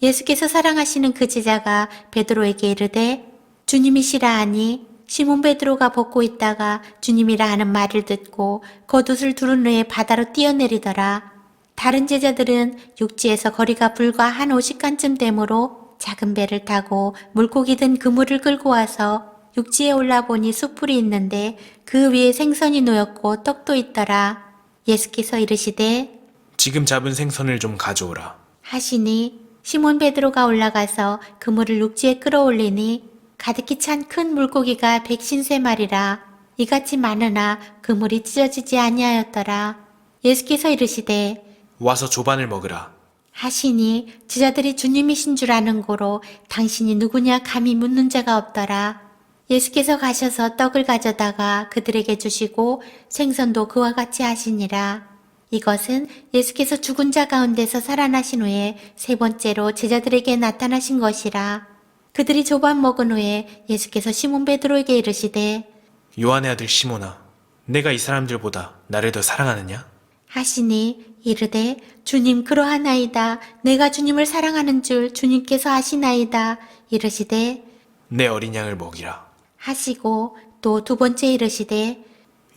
S1: 예수께서 사랑하시는 그 제자가 베드로에게 이르되 주님이시라 하니 시몬 베드로가 벗고 있다가 주님이라 하는 말을 듣고 겉옷을 두른 후에 바다로 뛰어내리더라. 다른 제자들은 육지에서 거리가 불과 한 50간쯤 되므로 작은 배를 타고 물고기 든 그물을 끌고 와서 육지에 올라보니 숯불이 있는데 그 위에 생선이 놓였고 떡도 있더라. 예수께서 이르시되
S2: 지금 잡은 생선을 좀 가져오라.
S1: 하시니 시몬 베드로가 올라가서 그물을 육지에 끌어올리니 가득히 찬 큰 물고기가 150마리라. 이같이 많으나 그물이 찢어지지 아니하였더라. 예수께서 이르시되
S2: 와서 조반을 먹으라.
S1: 하시니 제자들이 주님이신 줄 아는 고로 당신이 누구냐 감히 묻는 자가 없더라. 예수께서 가셔서 떡을 가져다가 그들에게 주시고 생선도 그와 같이 하시니라. 이것은 예수께서 죽은 자 가운데서 살아나신 후에 세 번째로 제자들에게 나타나신 것이라. 그들이 조반 먹은 후에 예수께서 시몬 베드로에게 이르시되
S2: 요한의 아들 시몬아, 내가 이 사람들보다 나를 더 사랑하느냐?
S1: 하시니 이르되 주님 그러하나이다. 내가 주님을 사랑하는 줄 주님께서 아시나이다. 이르시되
S2: 내 어린 양을 먹이라.
S1: 하시고 또 두 번째 이르시되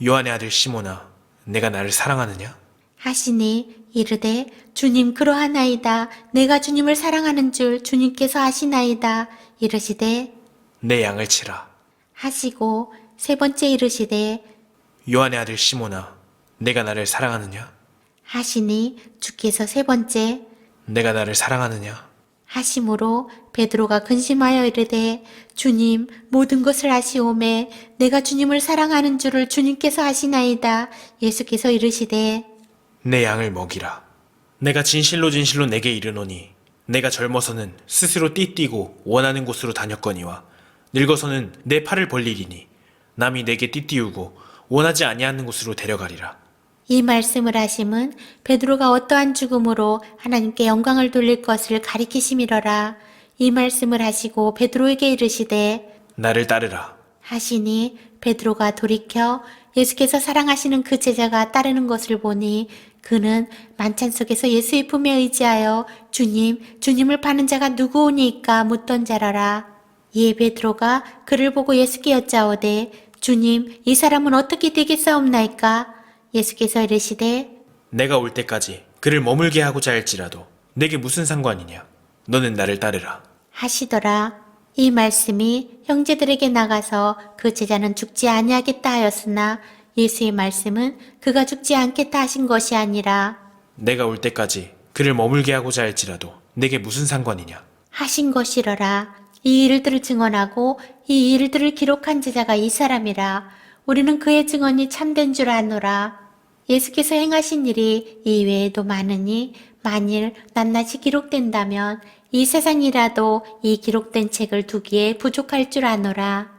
S2: 요한의 아들 시몬아, 내가 나를 사랑하느냐?
S1: 하시니 이르되 주님 그러하나이다. 내가 주님을 사랑하는 줄 주님께서 아시나이다. 이르시되
S2: 내 양을 치라.
S1: 하시고 세 번째 이르시되
S2: 요한의 아들 시몬아, 내가 나를 사랑하느냐?
S1: 하시니 주께서 세 번째
S2: 내가 나를 사랑하느냐?
S1: 하심으로 베드로가 근심하여 이르되 주님 모든 것을 아시오매 내가 주님을 사랑하는 줄을 주님께서 아시나이다. 예수께서 이르시되
S2: 내 양을 먹이라. 내가 진실로 진실로 내게 이르노니 내가 젊어서는 스스로 띠뛰고 원하는 곳으로 다녔거니와 늙어서는 내 팔을 벌리리니 남이 내게 띠띠우고 원하지 아니하는 곳으로 데려가리라.
S1: 이 말씀을 하심은 베드로가 어떠한 죽음으로 하나님께 영광을 돌릴 것을 가리키심이러라. 이 말씀을 하시고 베드로에게 이르시되
S2: 나를 따르라.
S1: 하시니 베드로가 돌이켜 예수께서 사랑하시는 그 제자가 따르는 것을 보니 그는 만찬 속에서 예수의 품에 의지하여 주님을 파는 자가 누구오니까 묻던 자라라. 이에 베드로가 그를 보고 예수께 여짜오되 주님 이 사람은 어떻게 되겠사옵나이까? 예수께서 이르시되
S2: 내가 올 때까지 그를 머물게 하고자 할지라도 내게 무슨 상관이냐? 너는 나를 따르라.
S1: 하시더라. 이 말씀이 형제들에게 나가서 그 제자는 죽지 아니하겠다 하였으나 예수의 말씀은 그가 죽지 않겠다 하신 것이 아니라
S2: 내가 올 때까지 그를 머물게 하고자 할지라도 내게 무슨 상관이냐?
S1: 하신 것이러라. 이 일들을 증언하고 이 일들을 기록한 제자가 이 사람이라. 우리는 그의 증언이 참된 줄 아노라. 예수께서 행하신 일이 이 외에도 많으니 만일 낱낱이 기록된다면 이 세상이라도 이 기록된 책을 두기에 부족할 줄 아노라.